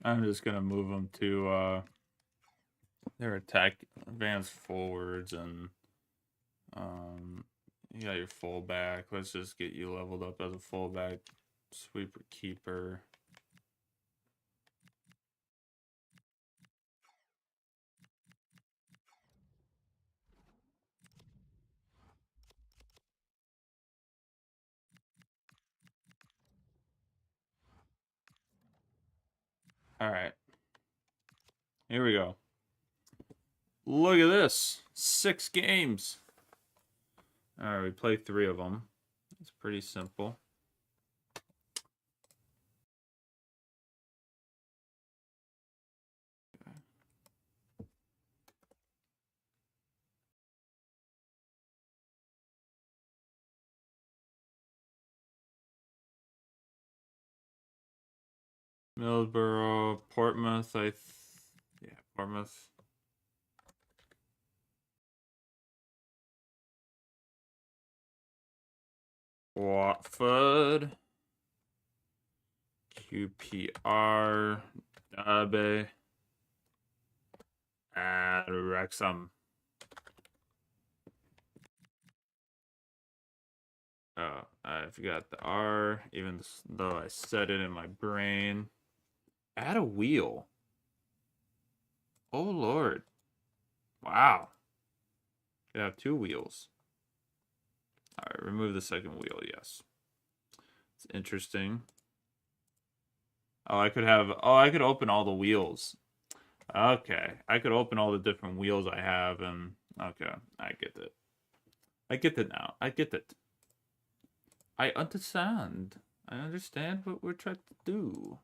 I'm just gonna move them to their attack advanced forwards, and you got your fullback. Let's just get you leveled up as a fullback, sweeper, keeper. All right. Here we go. Look at this. 6 games. All right, we played 3 of them. It's pretty simple. Millsboro, Portsmouth, yeah, Portsmouth. Watford. QPR. Derby. And Wrexham. Oh, I forgot the R, even though I said it in my brain. Add a wheel. Oh, Lord. Wow. Could have 2 wheels. All right, remove the second wheel, yes. It's interesting. Oh, I could open all the wheels. Okay, I could open all the different wheels I have, and okay, I get it. I get it now. I get it. I understand. I understand what we're trying to do.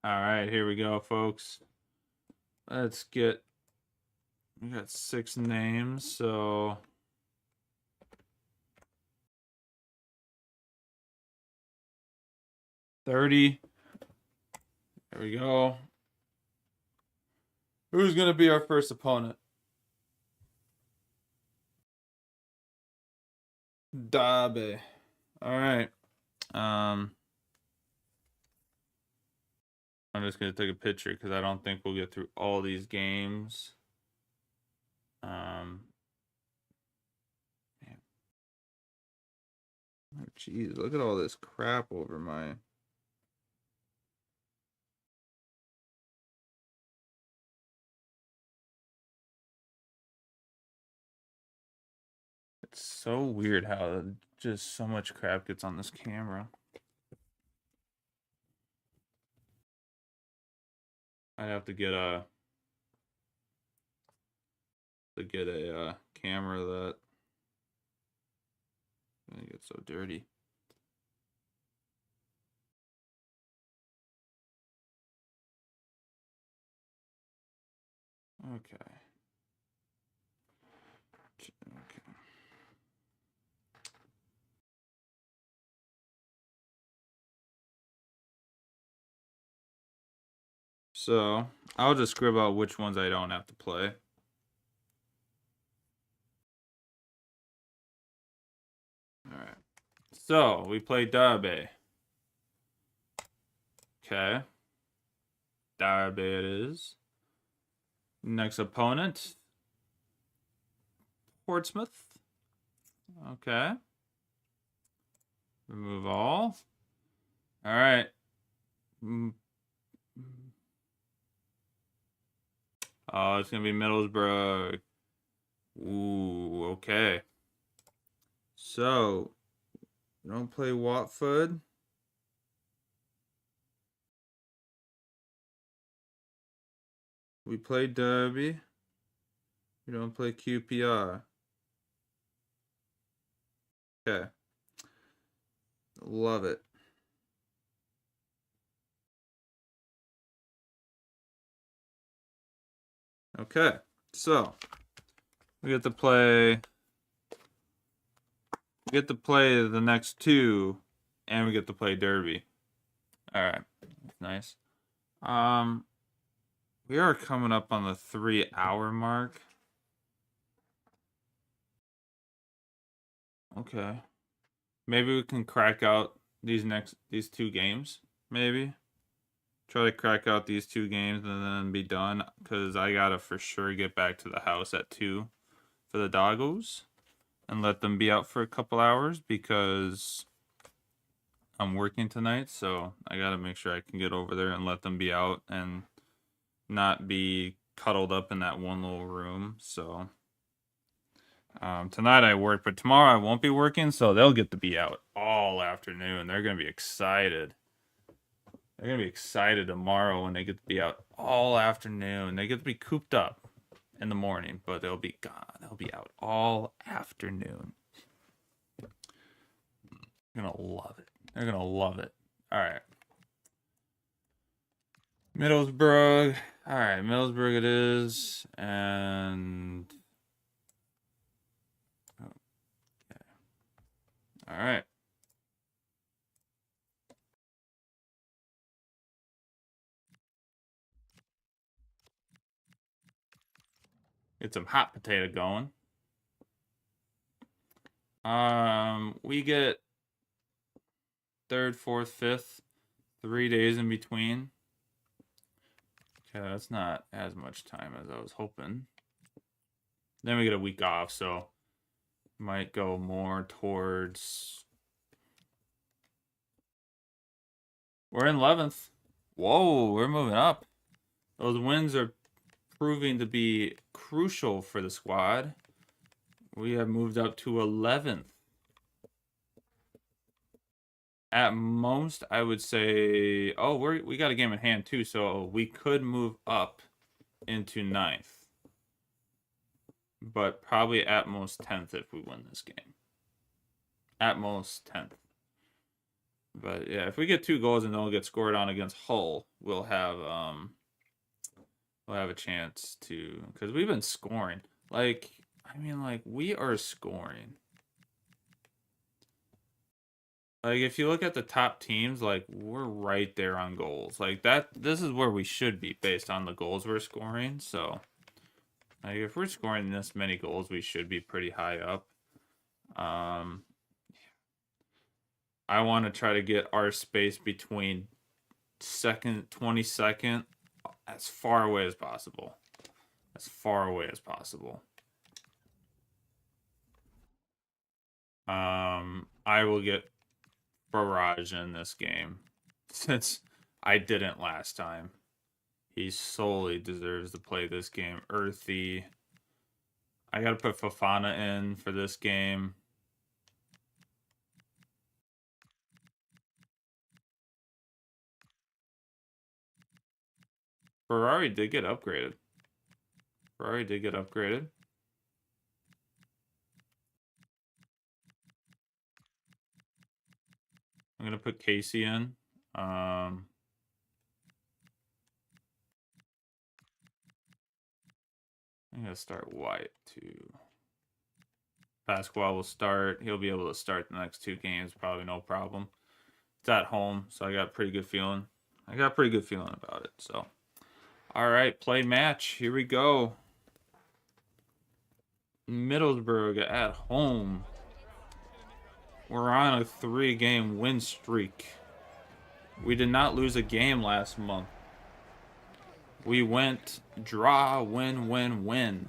All right, here we go, folks. Let's get. We got 6 names, so. $30. There we go. Who's gonna be our first opponent? Derby. All right. I'm just gonna take a picture because I don't think we'll get through all these games. Oh, jeez, look at all this crap over my. It's so weird how just so much crap gets on this camera. I have to get a camera that doesn't get so dirty. Okay. So I'll just scribble out which ones I don't have to play. All right. So we play Derby. Okay. Derby it is. Next opponent. Portsmouth. Okay. Remove all. All right. Oh, it's going to be Middlesbrough. Ooh, okay. So, we don't play Watford. We play Derby. We don't play QPR. Okay. Love it. Okay. So, we get to play the next 2 and we get to play Derby. All right. Nice. We are coming up on the 3-hour mark. Okay. Maybe we can crack out these 2 games. Maybe. Try to crack out these 2 games and then be done. Because I gotta for sure get back to the house at 2 for the doggos. And let them be out for a couple hours because I'm working tonight. So I gotta make sure I can get over there and let them be out and not be cuddled up in that one little room. So tonight I work, but tomorrow I won't be working, so they'll get to be out all afternoon. They're gonna be excited. They're gonna be excited tomorrow when they get to be out all afternoon. They get to be cooped up in the morning, but they'll be gone. They'll be out all afternoon. They're gonna love it. They're gonna love it. All right. Middlesbrough. All right, Middlesbrough it is, and okay. All right. Get some hot potato going. We get 3rd, 4th, 5th, 3 days in between. Okay, that's not as much time as I was hoping. Then we get a week off, so might go more towards. We're in 11th. Whoa, we're moving up. Those wins are proving to be crucial for the squad. We have moved up to 11th. At most, I would say, oh, we got a game in hand too, so we could move up into 9th. But probably at most 10th if we win this game. At most 10th. But yeah, if we get 2 goals and don't get scored on against Hull, we'll have a chance to, because we've been scoring. Like, I mean, like, we are scoring. Like, if you look at the top teams, like, we're right there on goals. Like, this is where we should be based on the goals we're scoring. So, like, if we're scoring this many goals, we should be pretty high up. I want to try to get our space between 22nd, as far away as possible. As far away as possible. I will get barrage in this game since I didn't last time. He solely deserves to play this game. Earthy. I gotta put Fofana in for this game. Ferrari did get upgraded. I'm gonna put Casey in. I'm gonna start Wyatt too. Pasquale will start. He'll be able to start the next 2 games, probably no problem. It's at home, so I got a pretty good feeling. About it. So, all right, play match. Here we go. Middlesbrough at home. We're on a 3-game win streak. We did not lose a game last month. We went draw, win, win, win.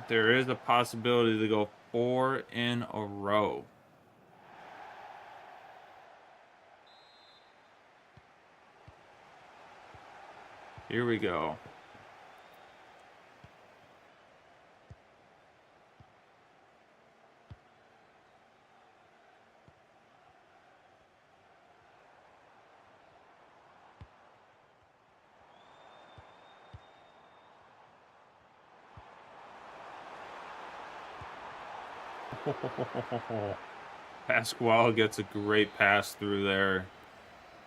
There is a possibility to go 4 in a row. Here we go. Pasquale gets a great pass through there.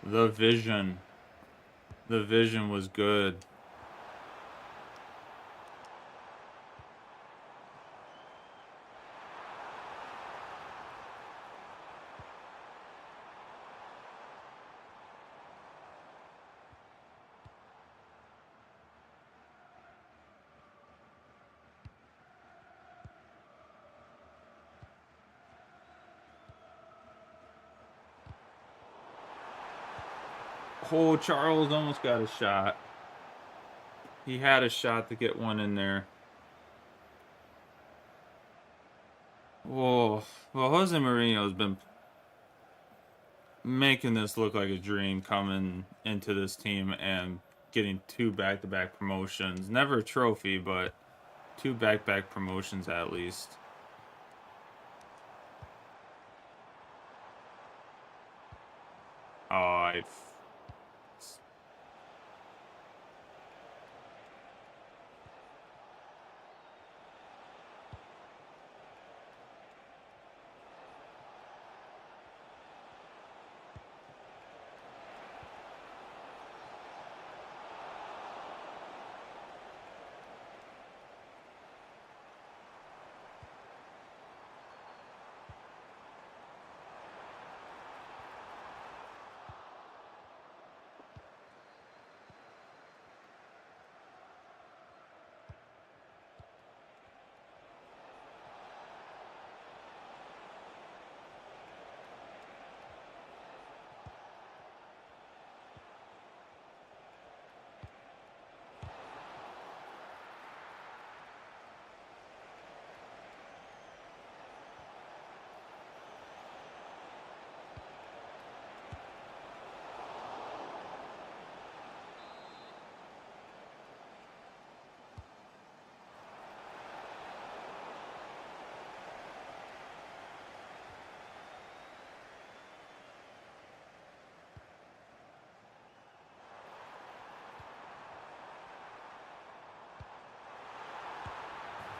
The vision was good. Oh, Charles almost got a shot. He had a shot to get one in there. Whoa. Well, Jose Mourinho's been making this look like a dream coming into this team and getting 2 back-to-back promotions. Never a trophy, but 2 back-to-back promotions at least. Oh,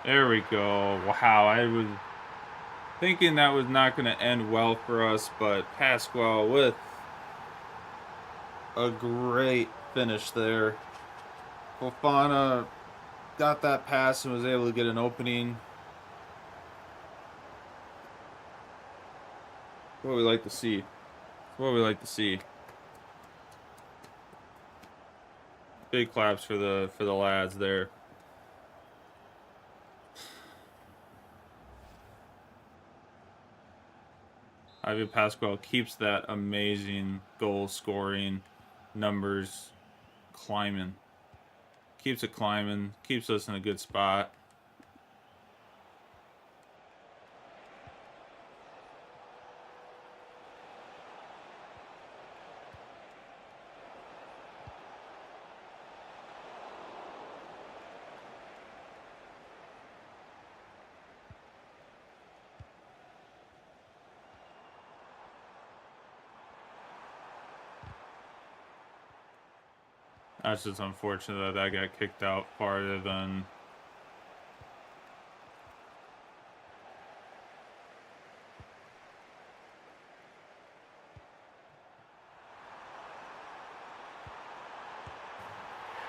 There we go. Wow, I was thinking that was not going to end well for us, but Pasquale with a great finish there. Fofana got that pass and was able to get an opening. What we like to see. What we like to see. Big claps for the lads there. Ivy Pasquale keeps that amazing goal scoring numbers climbing. Keeps it climbing, keeps us in a good spot. That's just unfortunate that got kicked out farther than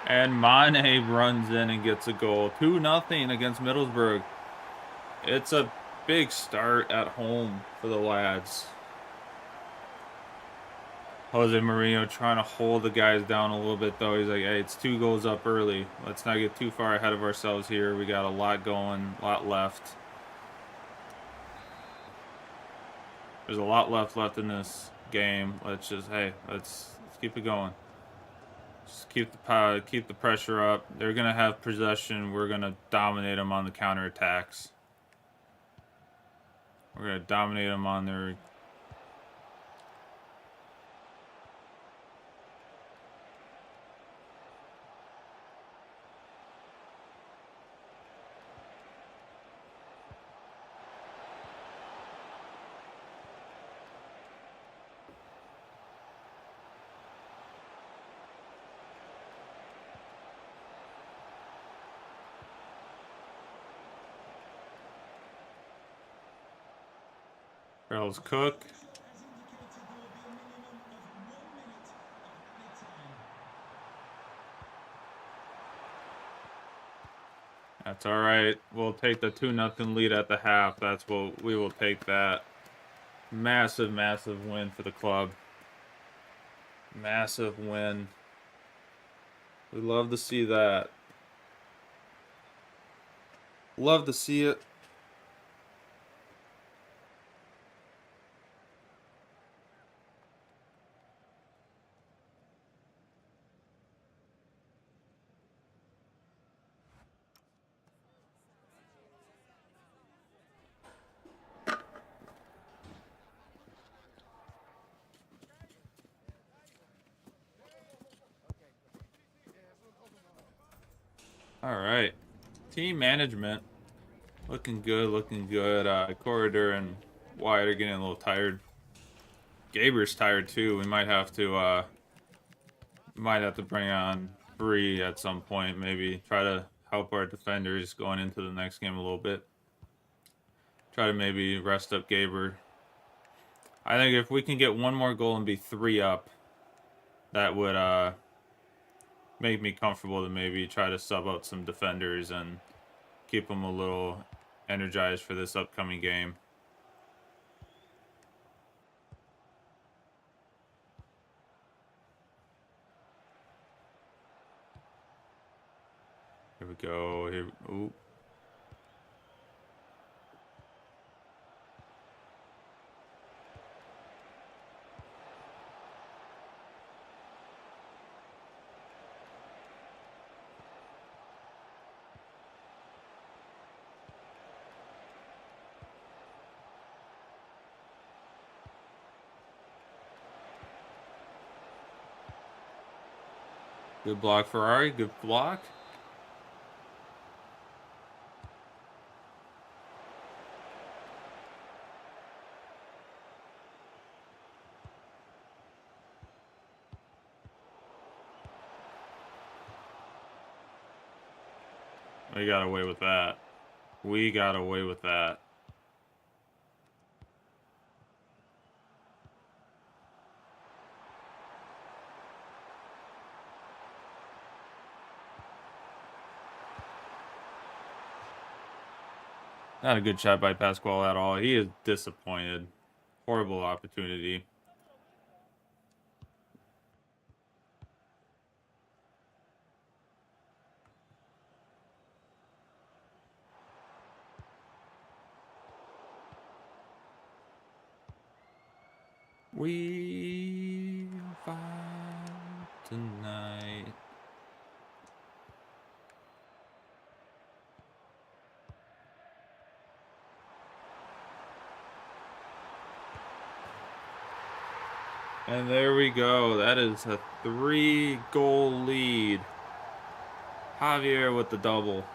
and Mane runs in and gets a goal. 2-0 against Middlesbrough. It's a big start at home for the lads. Jose Mourinho trying to hold the guys down a little bit, though. He's like, hey, it's 2 goals up early. Let's not get too far ahead of ourselves here. We got a lot going, a lot left. There's a lot left in this game. Let's just, hey, let's keep it going. Just keep the pressure up. They're gonna have possession. We're gonna dominate them on the counterattacks. We're gonna dominate them on their. Charles Cook. That's all right. We'll take the 2-0 lead at the half. That's what we will take that. Massive, massive win for the club. Massive win. We love to see that. Love to see it. All right. Team management. Looking good, looking good. Corridor and Wyatt are getting a little tired. Gaber's tired too. We might have to bring on Bree at some point. Maybe try to help our defenders going into the next game a little bit. Try to maybe rest up Gaber. I think if we can get one more goal and be 3 up, that would make me comfortable to maybe try to sub out some defenders and keep them a little energized for this upcoming game. Here we go. Here, ooh. Good block, Ferrari. Good block. We got away with that. We got away with that. Not a good shot by Pasquale at all. He is disappointed. Horrible opportunity. We fight tonight. And there we go. That is a 3-goal lead. Javier with the double.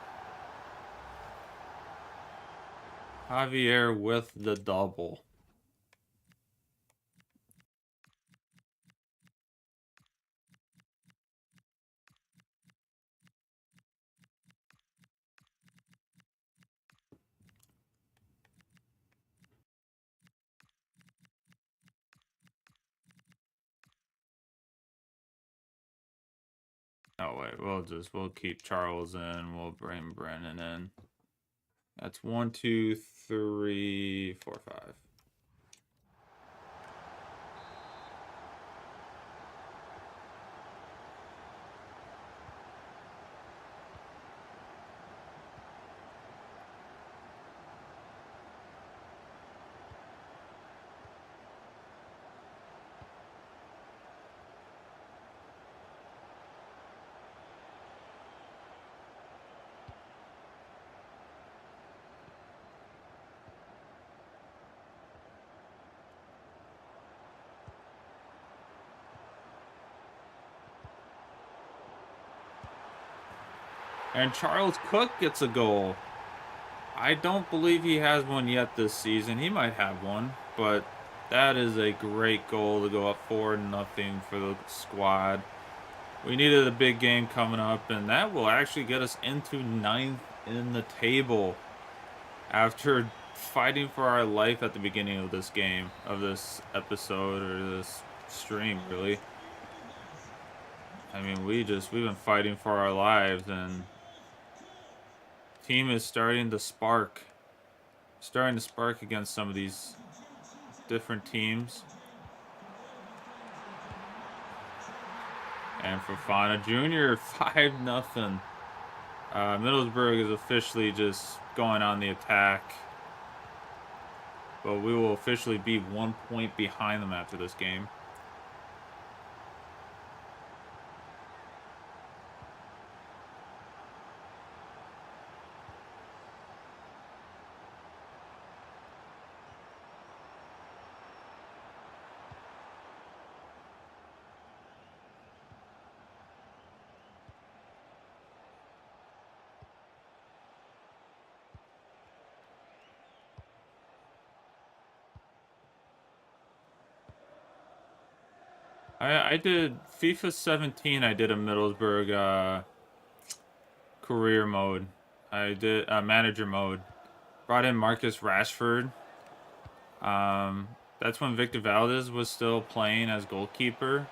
Javier with the double. Oh wait, we'll keep Charles in. We'll bring Brennan in. That's 1, 2, 3, 4, 5. And Charles Cook gets a goal. I don't believe he has one yet this season. He might have one, but that is a great goal to go up 4-0 for the squad. We needed a big game coming up, and that will actually get us into 9th in the table after fighting for our life at the beginning of this game, of this episode, or this stream, really. I mean, we've been fighting for our lives, and team is starting to spark against some of these different teams. And Fofana Jr. 5-0. Middlesbrough is officially just going on the attack, but we will officially be 1 point behind them after this game. I did FIFA 17. I did a Middlesbrough career mode. I did manager mode. Brought in Marcus Rashford. That's when Victor Valdez was still playing as goalkeeper.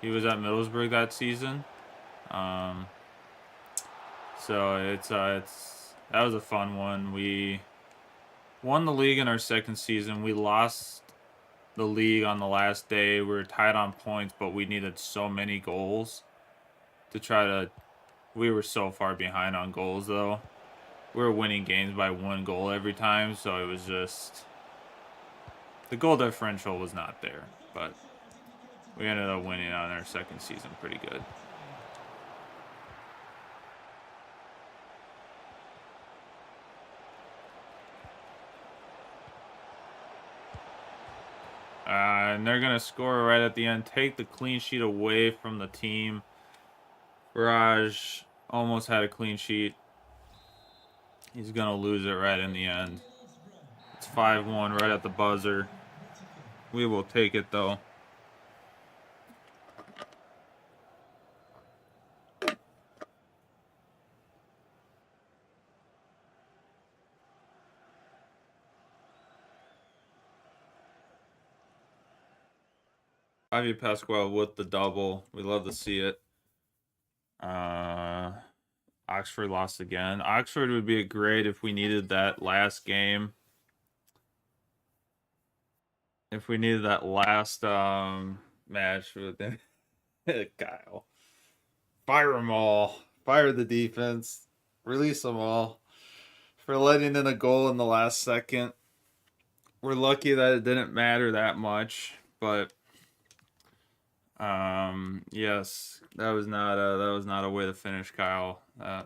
He was at Middlesbrough that season. So it's that was a fun one. We won the league in our second season. We lost the league on the last day. We were tied on points, but we needed so many goals to try to. We were so far behind on goals, though. We were winning games by 1 goal every time, so it was just the goal differential was not there. But we ended up winning on our second season pretty good. And they're going to score right at the end. Take the clean sheet away from the team. Raj almost had a clean sheet. He's going to lose it right in the end. It's 5-1 right at the buzzer. We will take it, though. Ivy Pasquale with the double. We love to see it. Oxford lost again. Oxford would be great if we needed that last game. If we needed that last match with Kyle. Fire them all. Fire the defense. Release them all. For letting in a goal in the last second. We're lucky that it didn't matter that much, but yes, that was not a way to finish, Kyle. I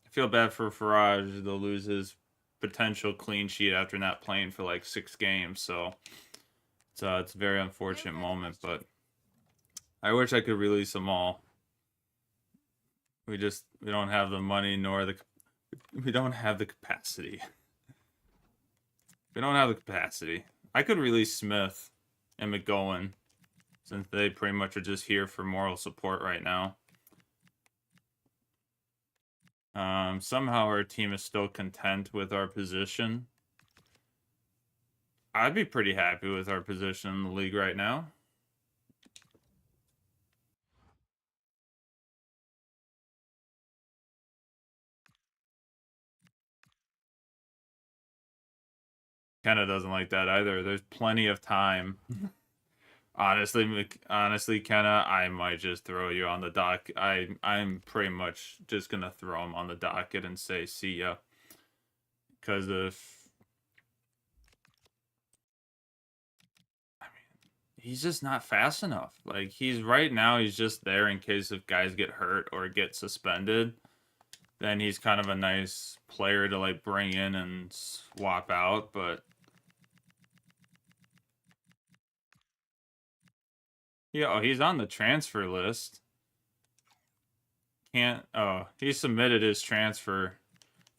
feel bad for Farage to lose his potential clean sheet after not playing for like 6 games, so it's a very unfortunate moment, but I wish I could release them all. We don't have the money we don't have the capacity. We don't have the capacity. I could release Smith and McGowan, since they pretty much are just here for moral support right now. Somehow our team is still content with our position. I'd be pretty happy with our position in the league right now. Kenna doesn't like that either. There's plenty of time. Honestly, Kenna, I might just throw you on the dock. I'm pretty much just gonna throw him on the docket and say see ya. Because he's just not fast enough. Like he's just there in case if guys get hurt or get suspended. Then he's kind of a nice player to like bring in and swap out, but yeah, he's on the transfer list. He submitted his transfer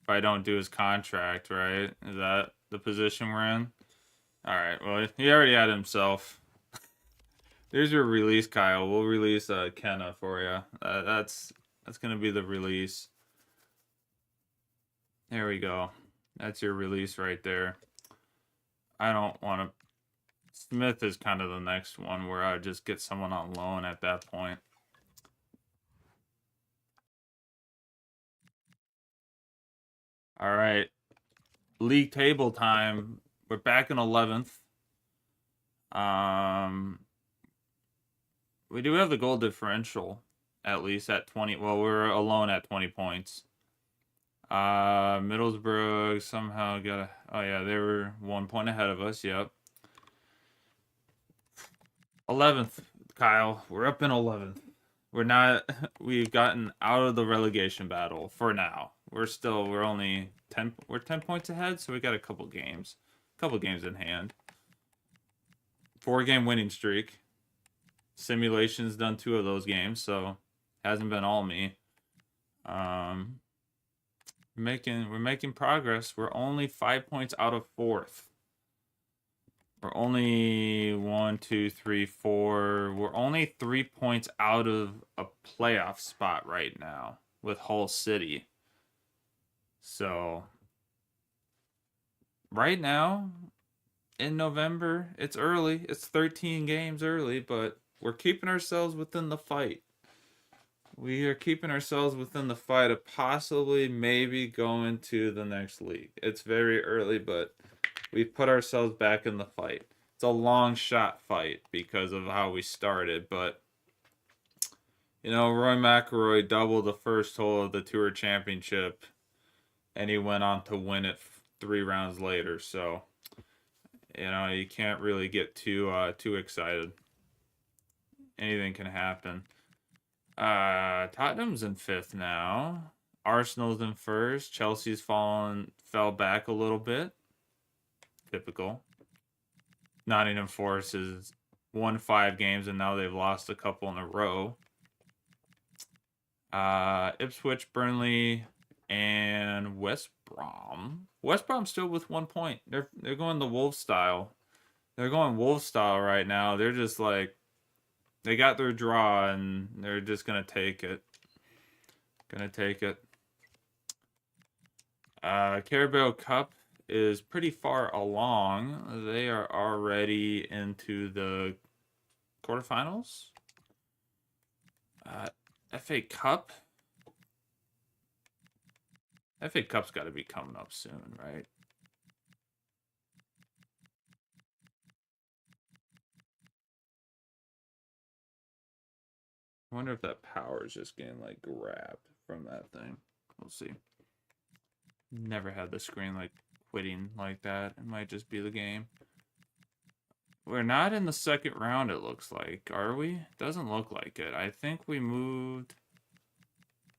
if I don't do his contract, right? Is that the position we're in? All right, well, he already had himself. There's your release, Kyle. We'll release Kenna for you. That's going to be the release. There we go. That's your release right there. I don't want to... Smith is kind of the next one where I would just get someone on loan at that point. All right. League table time. We're back in 11th. We do have the goal differential, at least at 20. Well, we're alone at 20 points. Middlesbrough somehow got a... Oh, yeah, they were 1 point ahead of us. Yep. 11th, Kyle. We're up in 11th. We've gotten out of the relegation battle for now. We're only 10 points ahead, so we got a couple games in hand. 4-game winning streak. Simulation's done 2 of those games, so hasn't been all me. We're making progress. We're only 5 points out of 4th. We're only 1, 2, 3, 4. We're only 3 points out of a playoff spot right now with Hull City. So, right now, in November, it's early. It's 13 games early, but we're keeping ourselves within the fight. We are keeping ourselves within the fight of possibly maybe going to the next league. It's very early, but we've put ourselves back in the fight. It's a long shot fight because of how we started, but you know, Roy McIlroy doubled the first hole of the Tour Championship, and he went on to win it 3 rounds later. So, you know, you can't really get too excited. Anything can happen. Tottenham's in 5th now. Arsenal's in 1st. Chelsea's fell back a little bit. Typical. Nottingham Forest has won 5 games and now they've lost a couple in a row. Ipswich, Burnley, and West Brom. West Brom's still with 1 point. They're going the Wolves style. They're going Wolves style right now. They're just like, they got their draw and they're just gonna take it. Carabao Cup is pretty far along. They are already into the quarterfinals. FA Cup. FA Cup's got to be coming up soon, right? I wonder if that power is just getting like grabbed from that thing. We'll see. Never had the screen like quitting like that. It might just be the game. We're not in the second round, it looks like, are we? Doesn't look like it. I think we moved.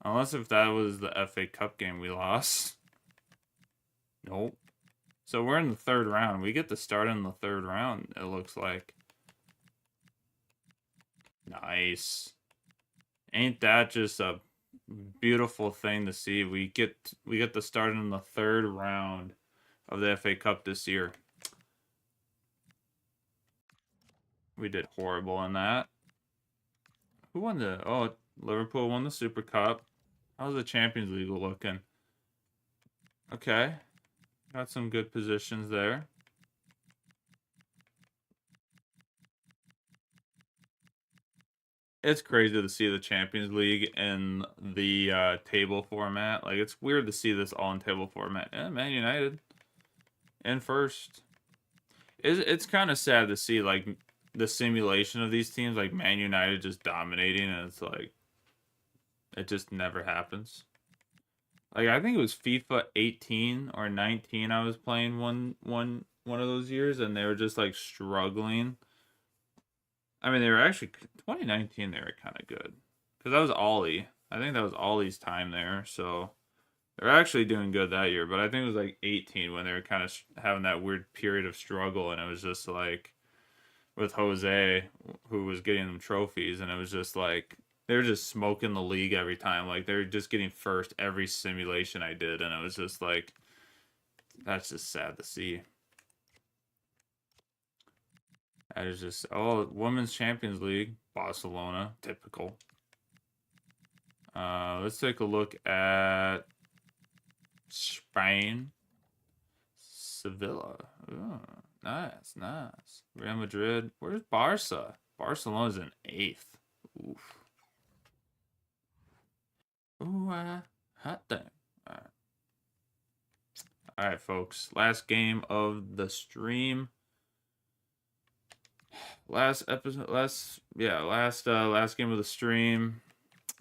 Unless if that was the FA Cup game we lost. Nope. So we're in the third round. We get to start in the third round, it looks like. Nice. Ain't that just a beautiful thing to see? We get to start in the third round of the FA Cup this year. We did horrible in that. Who won the... Oh, Liverpool won the Super Cup. How's the Champions League looking? Okay. Got some good positions there. It's crazy to see the Champions League in the table format. Like, it's weird to see this all in table format. Yeah, Man United in first. It's kind of sad to see, like, the simulation of these teams, like Man United just dominating, and it's like it just never happens. Like, I think it was FIFA 18 or 19 I was playing one of those years, and they were just like struggling. I mean, they were actually 2019 they were kind of good because that was Ollie. I think that was Ollie's time there, so they're actually doing good that year. But I think it was like 18 when they were kind of having that weird period of struggle, and it was just like with Jose, who was getting them trophies, and it was just like they were just smoking the league every time. Like, they were just getting first every simulation I did, and it was just like, that's just sad to see. That is just... Oh, Women's Champions League, Barcelona, typical. Let's take a look at Spain. Sevilla. Ooh. Nice, nice. Real Madrid. Where's Barca? Barcelona's in 8th. Oof. Ooh, hot damn. Alright. Alright, folks. Last game of the stream. Last episode, last game of the stream.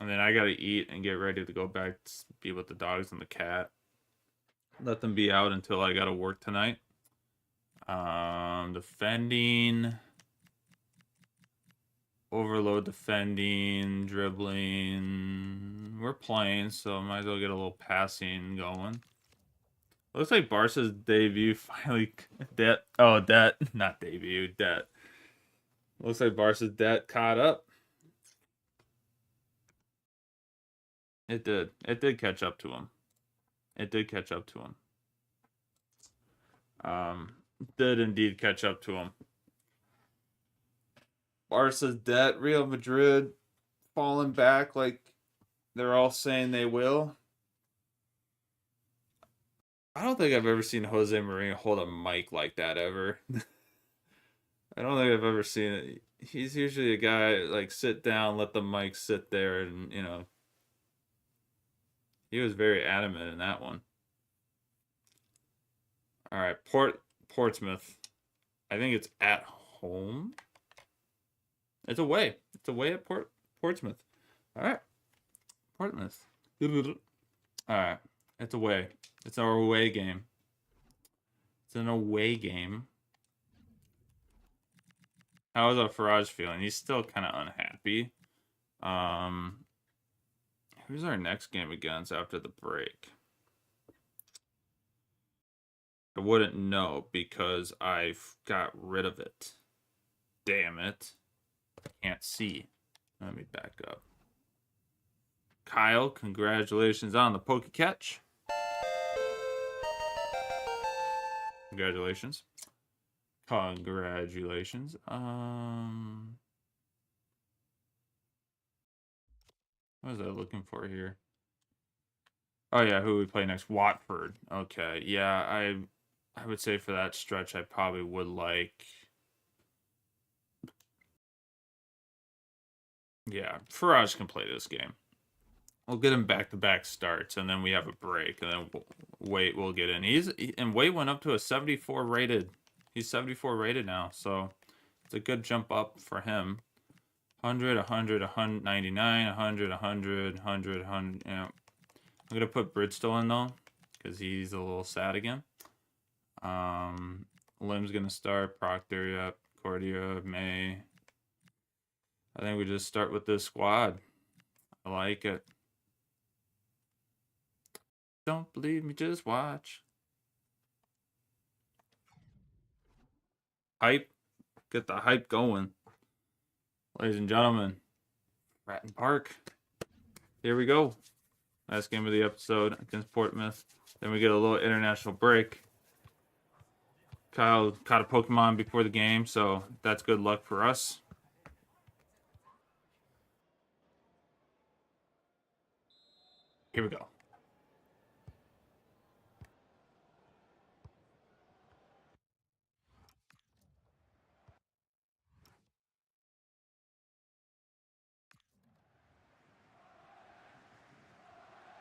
And then I gotta eat and get ready to go back to be with the dogs and the cat. Let them be out until I gotta work tonight. Defending, overload, defending, dribbling. We're playing, so might as well get a little passing going. Looks like Barca's debut finally not debut, debt. Looks like Barca's debt caught up. It did. It did catch up to him. It did catch up to him. Did indeed catch up to him. Barca's debt, Real Madrid falling back like they're all saying they will. I don't think I've ever seen Jose Mourinho hold a mic like that ever. I don't think I've ever seen it. He's usually a guy like sit down, let the mic sit there, and you know. He was very adamant in that one. All right, Portsmouth. I think it's at home. It's away. It's away at Portsmouth. All right, Portsmouth. All right, it's away. It's our away game. It's an away game. How is Faraj feeling? He's still kind of unhappy. Who's our next game against after the break? I wouldn't know because I've got rid of it. Damn it. Can't see. Let me back up. Kyle, congratulations on the poke catch. Congratulations. Congratulations. What was I looking for here? Oh yeah, who we play next? Watford. Okay, yeah, I would say for that stretch, I probably would like Yeah, Faraj can play this game. We'll get him back-to-back starts, and then we have a break, and then Waite will get in. And Waite went up to a 74 rated. He's 74 rated now, so it's a good jump up for him. 100, 100, 199, 100, 100, 100, 100. Yeah. I'm going to put Bridgestone in, though, because he's a little sad again. Lim's going to start. Proctor, yep. Cordia, May. I think we just start with this squad. I like it. Don't believe me, just watch. Hype. Get the hype going. Ladies and gentlemen, Ratton Park. Here we go. Last game of the episode against Portsmouth. Then we get a little international break. Kyle caught a Pokemon before the game, so that's good luck for us. Here we go.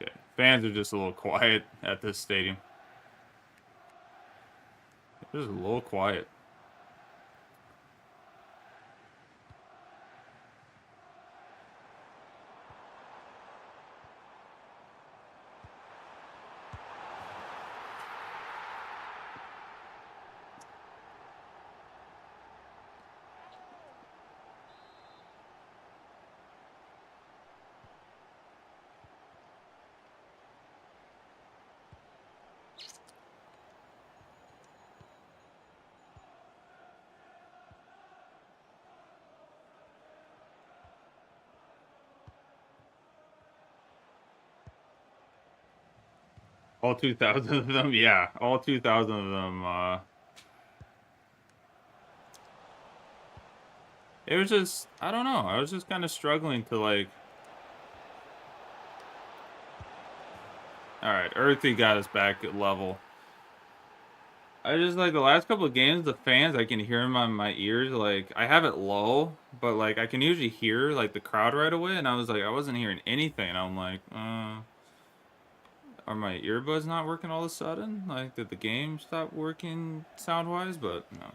Okay. Fans are just a little quiet at this stadium. Just a little quiet. All 2,000 of them, yeah. All 2,000 of them, it was just, I don't know. I was just kind of struggling to, like... Alright, Earthy got us back at level. I just, like, the last couple of games, the fans, I can hear them on my ears. Like, I have it low, but, like, I can usually hear, like, the crowd right away. And I was like, I wasn't hearing anything. And I'm like, are my earbuds not working all of a sudden? Like, did the game stop working sound-wise? But, no.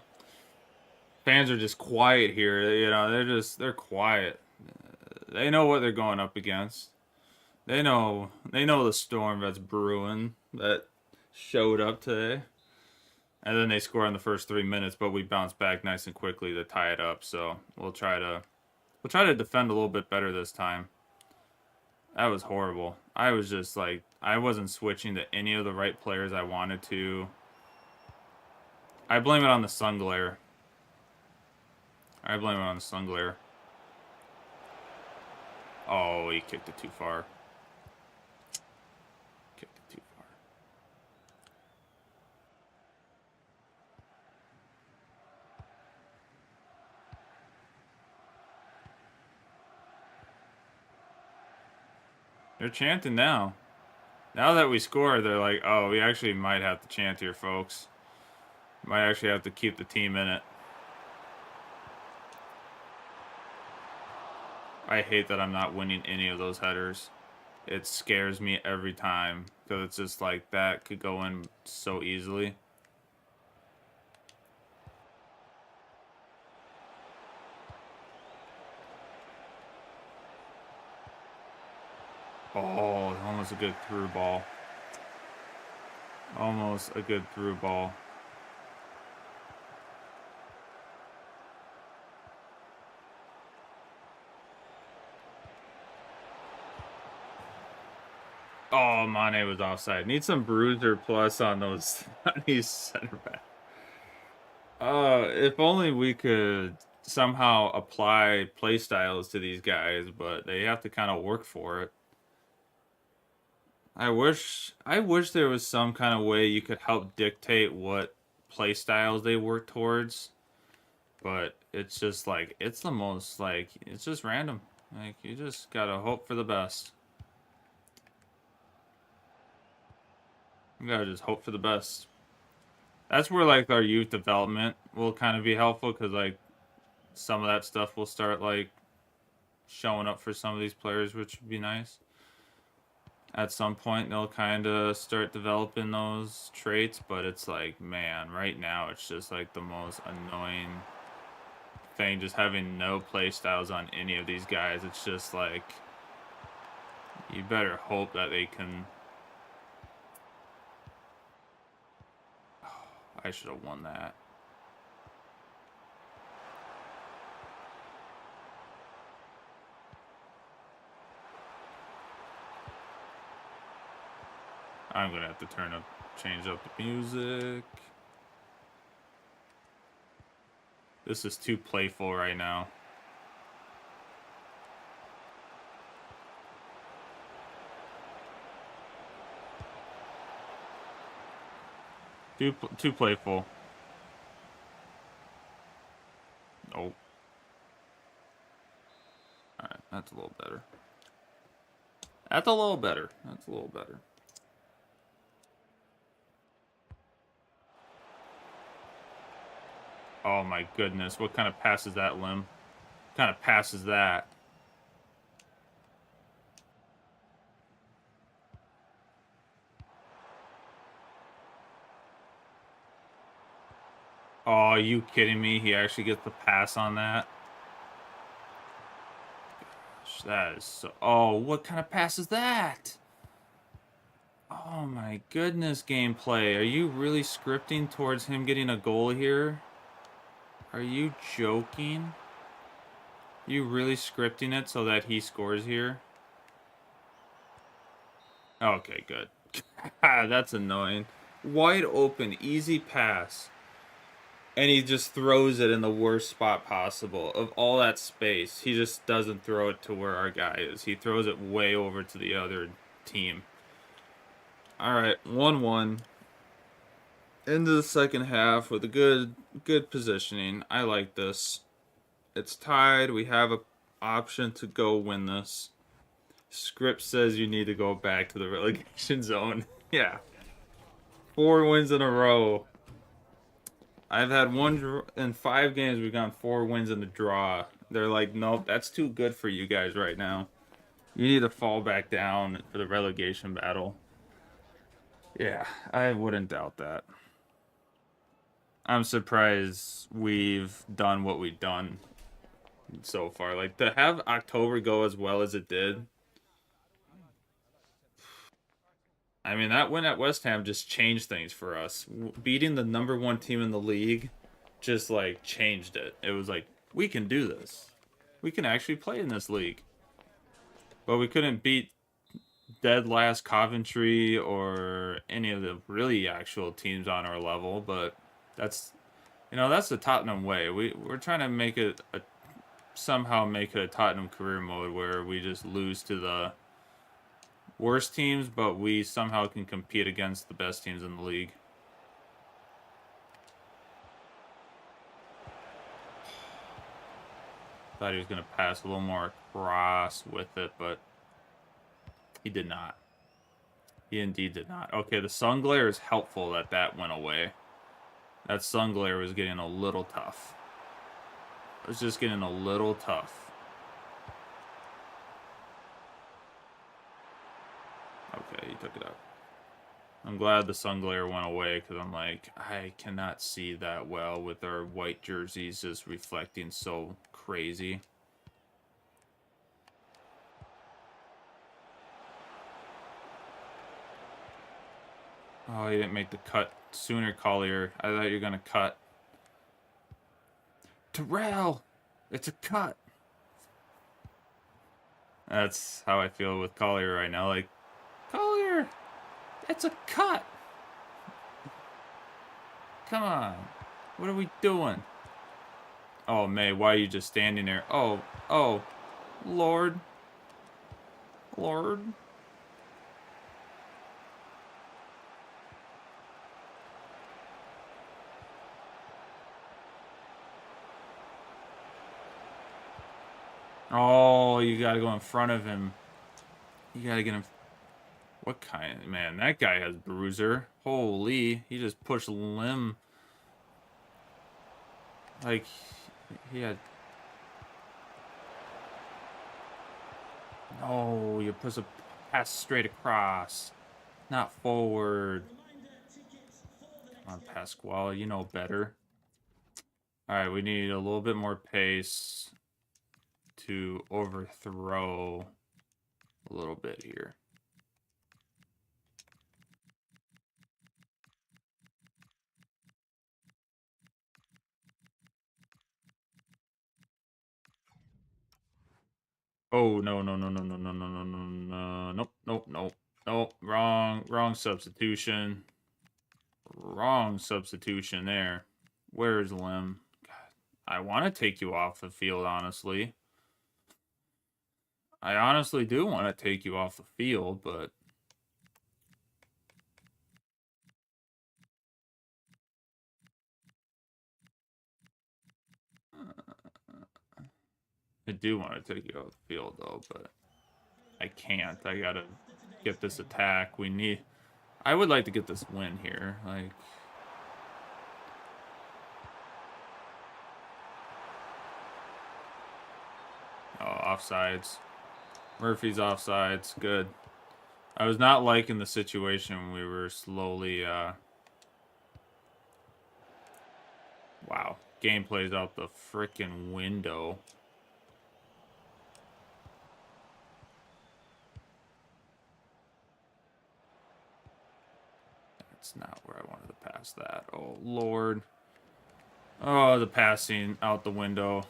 Fans are just quiet here. You know, they're quiet. They know what they're going up against. They know the storm that's brewing that showed up today. And then they score in the first 3 minutes, but we bounce back nice and quickly to tie it up. So we'll try to defend a little bit better this time. That was horrible. I was just like, I wasn't switching to any of the right players I wanted to. I blame it on the sun glare. Oh, he kicked it too far. They're chanting now. Now that we score, they're like, oh, we actually might have to chant here, folks. Might actually have to keep the team in it. I hate that I'm not winning any of those headers. It scares me every time. Because it's just like, that could go in so easily. Oh, almost a good through ball. Almost a good through ball. Oh, Mane was offside. Need some bruiser plus on those on these center back. If only we could somehow apply play styles to these guys, but they have to kind of work for it. I wish there was some kind of way you could help dictate what play styles they work towards. But it's just like, it's the most, like, it's just random. Like, you just gotta hope for the best. You gotta just hope for the best. That's where, like, our youth development will kind of be helpful, because, like, some of that stuff will start, like, showing up for some of these players, which would be nice. At some point, they'll kind of start developing those traits, but it's like, man, right now it's just like the most annoying thing, just having no play styles on any of these guys. It's just like, you better hope that they can... Oh, I should have won that. I'm gonna have to change up the music. This is too playful right now. Too playful. Oh. Alright, that's a little better. That's a little better. That's a little better. Oh my goodness, what kind of pass is that, Lim? What kind of pass is that? Oh, are you kidding me? He actually gets the pass on that? Gosh, that is so... Oh, what kind of pass is that? Oh my goodness, gameplay. Are you really scripting towards him getting a goal here? Are you joking? You really scripting it so that he scores here? Okay, good. That's annoying. Wide open, easy pass. And he just throws it in the worst spot possible. Of all that space, he just doesn't throw it to where our guy is. He throws it way over to the other team. Alright, 1-1. Into the second half with a good positioning. I like this. It's tied. We have an option to go win this. Script says you need to go back to the relegation zone. Yeah. 4 wins in a row. I've had in 5 games, we've gotten 4 wins in a draw. They're like, nope, that's too good for you guys right now. You need to fall back down for the relegation battle. Yeah, I wouldn't doubt that. I'm surprised we've done what we've done so far. Like, to have October go as well as it did. I mean, that win at West Ham just changed things for us. Beating the #1 team in the league just, like, changed it. It was like, we can do this. We can actually play in this league. But we couldn't beat dead last Coventry or any of the really actual teams on our level, but that's, you know, that's the Tottenham way. We're trying to make it somehow make it a Tottenham career mode where we just lose to the worst teams, but we somehow can compete against the best teams in the league. Thought he was going to pass a little more across with it, but he did not. He indeed did not. Okay, the sun glare is helpful that went away. That sun glare was getting a little tough. It was just getting a little tough. Okay, he took it out. I'm glad the sun glare went away because I'm like, I cannot see that well with our white jerseys just reflecting so crazy. Oh, he didn't make the cut sooner, Collier. I thought you were going to cut. Terrell! It's a cut! That's how I feel with Collier right now. Like, Collier! It's a cut! Come on. What are we doing? Oh, May, why are you just standing there? Oh, Lord. Lord. Oh, you gotta go in front of him. You gotta get him. What kind? Man, that guy has bruiser. Holy, he just pushed Lim. Like, he had. No, you put a pass straight across, not forward. Come on, Pasquale, you know better. All right, we need a little bit more pace to overthrow a little bit here. Oh, no, no, no, no, no, no, no, no, no, no, nope, nope, nope, nope, wrong substitution. Wrong substitution there. Where's Lim? God, I want to take you off the field, honestly. I honestly do want to take you off the field, but... I do want to take you off the field, though, but I can't. I gotta get this attack. We need... I would like to get this win here. Like... Oh, offsides. Murphy's offsides. Good. I was not liking the situation when we were slowly... Wow. Gameplay's out the frickin' window. That's not where I wanted to pass that. Oh, Lord. Oh, the passing out the window.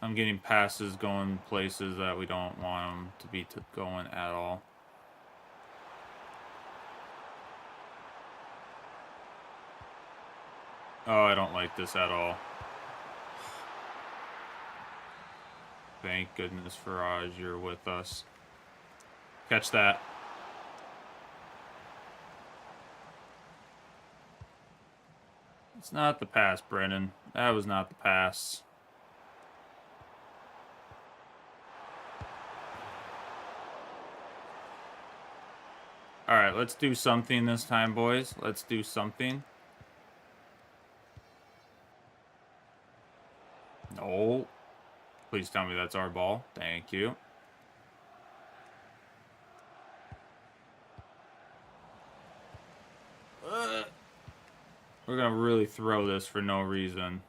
I'm getting passes going places that we don't want them to be going at all. Oh, I don't like this at all. Thank goodness, Faraj, you're with us. Catch that. It's not the pass, Brennan. That was not the pass. All right, let's do something this time, boys. Let's do something. No. Please tell me that's our ball. Thank you. We're going to really throw this for no reason.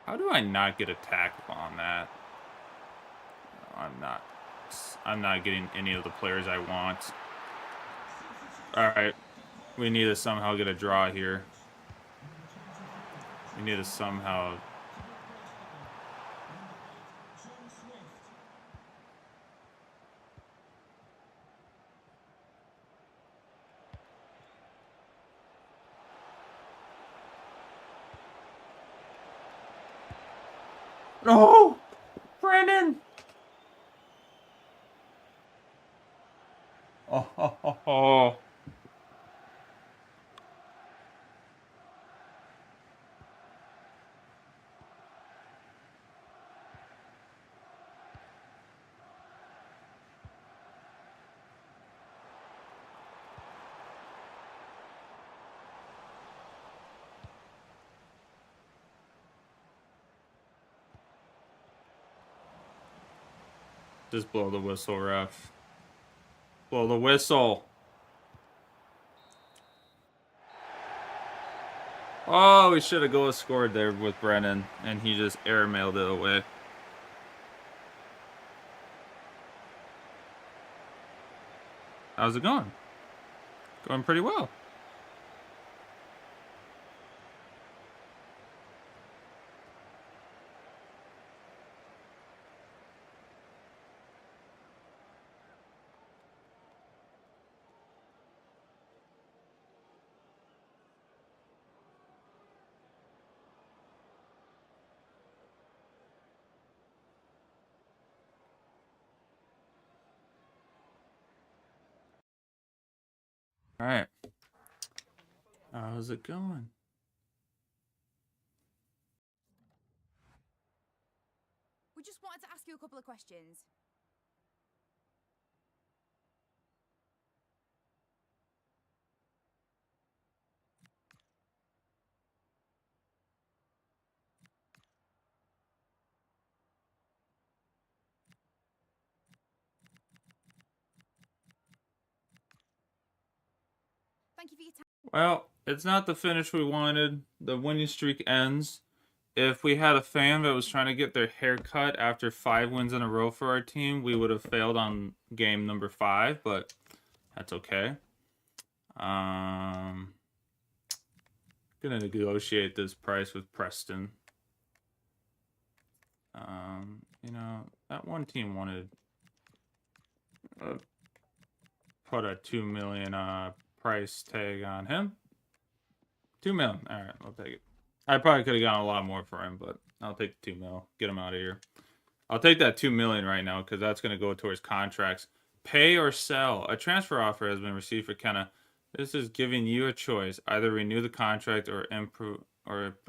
How do I not get a tackle on that? I'm not getting any of the players I want. All right. We need to somehow get a draw here. We need to somehow... No! Brandon! Oh. Just blow the whistle, ref. Blow the whistle. Oh, we should have scored there with Brennan, and he just airmailed it away. How's it going? Going pretty well. All right. How's it going? We just wanted to ask you a couple of questions. Thank you for your time. Well, it's not the finish we wanted. The winning streak ends. If we had a fan that was trying to get their hair cut after 5 wins in a row for our team, we would have failed on game number 5, but that's okay. Gonna negotiate this price with Preston. You know, that one team wanted put a 2 million price tag on him. 2 million. All right, I'll take it. I probably could have gotten a lot more for him, but I'll take the 2 mil. Get him out of here. I'll take that 2 million right now because that's going to go towards contracts. Pay or sell. A transfer offer has been received for Kenna. This is giving you a choice: either renew the contract or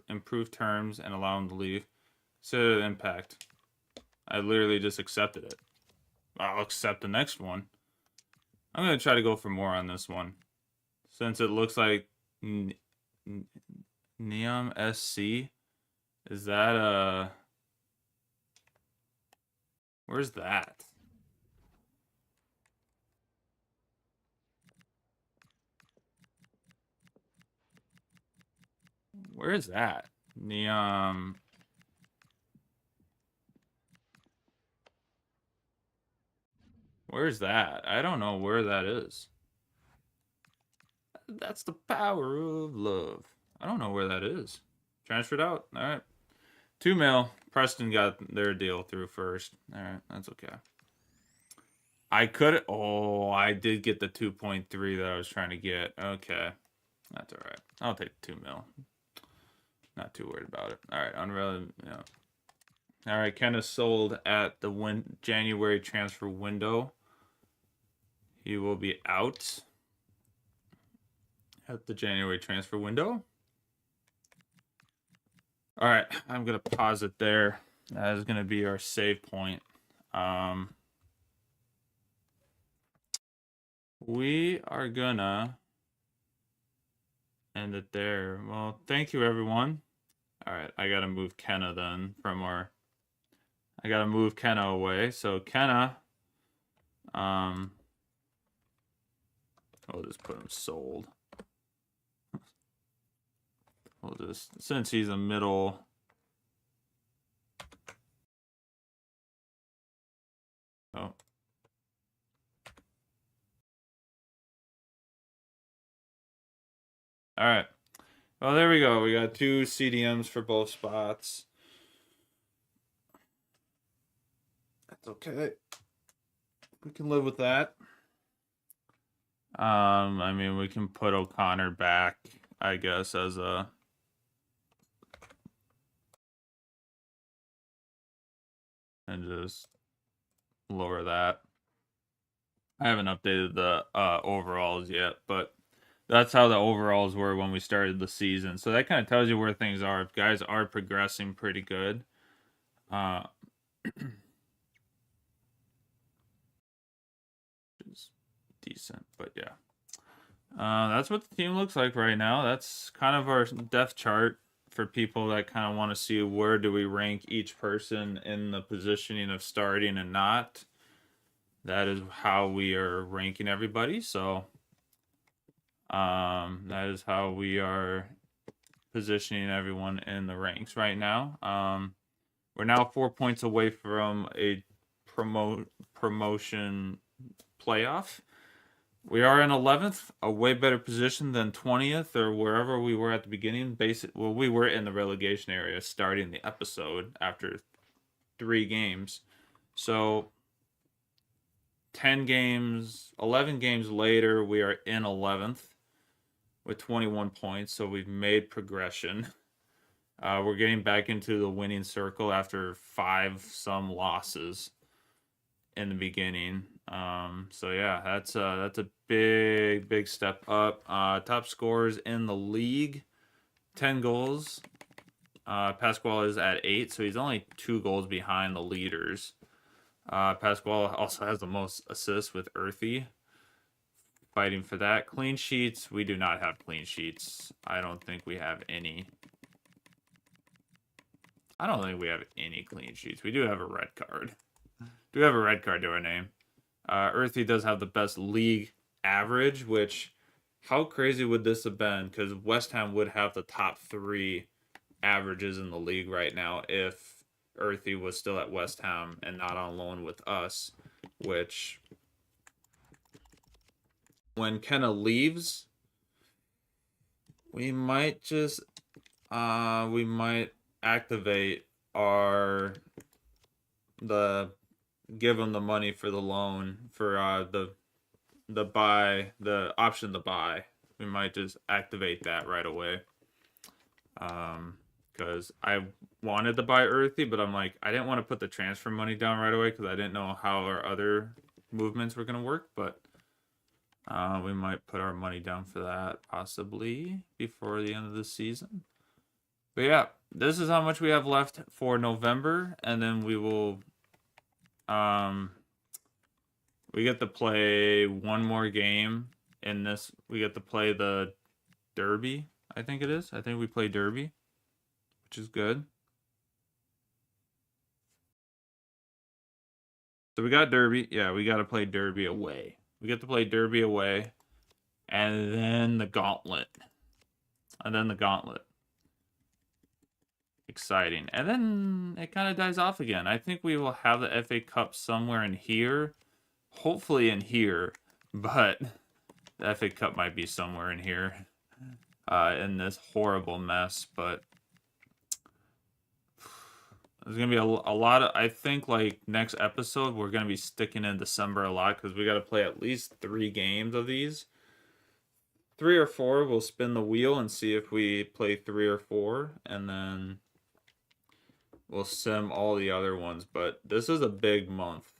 improve terms and allow him to leave. So the impact. I literally just accepted it. I'll accept the next one. I'm going to try to go for more on this one, since it looks like Neom SC. Is that where's that? Where is that? Neom. Where's that? I don't know where that is. That's the power of love. I don't know where that is. Transferred out. All right. 2 mil. Preston got their deal through first. All right. That's okay. I could. Oh, I did get the 2.3 that I was trying to get. Okay. That's all right. I'll take the 2 mil. Not too worried about it. All right. Unrelated. Yeah. All right. Kenna sold at the January transfer window. He will be out at the January transfer window. All right, I'm going to pause it there. That is going to be our save point. We are going to end it there. Well, thank you, everyone. All right, I got to move Kenna then from our... I got to move Kenna away. So Kenna... I'll just put him sold. We'll just, since he's a middle. Oh. All right. Well, there we go. We got 2 CDMs for both spots. That's okay. We can live with that. I mean, we can put O'Connor back, I guess, as a... and just lower that. I haven't updated the overalls yet, but that's how the overalls were when we started the season. So that kind of tells you where things are. If guys are progressing pretty good. Is decent, but yeah. That's what the team looks like right now. That's kind of our depth chart for people that kind of want to see where do we rank each person in the positioning of starting and not. That is how we are ranking everybody. So that is how we are positioning everyone in the ranks right now. We're now 4 points away from a promotion playoff. We are in 11th, a way better position than 20th or wherever we were at the beginning. Well, we were in the relegation area starting the episode after 3 games. So 11 games later, we are in 11th with 21 points. So we've made progression. We're getting back into the winning circle after 5 some losses in the beginning. So yeah, that's a big step up. Top scorers in the league, 10 goals. Pasquale is at 8, so he's only 2 goals behind the leaders. Pasquale also has the most assists with Earthy, fighting for that. Clean sheets, we do not have clean sheets. I don't think we have any. I don't think we have any clean sheets. We do have a red card. Do we have a red card to our name? Earthy does have the best league average, which How crazy would this have been? Because West Ham would have the top 3 averages in the league right now if Earthy was still at West Ham and not on loan with us, which when Kenna leaves, we might just we might activate give him the money for the loan for the option to buy. We might just activate that right away. Because I wanted to buy Earthy, but I'm like, I didn't want to put the transfer money down right away because I didn't know how our other movements were going to work. But we might put our money down for that possibly before the end of the season. But yeah, this is how much we have left for November, and then we will we get to play one more game in this. We get to play the Derby, I think it is. I think we play Derby, which is good. So we got Derby. Yeah, we got to play Derby away. We get to play Derby away, and then the Gauntlet. Exciting. And then it kind of dies off again. I think we will have the FA Cup somewhere in here. Hopefully in here, but the FA Cup might be somewhere in here in this horrible mess. But there's going to be a lot of, I think, like, next episode, we're going to be sticking in December a lot because we got to play at least 3 games of these. 3 or 4, we'll spin the wheel and see if we play 3 or 4, and then we'll sim all the other ones. But this is a big month.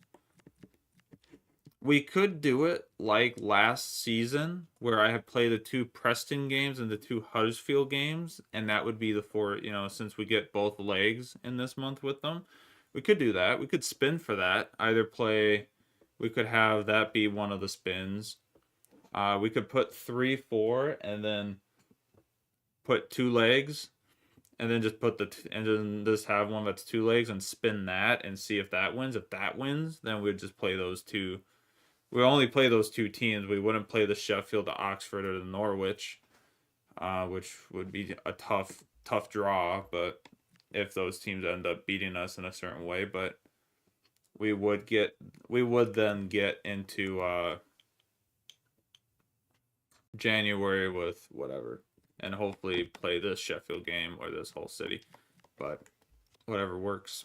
We could do it like last season, where I had played the 2 Preston games and the 2 Huddersfield games, and that would be the 4, since we get both legs in this month with them. We could do that. We could spin for that. We could have that be one of the spins. We could put 3-4 and then put 2 legs, and then just just have one that's 2 legs and spin that and see if that wins. If that wins, then we'd just play those 2. We only play those 2 teams. We wouldn't play the Sheffield, the Oxford, or the Norwich, which would be a tough draw. But if those teams end up beating us in a certain way, but we would then get into January with whatever, and hopefully play this Sheffield game or this whole city. But whatever works.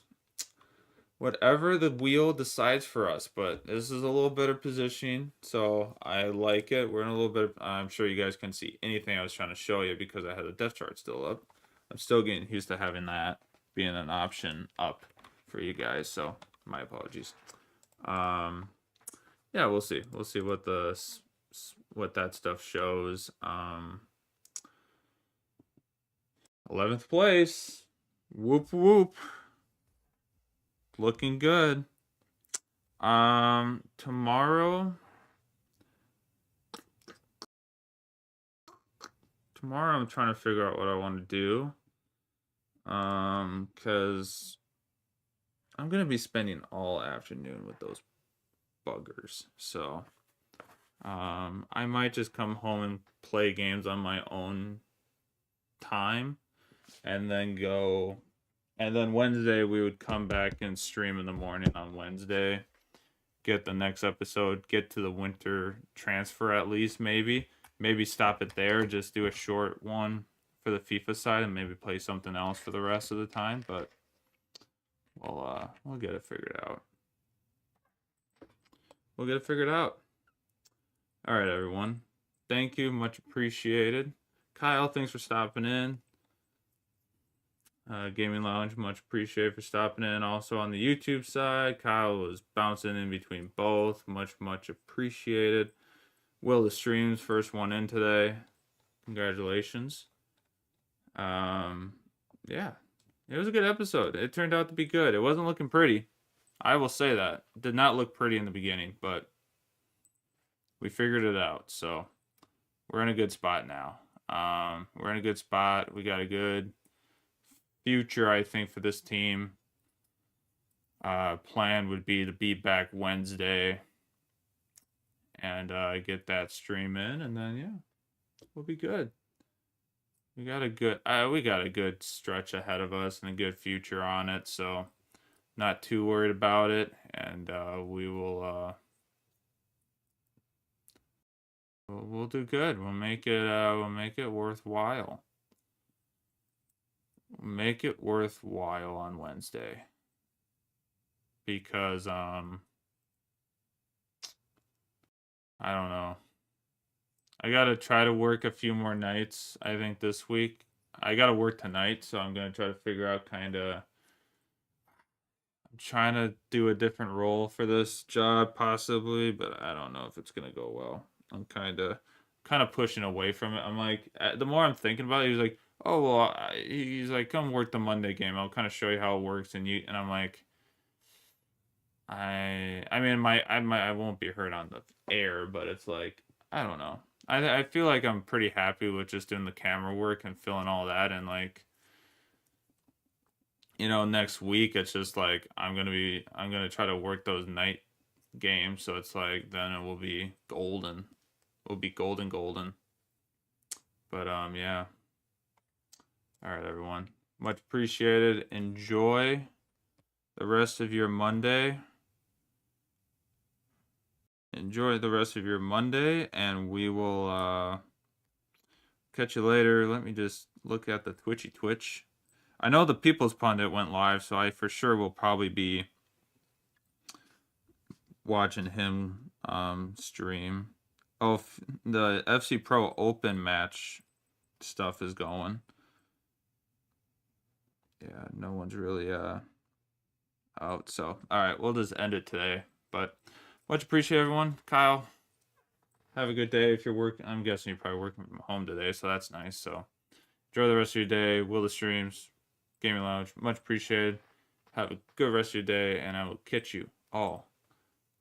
Whatever the wheel decides for us, but this is a little better positioning, so I like it. We're in a little bit. I'm sure you guys can see anything I was trying to show you because I had the depth chart still up. I'm still getting used to having that being an option up for you guys, so my apologies. Yeah, we'll see. We'll see what that stuff shows. 11th place. Whoop whoop. Looking good. Tomorrow I'm trying to figure out what I want to do. Because I'm gonna be spending all afternoon with those buggers. So I might just come home and play games on my own time, and then go. And then Wednesday, we would come back and stream in the morning on Wednesday. Get the next episode. Get to the winter transfer at least, maybe. Maybe stop it there. Just do a short one for the FIFA side and maybe play something else for the rest of the time. But we'll get it figured out. We'll get it figured out. All right, everyone. Thank you. Much appreciated. Kyle, thanks for stopping in. Gaming Lounge, much appreciated for stopping in. Also on the YouTube side, Kyle was bouncing in between both. Much appreciated. Will the streams, first one in today. Congratulations. Yeah, it was a good episode. It turned out to be good. It wasn't looking pretty. I will say that. It did not look pretty in the beginning, but we figured it out. So we're in a good spot now. We're in a good spot. We got a good future, I think, for this team. Plan would be to be back Wednesday and get that stream in, and then we'll be good. We got a good stretch ahead of us and a good future on it, so not too worried about it, and we'll do good. We'll make it worthwhile. We'll make it worthwhile on Wednesday. Because I don't know. I gotta try to work a few more nights, I think, this week. I gotta work tonight, so I'm gonna try to figure out I'm trying to do a different role for this job possibly, but I don't know if it's gonna go well. I'm kind of pushing away from it. I'm like, the more I'm thinking about it, he's like, oh well, he's like, come work the Monday game. I'll kind of show you how it works, and I'm like, I mean, I won't be heard on the air, but it's like, I don't know. I feel like I'm pretty happy with just doing the camera work and filling all that, and like, next week it's just like I'm gonna try to work those night games, so it's like then it will be golden. It will be golden. But yeah. All right, everyone. Much appreciated. Enjoy the rest of your Monday. Enjoy the rest of your Monday, and we will catch you later. Let me just look at the Twitch. I know the People's Pundit went live, so I for sure will probably be watching him stream. Oh, the FC Pro Open match stuff is going. Yeah, no one's really out, so all right, we'll just end it today. But much appreciate everyone. Kyle, have a good day. If you're working, I'm guessing you're probably working from home today, so that's nice. So enjoy the rest of your day. Will the streams, Gaming Lounge, much appreciated. Have a good rest of your day, and I will catch you all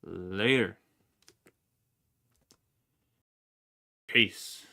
later. Peace.